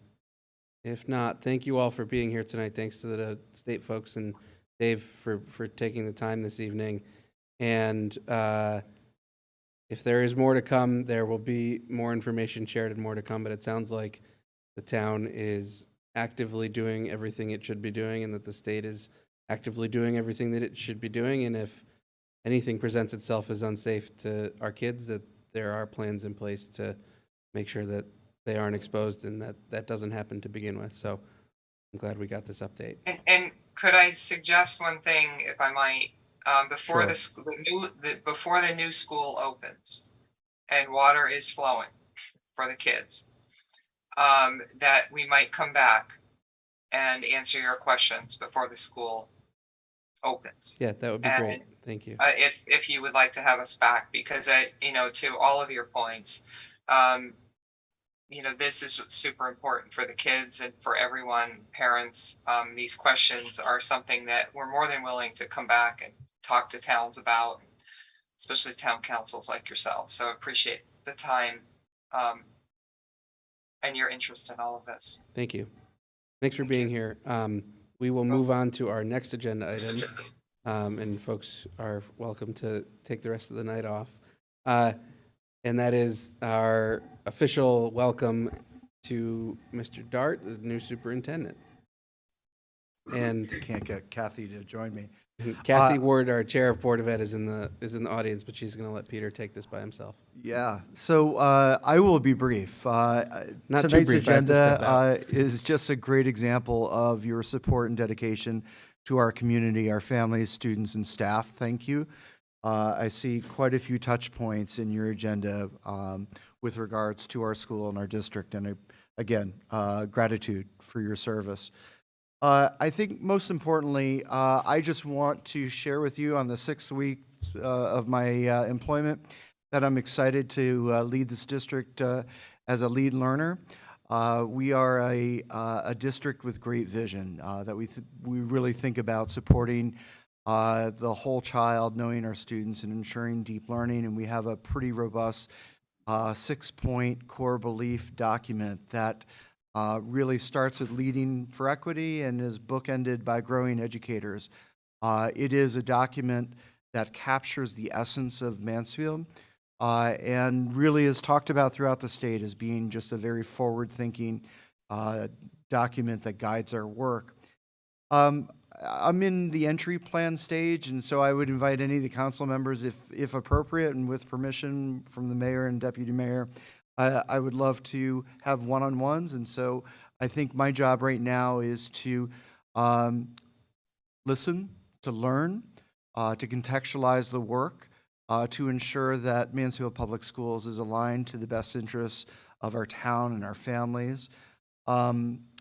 If not, thank you all for being here tonight. Thanks to the state folks and Dave for taking the time this evening. And if there is more to come, there will be more information shared and more to come, but it sounds like the town is actively doing everything it should be doing and that the state is actively doing everything that it should be doing. And if anything presents itself as unsafe to our kids, that there are plans in place to make sure that they aren't exposed and that doesn't happen to begin with. So I'm glad we got this update. And could I suggest one thing, if I might? Before Sure. before the new school opens and water is flowing for the kids, that we might come back and answer your questions before the school opens. Yeah, that would be And, great. Thank you. If you would like to have us back, because to all of your points, this is super important for the kids and for everyone, parents. These questions are something that we're more than willing to come back and talk to towns about, especially town councils like yourself. So appreciate the time and your interest in all of this. Thank you. Thanks for being here. We will move on to our next agenda item, and folks are welcome to take the rest of the night off. And that is our official welcome to Mr. Dart, the new superintendent. And Can't get Kathy to join me. Kathy Ward, our chair of Board of Ed, is in the audience, but she's going to let Peter take this by himself. Yeah, so I will be brief. Not too Tonight's brief, I have to step agenda is just a great example of your support and dedication to our community, our families, students, and staff. Thank you. I see quite a few touch points in your agenda with regards to our school and our district, and again, gratitude for your service. I think most importantly, I just want to share with you on the 6th week of my employment that I'm excited to lead this district as a lead learner. We are a district with great vision that we really think about supporting the whole child, knowing our students and ensuring deep learning, and we have a pretty robust 6-point core belief document that really starts with leading for equity and is bookended by growing educators. It is a document that captures the essence of Mansfield and really is talked about throughout the state as being just a very forward-thinking document that guides our work. I'm in the entry plan stage, and so I would invite any of the council members, if appropriate and with permission from the mayor and deputy mayor, I would love to have one-on-ones. And so I think my job right now is to listen, to learn, to contextualize the work, to ensure that Mansfield Public Schools is aligned to the best interests of our town and our families.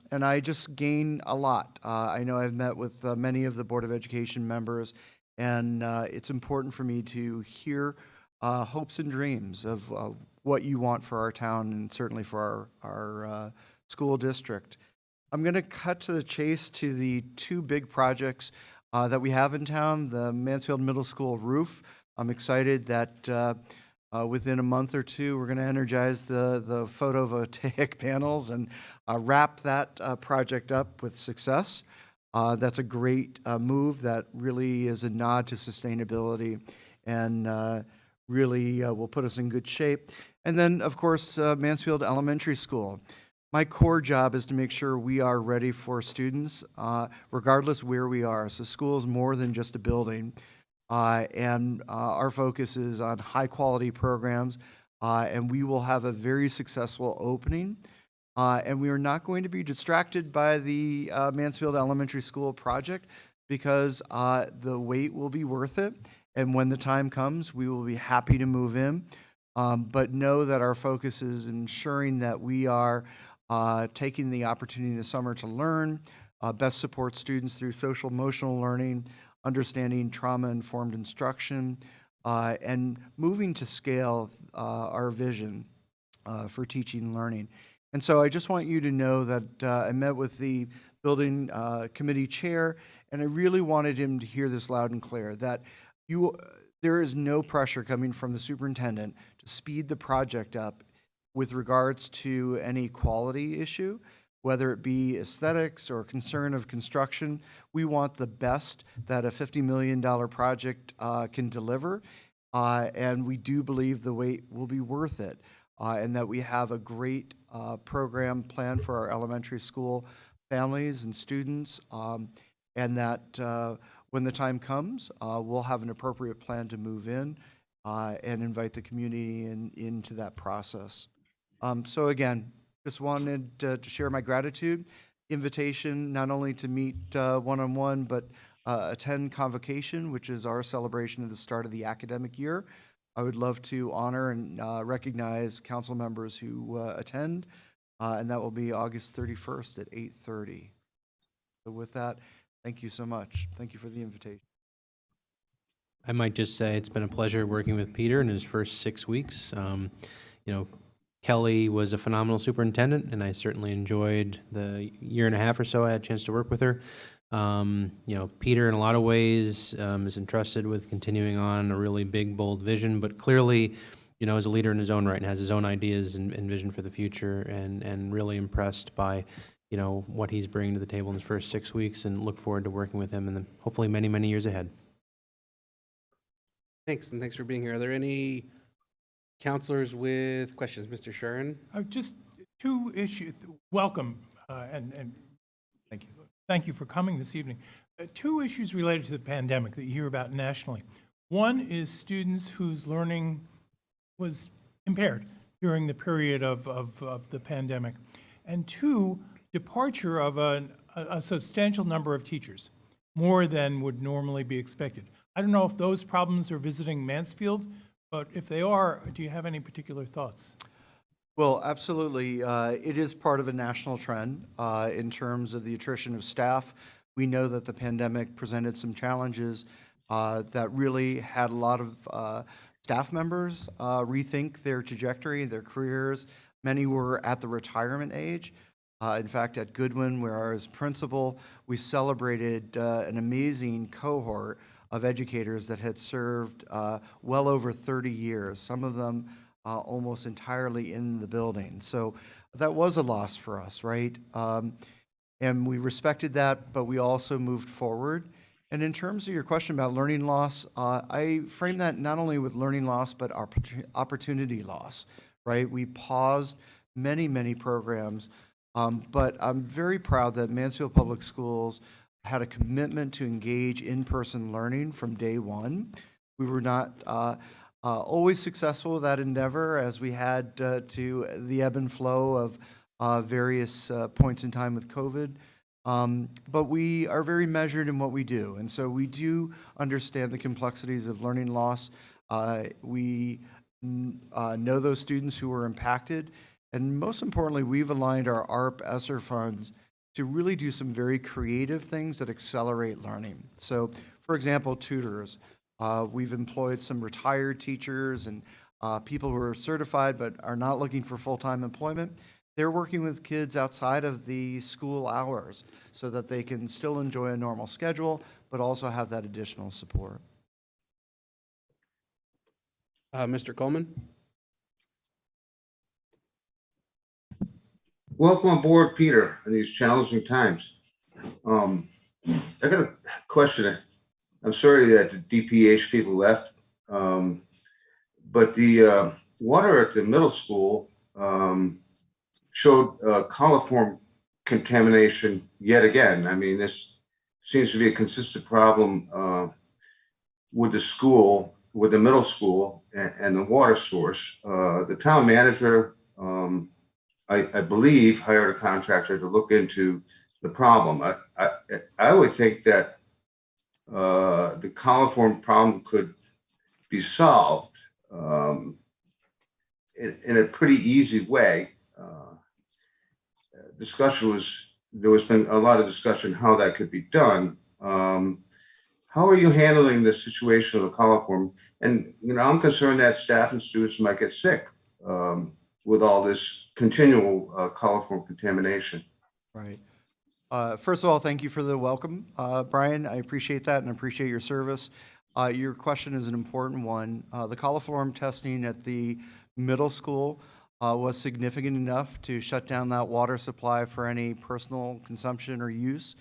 And I just gain a lot. I know I've met with many of the Board of Education members, and it's important for me to hear hopes and dreams of what you want for our town and certainly for our school district. I'm going to cut to the chase to the two big projects that we have in town, the Mansfield Middle School roof. I'm excited that within a month or two, we're going to energize the photovoltaic panels and wrap that project up with success. That's a great move that really is a nod to sustainability and really will put us in good shape. And then, of course, Mansfield Elementary School. My core job is to make sure we are ready for students, regardless where we are. So school is more than just a building. And our focus is on high quality programs, and we will have a very successful opening And we are not going to be distracted by the Mansfield Elementary School project because the wait will be worth it. And when the time comes, we will be happy to move in. But know that our focus is ensuring that we are taking the opportunity in the summer to learn, best support students through social emotional learning, understanding trauma-informed instruction, and moving to scale our vision for teaching and learning. And so I just want you to know that I met with the building committee chair, and I really wanted him to hear this loud and clear, that there is no pressure coming from the superintendent to speed the project up with regards to any quality issue, whether it be aesthetics or concern of construction. We want the best that a $50 million project can deliver, and we do believe the wait will be worth it, and that we have a great program planned for our elementary school families and students, and that when the time comes, we'll have an appropriate plan to move in and invite the community into that process. So again, just wanted to share my gratitude, invitation not only to meet one-on-one, but attend Convocation, which is our celebration of the start of the academic year. I would love to honor and recognize council members who attend, and that will be August 31st at 8:30. So with that, thank you so much. Thank you for the invitation. I might just say it's been a pleasure working with Peter in his first 6 weeks. Kelly was a phenomenal superintendent, and I certainly enjoyed the year and a half or so I had a chance to work with her. Peter, in a lot of ways, is entrusted with continuing on a really big, bold vision, but clearly, is a leader in his own right and has his own ideas and vision for the future, and really impressed by, what he's bringing to the table in his first 6 weeks, and look forward to working with him in the hopefully many, many years ahead. Thanks, and thanks for being here. Are there any counselors with questions? Mr. Shuren? Just two issues. Welcome, and thank you. Thank you for coming this evening. Two issues related to the pandemic that you hear about nationally. One is students whose learning was impaired during the period of the pandemic. And two, departure of a substantial number of teachers, more than would normally be expected. I don't know if those problems are visiting Mansfield, but if they are, do you have any particular thoughts? Well, absolutely. It is part of a national trend in terms of the attrition of staff. We know that the pandemic presented some challenges that really had a lot of staff members rethink their trajectory, their careers. Many were at the retirement age. In fact, at Goodwin, where I was principal, we celebrated an amazing cohort of educators that had served well over 30 years, some of them almost entirely in the building. So that was a loss for us, right? And we respected that, but we also moved forward. And in terms of your question about learning loss, I frame that not only with learning loss, but opportunity loss, right? We paused many, many programs, but I'm very proud that Mansfield Public Schools had a commitment to engage in-person learning from day one. We were not always successful with that endeavor, as we had to the ebb and flow of various points in time with COVID. But we are very measured in what we do. And so we do understand the complexities of learning loss. We know those students who were impacted. And most importantly, we've aligned our ARP ESSER funds to really do some very creative things that accelerate learning. So, for example, tutors. We've employed some retired teachers and people who are certified but are not looking for full-time employment. They're working with kids outside of the school hours so that they can still enjoy a normal schedule, but also have that additional support. Mr. Coleman? Welcome aboard, Peter, in these challenging times. I got a question. I'm sorry that the DPH people left, but the water at the middle school showed coliform contamination yet again. I mean, this seems to be a consistent problem with the school, with the middle school and the water source. The town manager I believe, hired a contractor to look into the problem. I would think that the coliform problem could be solved in a pretty easy way. There was been a lot of discussion how that could be done. How are you handling the situation of the coliform? And, I'm concerned that staff and students might get sick with all this continual coliform contamination. Right. First of all, thank you for the welcome, Brian. I appreciate that and appreciate your service. Your question is an important one. The coliform testing at the middle school was significant enough to shut down that water supply for any personal consumption or use.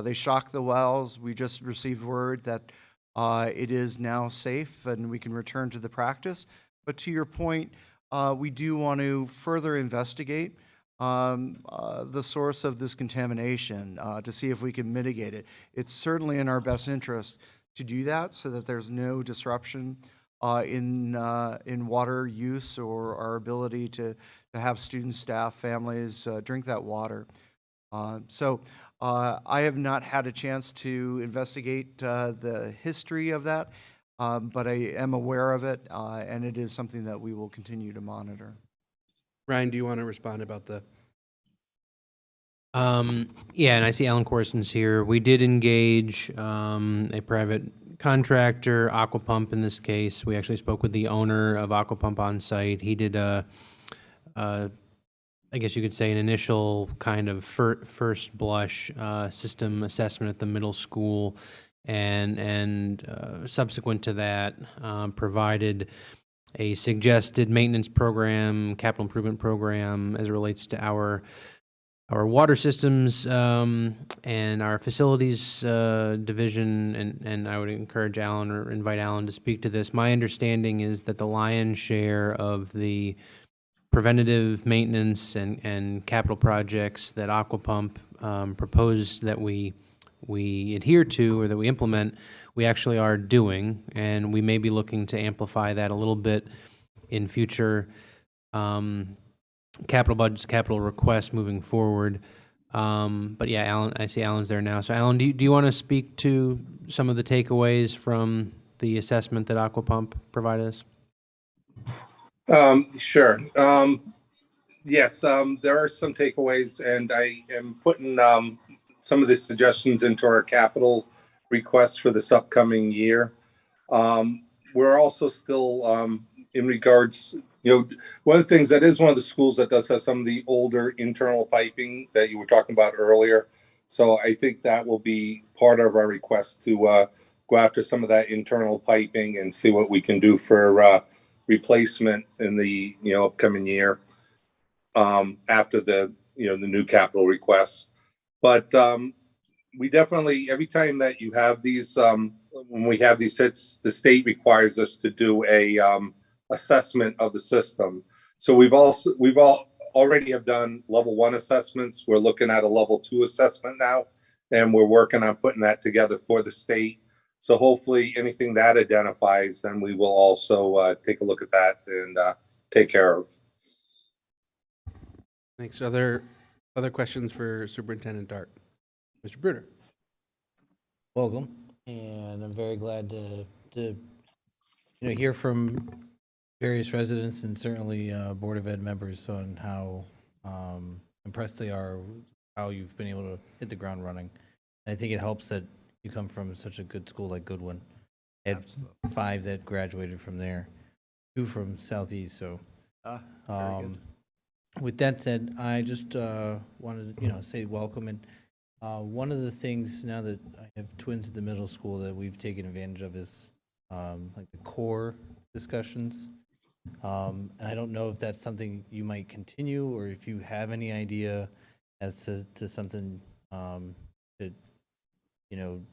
They shocked the wells. We just received word that it is now safe and we can return to the practice. But to your point, we do want to further investigate the source of this contamination to see if we can mitigate it. It's certainly in our best interest to do that so that there's no disruption in water use or our ability to have students, staff, families drink that water. So I have not had a chance to investigate the history of that, but I am aware of it, and it is something that we will continue to monitor. Ryan, do you want to respond about the? Yeah, and I see Alan Corson's here. We did engage a private contractor, Aquapump in this case. We actually spoke with the owner of Aquapump on site. He did I guess you could say an initial kind of first blush system assessment at the middle school, and subsequent to that, provided a suggested maintenance program, capital improvement program as it relates to our water systems and our facilities division, and I would encourage Alan or invite Alan to speak to this. My understanding is that the lion's share of the preventative maintenance and capital projects that Aquapump proposed that we adhere to or that we implement, we actually are doing, and we may be looking to amplify that a little bit in future capital budgets, capital requests moving forward. But yeah, Alan, I see Alan's there now. So Alan, do you want to speak to some of the takeaways from the assessment that Aquapump provided us? Sure. Yes, there are some takeaways, and I am putting some of the suggestions into our capital requests for this upcoming year. We're also still in regards, one of the things that is one of the schools that does have some of the older internal piping that you were talking about earlier. So I think that will be part of our request to go after some of that internal piping and see what we can do for replacement in the upcoming year after the the new capital requests. But we definitely, every time that you have these when we have these hits, the state requires us to do a assessment of the system. So we've already have done level 1 assessments. We're looking at a level 2 assessment now, and we're working on putting that together for the state. So hopefully anything that identifies, then we will also take a look at that and take care of. Thanks. Other questions for Superintendent Dart? Mr. Bruder. Welcome, and I'm very glad to hear from various residents and certainly Board of Ed members on how impressed they are with how you've been able to hit the ground running. And I think it helps that you come from such a good school like Goodwin. I had 5 that graduated from there, 2 from Southeast. So, Very good. With that said, I just wanted to say welcome. And one of the things now that I have twins at the middle school that we've taken advantage of is like the core discussions. And I don't know if that's something you might continue, or if you have any idea as to something to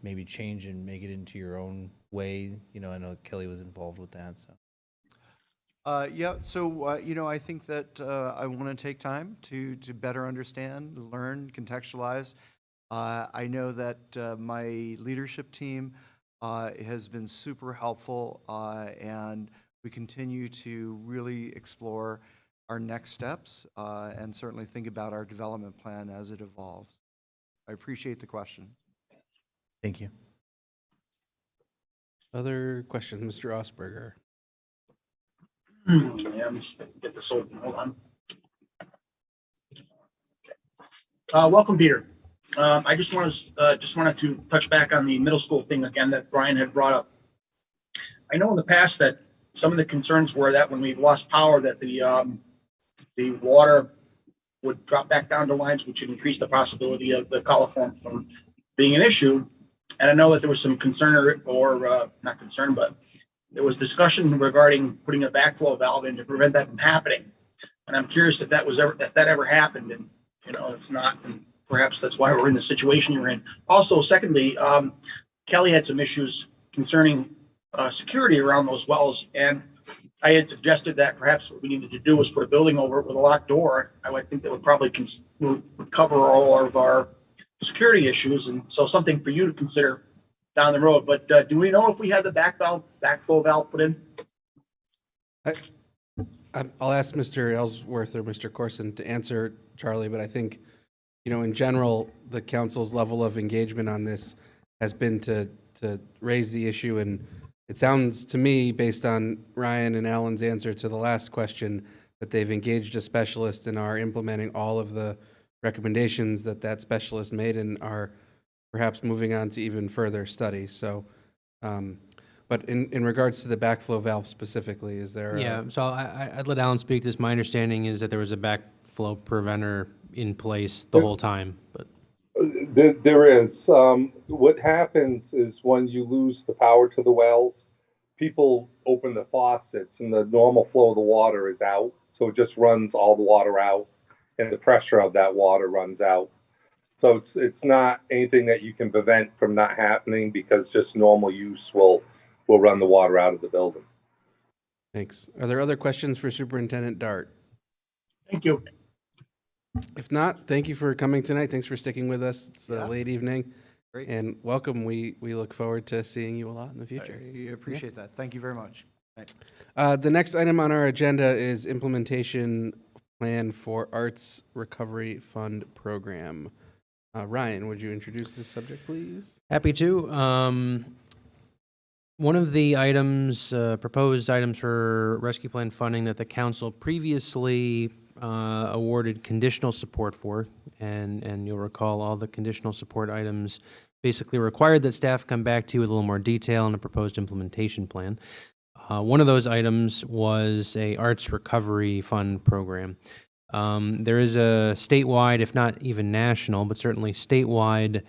maybe change and make it into your own way. I know Kelly was involved with that. So. Yeah, so, I think that I want to take time to better understand, learn, contextualize. I know that my leadership team has been super helpful, and we continue to really explore our next steps and certainly think about our development plan as it evolves. I appreciate the question. Thank you. Other questions, Mr. Osberger? Yeah, let me get this open. Hold on. Welcome, Peter. I just wanted to touch back on the middle school thing again that Brian had brought up. I know in the past that some of the concerns were that when we lost power, that the water would drop back down to lines, which would increase the possibility of the coliform from being an issue. And I know that there was some concern or not concern, but there was discussion regarding putting a backflow valve in to prevent that from happening. And I'm curious if that ever happened. And, if not, then perhaps that's why we're in the situation we're in. Also, secondly, Kelly had some issues concerning security around those wells. And I had suggested that perhaps what we needed to do was put a building over it with a locked door. I would think that would probably would cover all of our security issues. And so something for you to consider down the road. But do we know if we had the backflow valve put in? I'll ask Mr. Ellsworth or Mr. Corson to answer, Charlie, but I think, in general, the council's level of engagement on this has been to raise the issue. And it sounds to me, based on Ryan and Alan's answer to the last question, that they've engaged a specialist and are implementing all of the recommendations that specialist made and are perhaps moving on to even further study. So, but in regards to the backflow valve specifically, is there? Yeah, so I'd let Alan speak to this. My understanding is that there was a backflow preventer in place the whole time, but. There is. What happens is when you lose the power to the wells, people open the faucets and the normal flow of the water is out. So it just runs all the water out and the pressure of that water runs out. So it's not anything that you can prevent from not happening because just normal use will run the water out of the building. Thanks. Are there other questions for Superintendent Dart? Thank you. If not, thank you for coming tonight. Thanks for sticking with us. It's a late evening. Great. And welcome. We look forward to seeing you a lot in the future. I appreciate that. Thank you very much. Thanks. The next item on our agenda is implementation plan for Arts Recovery Fund program. Ryan, would you introduce this subject, please? Happy to. One of the items, proposed items for rescue plan funding that the council previously awarded conditional support for, and you'll recall all the conditional support items basically required that staff come back to you with a little more detail on a proposed implementation plan. One of those items was a Arts Recovery Fund program. There is a statewide, if not even national, but certainly statewide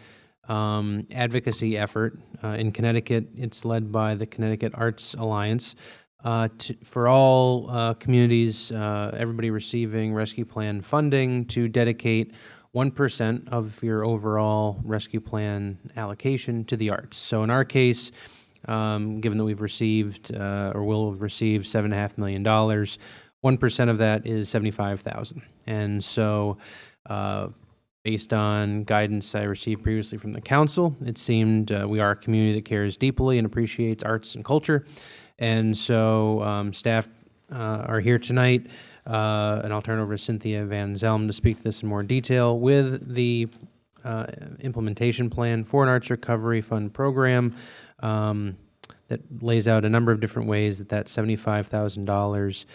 advocacy effort in Connecticut. It's led by the Connecticut Arts Alliance for all communities, everybody receiving rescue plan funding, to dedicate 1% of your overall rescue plan allocation to the arts. So in our case, given that we've received or will have received $7.5 million, 1% of that is $75,000. And so based on guidance I received previously from the council, it seemed we are a community that cares deeply and appreciates arts and culture. And so staff are here tonight, and I'll turn over to Cynthia Van Zelm to speak to this in more detail with the implementation plan for an Arts Recovery Fund program that lays out a number of different ways that $75,000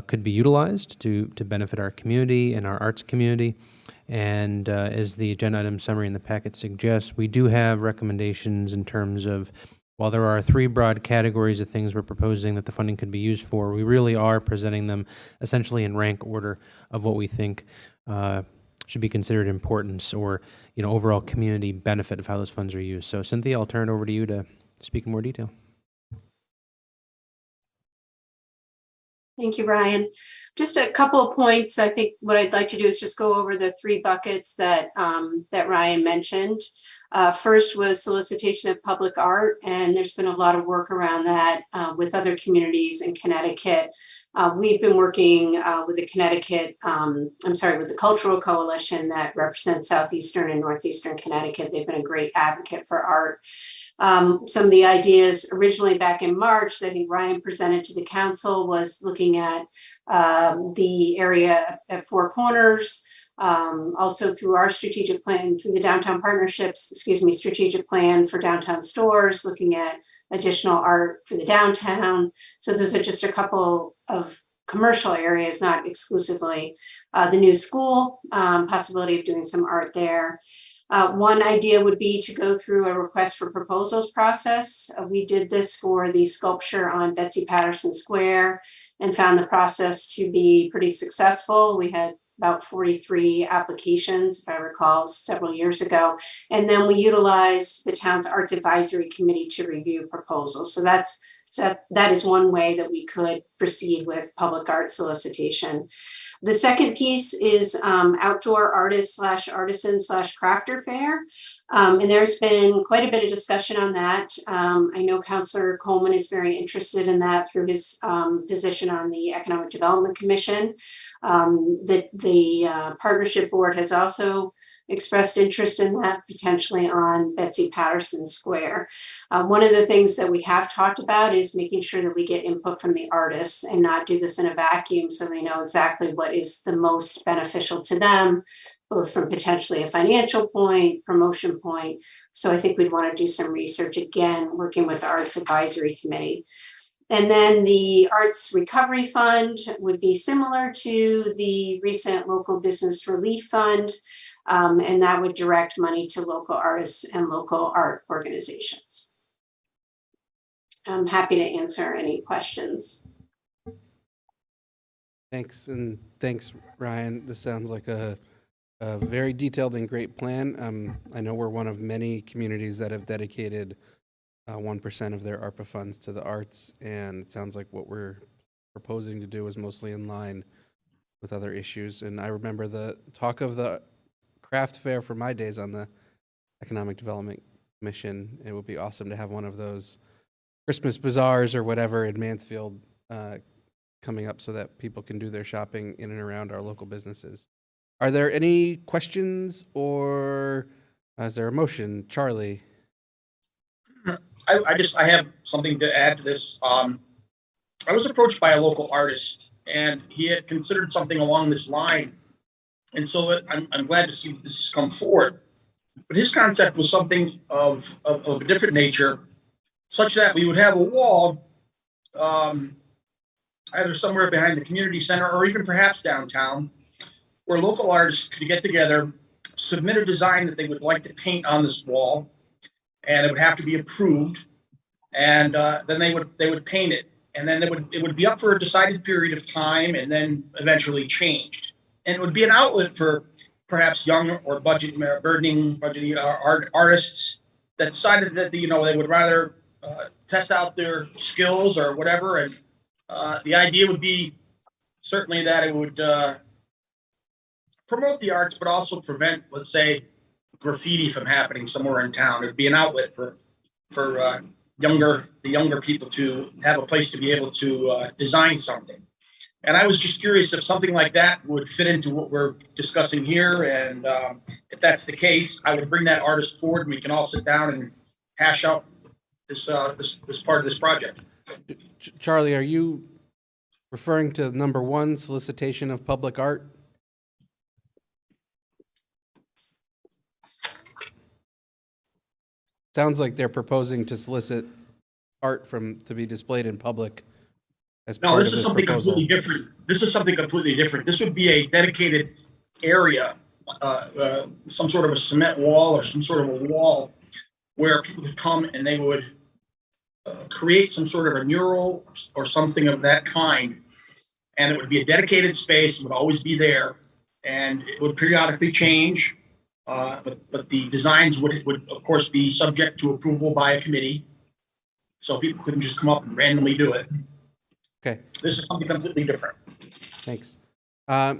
could be utilized to benefit our community and our arts community. And as the agenda item summary in the packet suggests, we do have recommendations in terms of, while there are 3 broad categories of things we're proposing that the funding could be used for, we really are presenting them essentially in rank order of what we think should be considered importance or overall community benefit of how those funds are used. So Cynthia, I'll turn it over to you to speak in more detail. Thank you, Ryan. Just a couple of points. I think what I'd like to do is just go over the 3 buckets that that Ryan mentioned. First was solicitation of public art, and there's been a lot of work around that with other communities in Connecticut. We've been working with the with the Cultural Coalition that represents Southeastern and Northeastern Connecticut. They've been a great advocate for art. Some of the ideas originally back in March that I think Ryan presented to the council was looking at the area at Four Corners, also through our strategic plan, through the downtown partnerships, strategic plan for downtown stores, looking at additional art for the downtown. So those are just a couple of commercial areas, not exclusively. The new school, possibility of doing some art there. One idea would be to go through a request for proposals process. We did this for the sculpture on Betsy Patterson Square and found the process to be pretty successful. We had about 43 applications, if I recall, several years ago. And then we utilized the town's Arts Advisory Committee to review proposals. So that is one way that we could proceed with public art solicitation. The second piece is outdoor artist/artisan/crafter fair. And there's been quite a bit of discussion on that. I know Councillor Coleman is very interested in that through his position on the Economic Development Commission. The partnership board has also expressed interest in that, potentially on Betsy Patterson Square. One of the things that we have talked about is making sure that we get input from the artists and not do this in a vacuum, so they know exactly what is the most beneficial to them, both from potentially a financial point, promotion point. So I think we'd want to do some research, again, working with the Arts Advisory Committee. And then the Arts Recovery Fund would be similar to the recent Local Business Relief Fund. And that would direct money to local artists and local art organizations. I'm happy to answer any questions. Thanks, and thanks, Ryan. This sounds like a very detailed and great plan. I know we're one of many communities that have dedicated 1% of their ARPA funds to the arts, and it sounds like what we're proposing to do is mostly in line with other issues. And I remember the talk of the craft fair from my days on the Economic Development Commission. It would be awesome to have one of those Christmas bazaars or whatever in Mansfield coming up so that people can do their shopping in and around our local businesses. Are there any questions, or is there a motion? Charlie? I have something to add to this. I was approached by a local artist, and he had considered something along this line. And so I'm glad to see this has come forward. But his concept was something of a different nature, such that we would have a wall, either somewhere behind the community center or even perhaps downtown, where local artists could get together, submit a design that they would like to paint on this wall, and it would have to be approved. And then they would paint it, and then it would be up for a decided period of time, and then eventually changed. And it would be an outlet for perhaps young or burdening artists that decided that they would rather test out their skills or whatever. And the idea would be certainly that it would promote the arts, but also prevent, let's say, graffiti from happening somewhere in town. It'd be an outlet for the younger people to have a place to be able to design something. And I was just curious if something like that would fit into what we're discussing here. And if that's the case, I would bring that artist forward, and we can all sit down and hash out this part of this project. Charlie, are you referring to number 1, solicitation of public art? Sounds like they're proposing to solicit art to be displayed in public. No, this is something completely different. This is something completely different. This would be a dedicated area, some sort of a cement wall or some sort of a wall where people could come and they would create some sort of a mural or something of that kind. And it would be a dedicated space. It would always be there, and it would periodically change. But the designs would of course be subject to approval by a committee. So people couldn't just come up and randomly do it. Okay. This is something completely different. Thanks. Ryan,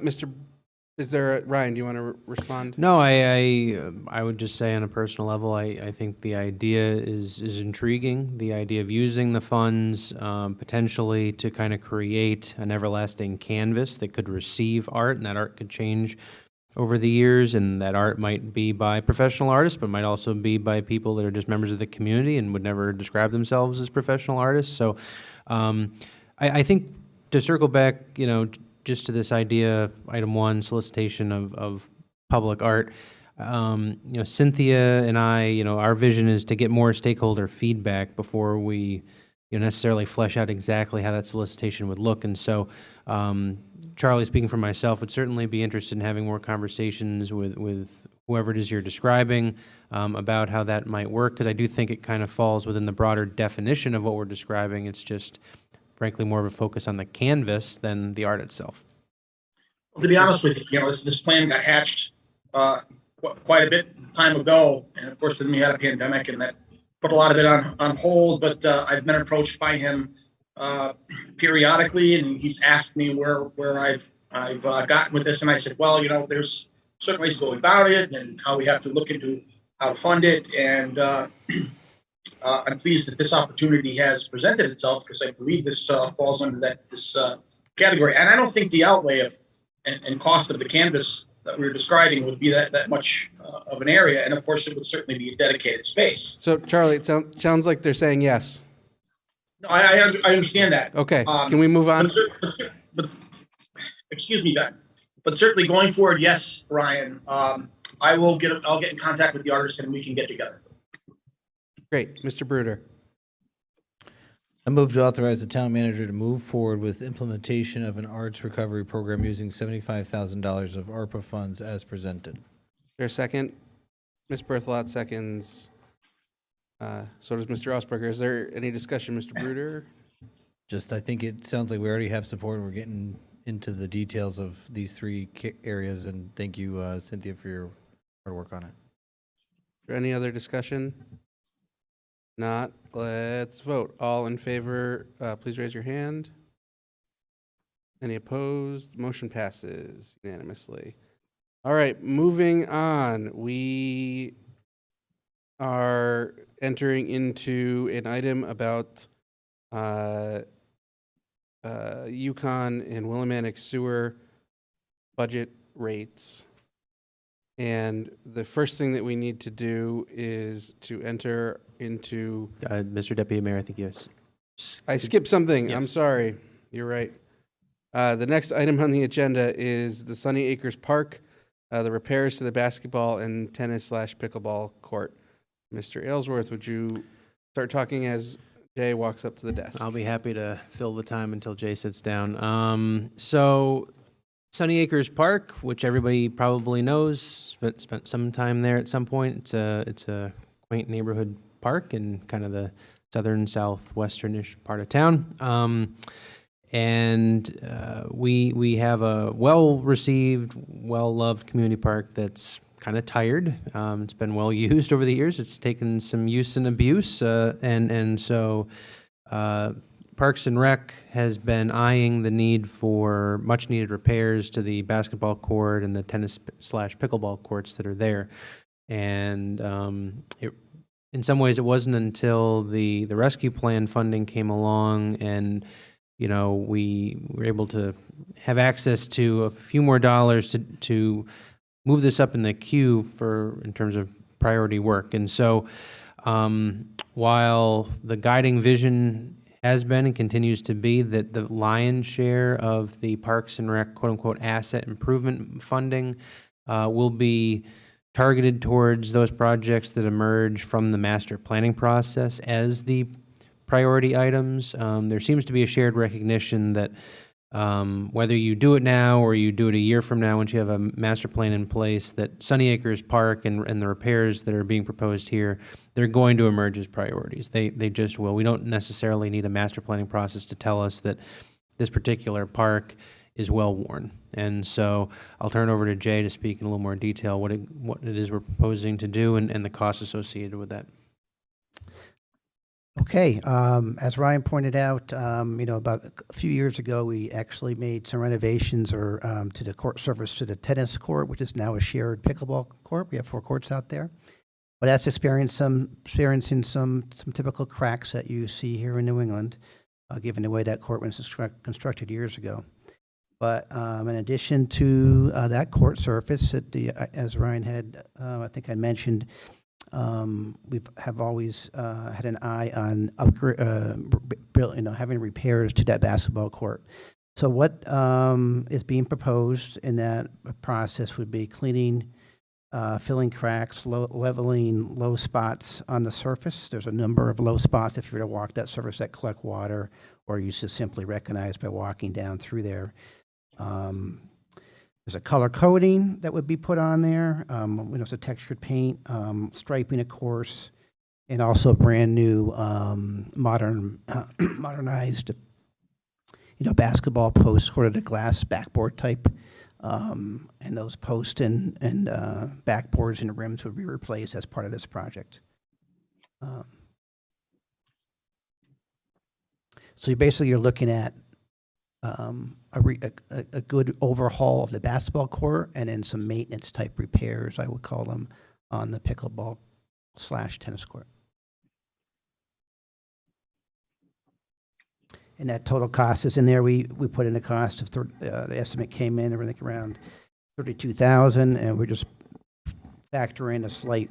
do you want to respond? No, I would just say on a personal level, I think the idea is intriguing. The idea of using the funds potentially to kind of create an everlasting canvas that could receive art, and that art could change over the years, and that art might be by professional artists, but might also be by people that are just members of the community and would never describe themselves as professional artists. So I think to circle back, just to this idea, item 1, solicitation of public art, Cynthia and I, our vision is to get more stakeholder feedback before we necessarily flesh out exactly how that solicitation would look. And so Charlie, speaking for myself, would certainly be interested in having more conversations with whoever it is you're describing about how that might work, because I do think it kind of falls within the broader definition of what we're describing. It's just, frankly, more of a focus on the canvas than the art itself. Well, to be honest with you, this plan got hatched quite a bit time ago, and of course, then we had a pandemic, and that put a lot of it on hold. But I've been approached by him periodically, and he's asked me where I've gotten with this, and I said, well, there's certain ways to go about it, and how we have to look into how to fund it, and I'm pleased that this opportunity has presented itself, because I believe this falls under this category. And I don't think the outlay of and cost of the canvas that we were describing would be that much of an area, and of course, it would certainly be a dedicated space. So, Charlie, it sounds like they're saying yes. No, I understand that. Okay, can we move on? But excuse me, Ben. But certainly going forward, yes, Ryan. I'll get in contact with the artist, and we can get together. Great, Mr. Bruder. I move to authorize the town manager to move forward with implementation of an arts recovery program using $75,000 of ARPA funds as presented. Is there a second? Ms. Berthelot seconds. So does Mr. Ausberger. Is there any discussion, Mr. Bruder? I think it sounds like we already have support. We're getting into the details of these 3 areas, and thank you, Cynthia, for your hard work on it. Is there any other discussion? Not, let's vote. All in favor, please raise your hand. Any opposed? Motion passes unanimously. All right, moving on. We are entering into an item about Yukon and Willimantic sewer budget rates. And the first thing that we need to do is to enter into... Mr. Deputy Mayor, I think yes. I skipped something. Yes. I'm sorry. You're right. The next item on the agenda is the Sunny Acres Park, the repairs to the basketball and tennis/pickleball court. Mr. Aylesworth, would you start talking as Jay walks up to the desk? I'll be happy to fill the time until Jay sits down. So Sunny Acres Park, which everybody probably knows, spent some time there at some point. It's a quaint neighborhood park in kind of the southern southwesternish part of town. We have a well-received, well-loved community park that's kind of tired. It's been well used over the years. It's taken some use and abuse, so Parks and Rec has been eyeing the need for much-needed repairs to the basketball court and the tennis/pickleball courts that are there. And in some ways, it wasn't until the rescue plan funding came along and we were able to have access to a few more dollars to move this up in the queue in terms of priority work. And so while the guiding vision has been and continues to be that the lion's share of the Parks and Rec quote-unquote asset improvement funding will be targeted towards those projects that emerge from the master planning process as the priority items. There seems to be a shared recognition that whether you do it now or you do it a year from now, once you have a master plan in place, that Sunny Acres Park and the repairs that are being proposed here, they're going to emerge as priorities. They just will. We don't necessarily need a master planning process to tell us that this particular park is well worn. And so I'll turn it over to Jay to speak in a little more detail what it is we're proposing to do and the costs associated with that. Okay, as Ryan pointed out, about a few years ago, we actually made some renovations to the court surface to the tennis court, which is now a shared pickleball court. We have 4 courts out there, but that's experiencing some typical cracks that you see here in New England, given the way that court was constructed years ago. But in addition to that court surface, as Ryan had, I think I mentioned, we have always had an eye on having repairs to that basketball court. So what is being proposed in that process would be cleaning, filling cracks, leveling low spots on the surface. There's a number of low spots if you were to walk that surface that collect water, or you just simply recognize by walking down through there. There's a color coating that would be put on there. It's a textured paint, striping, of course, and also brand new modernized, basketball posts, sort of the glass backboard type. And those posts and backboards and rims would be replaced as part of this project. So you're looking at a good overhaul of the basketball court and then some maintenance type repairs, I would call them, on the pickleball / tennis court. And that total cost is in there. We put in the cost of the estimate came in everything around $32,000, and we're just factoring a slight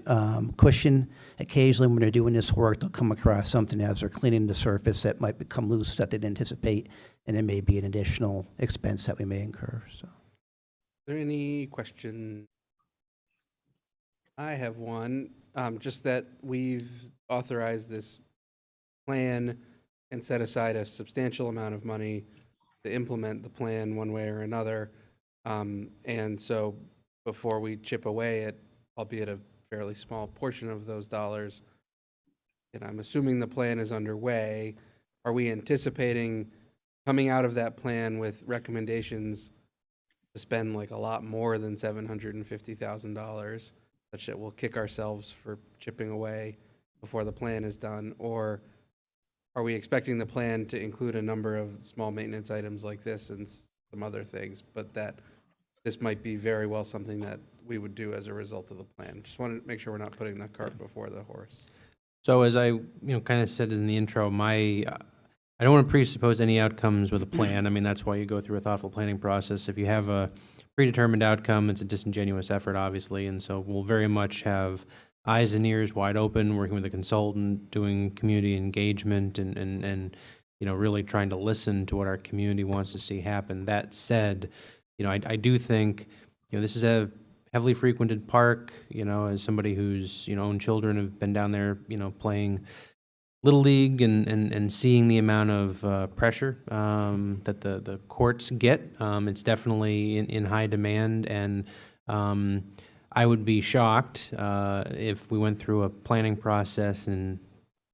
cushion. Occasionally, when they're doing this work, they'll come across something as they're cleaning the surface that might become loose that they didn't anticipate, and it may be an additional expense that we may incur. So, Are there any questions? I have one, just that we've authorized this plan and set aside a substantial amount of money to implement the plan one way or another. And so before we chip away at, albeit a fairly small portion of those dollars, and I'm assuming the plan is underway, are we anticipating coming out of that plan with recommendations to spend like a lot more than $750,000, such that we'll kick ourselves for chipping away before the plan is done? Or are we expecting the plan to include a number of small maintenance items like this and some other things, but that this might be very well something that we would do as a result of the plan? Just wanted to make sure we're not putting the cart before the horse. So as I kind of said in the intro, I don't want to presuppose any outcomes with a plan. I mean, that's why you go through a thoughtful planning process. If you have a predetermined outcome, it's a disingenuous effort, obviously, and so we'll very much have eyes and ears wide open, working with a consultant, doing community engagement, and really trying to listen to what our community wants to see happen. That said, I do think this is a heavily frequented park. As somebody whose own children have been down there, playing Little League and seeing the amount of pressure that the courts get, it's definitely in high demand, and I would be shocked if we went through a planning process and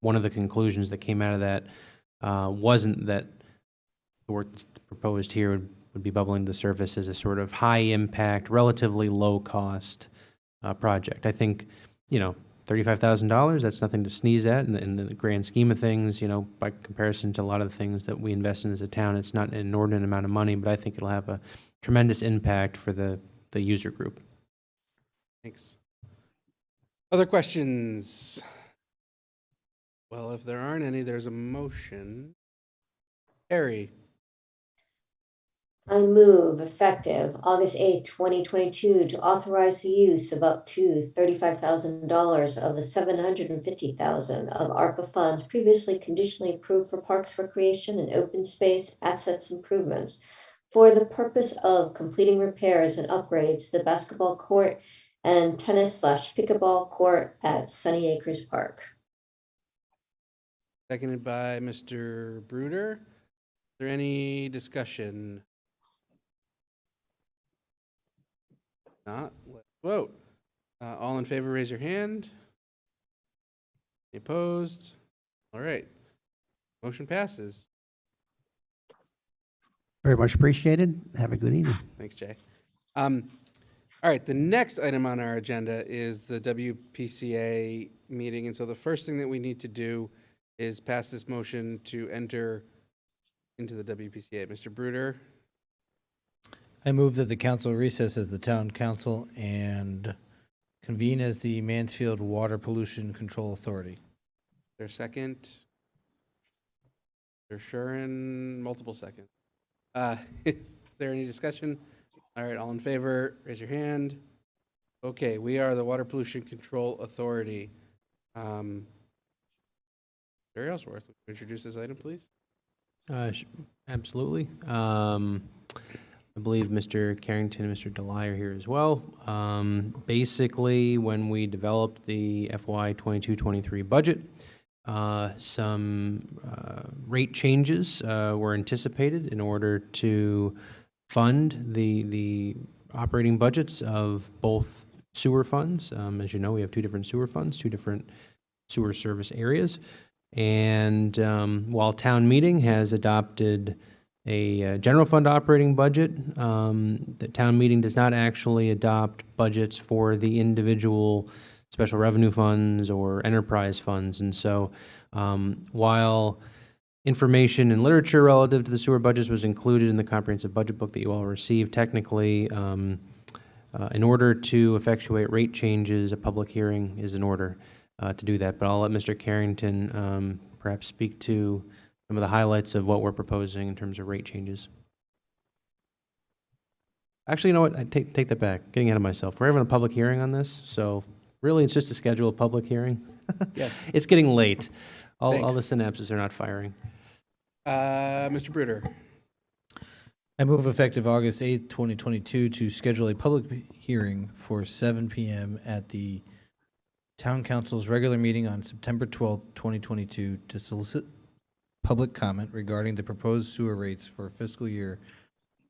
one of the conclusions that came out of that wasn't that the work that's proposed here would be bubbling to the surface as a sort of high impact, relatively low cost project. I think, $35,000, that's nothing to sneeze at in the grand scheme of things. By comparison to a lot of the things that we invest in as a town, it's not an inordinate amount of money, but I think it'll have a tremendous impact for the user group. Thanks. Other questions? Well, if there aren't any, there's a motion. Harry. I move effective August 8th, 2022, to authorize the use of up to $35,000 of the $750,000 of ARPA funds previously conditionally approved for parks, recreation, and open space assets improvements for the purpose of completing repairs and upgrades to the basketball court and tennis / pickleball court at Sunny Acres Park. Seconded by Mr. Bruder. Is there any discussion? Not, let's vote. All in favor, raise your hand. Any opposed? All right. Motion passes. very much appreciated. Have a good evening. Thanks, Jay. All right, the next item on our agenda is the WPCA meeting. And so the first thing that we need to do is pass this motion to enter into the WPCA. Mr. Bruder? I move that the council recess as the town council and convene as the Mansfield Water Pollution Control Authority. Their second? They're sure in multiple seconds. there any discussion? All right, all in favor, raise your hand. Okay, we are the Water Pollution Control Authority. Mr. Ellsworth, would you introduce this item, please? Absolutely. I believe Mr. Carrington and Mr. Delay are here as well. Basically, when we developed the FY 22-23 budget, some rate changes were anticipated in order to fund the operating budgets of both sewer funds. As you know, we have two different sewer funds, two different sewer service areas. And while town meeting has adopted a general fund operating budget, the town meeting does not actually adopt budgets for the individual special revenue funds or enterprise funds. And so while information and literature relative to the sewer budgets was included in the comprehensive budget book that you all received, technically, in order to effectuate rate changes, a public hearing is in order to do that. But I'll let Mr. Carrington perhaps speak to some of the highlights of what we're proposing in terms of rate changes. Actually, you know what? I take that back. Getting ahead of myself. We're having a public hearing on this, so really it's just to schedule a public hearing. Yes. It's getting late. All the Thanks. synapses are not firing. Mr. Bruder. I move effective August 8th, 2022, to schedule a public hearing for 7 p.m. at the Town Council's regular meeting on September 12th, 2022, to solicit public comment regarding the proposed sewer rates for fiscal year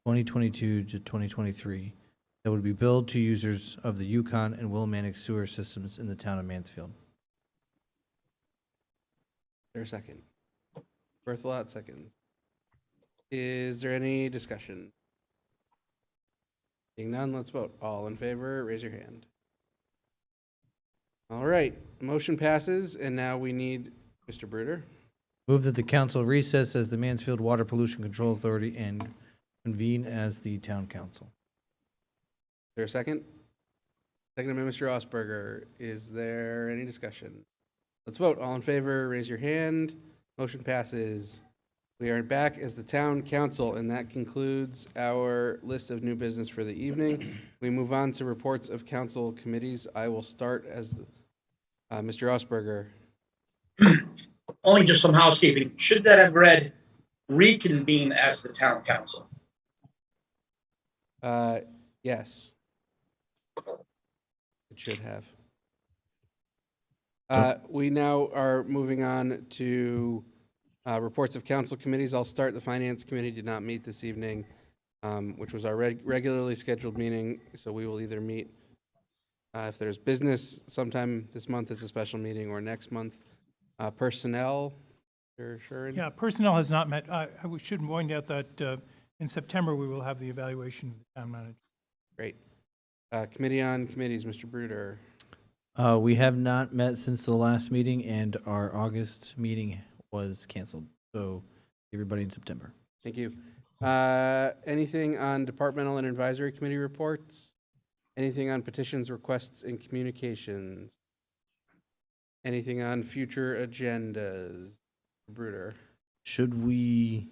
2022 to 2023 that would be billed to users of the Yukon and Willimantic sewer systems in the town of Mansfield. Is there a second? Berthelot seconds. Is there any discussion? Seeing none, let's vote. All in favor, raise your hand. All right, motion passes, and now we need Mr. Bruder. Move that the council recess as the Mansfield Water Pollution Control Authority and convene as the town council. Is there a second? Second by Mr. Osberger. Is there any discussion? Let's vote. All in favor, raise your hand. Motion passes. We are back as the town council, and that concludes our list of new business for the evening. We move on to reports of council committees. I will start as Mr. Osberger. Only just some housekeeping. Should that have read reconvene as the town council? Yes. It should have. We now are moving on to reports of council committees. I'll start. The Finance Committee did not meet this evening, which was our regularly scheduled meeting, so we will either meet if there's business sometime this month, it's a special meeting, or next month. Personnel, Mr. Shuren? Yeah, personnel has not met. I should point out that in September, we will have the evaluation of the town manager. Great. Committee on Committees, Mr. Bruder. We have not met since the last meeting, and our August meeting was canceled. So everybody in September. Thank you. Anything on departmental and advisory committee reports? Anything on petitions, requests, and communications? Anything on future agendas? Bruder. Should we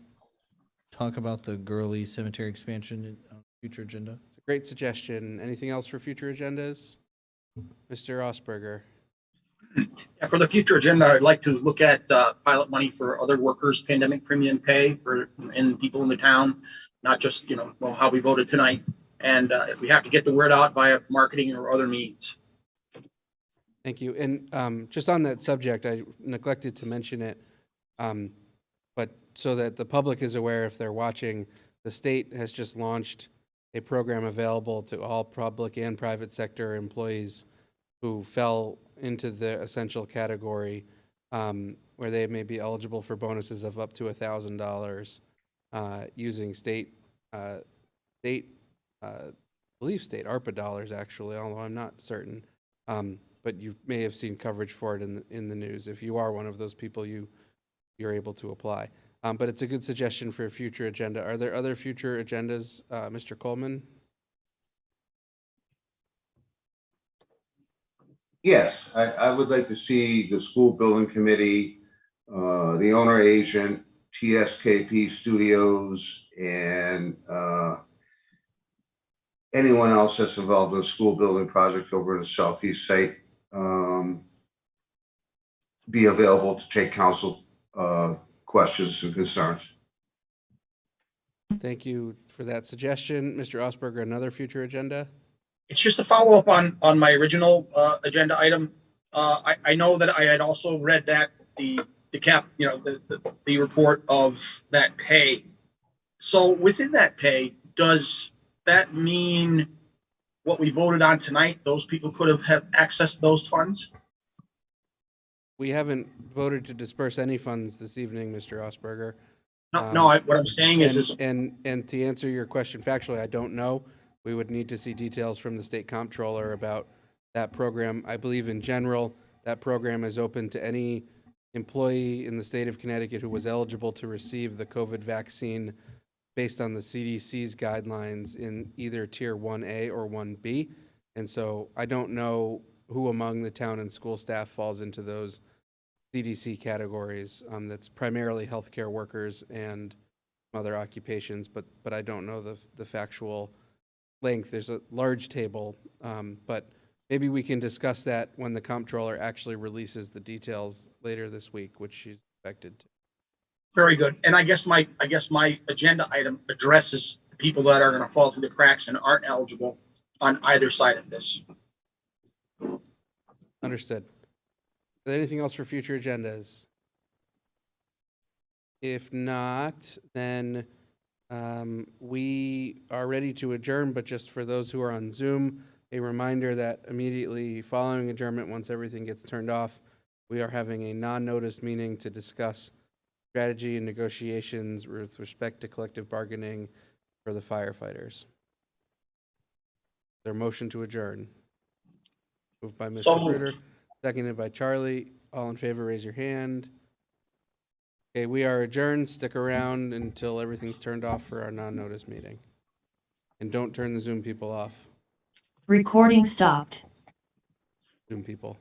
talk about the Gurley Cemetery expansion on future agenda? It's a great suggestion. Anything else for future agendas? Mr. Osberger. Yeah, for the future agenda, I'd like to look at pilot money for other workers' pandemic premium pay and people in the town, not just, how we voted tonight. And if we have to get the word out via marketing or other means. Thank you. And just on that subject, I neglected to mention it, but so that the public is aware if they're watching, the state has just launched a program available to all public and private sector employees who fell into the essential category, where they may be eligible for bonuses of up to $1,000 using state ARPA dollars, actually, although I'm not certain. But you may have seen coverage for it in the news. If you are one of those people, you're able to apply. But it's a good suggestion for a future agenda. Are there other future agendas, Mr. Coleman? Yes, I would like to see the school building committee, the owner agent, TSKP Studios and anyone else that's involved in a school building project over in the southeast site be available to take council questions and concerns. Thank you for that suggestion. Mr. Osberger, another future agenda? It's just a follow-up on my original agenda item. I know that I had also read that the report of that pay. So within that pay, does that mean what we voted on tonight, those people could have accessed those funds? We haven't voted to disperse any funds this evening, Mr. Osberger. What I'm saying is And to answer your question factually, I don't know. We would need to see details from the state comptroller about that program. I believe in general, that program is open to any employee in the state of Connecticut who was eligible to receive the COVID vaccine based on the CDC's guidelines in either tier 1A or 1B. And so I don't know who among the town and school staff falls into those CDC categories. That's primarily healthcare workers and other occupations, but I don't know the factual length. There's a large table, but maybe we can discuss that when the comptroller actually releases the details later this week, which she's expected to. very good. And I guess my agenda item addresses the people that are going to fall through the cracks and aren't eligible on either side of this. Understood. Is there anything else for future agendas? If not, then we are ready to adjourn, but just for those who are on Zoom, a reminder that immediately following adjournment, once everything gets turned off, we are having a non-noticed meeting to discuss strategy and negotiations with respect to collective bargaining for the firefighters. Their motion to adjourn. Moved by Mr. So moved. Bruder, seconded by Charlie. All in favor, raise your hand. Okay, we are adjourned. Stick around until everything's turned off for our non-notice meeting. And don't turn the Zoom people off. Recording stopped. Zoom people.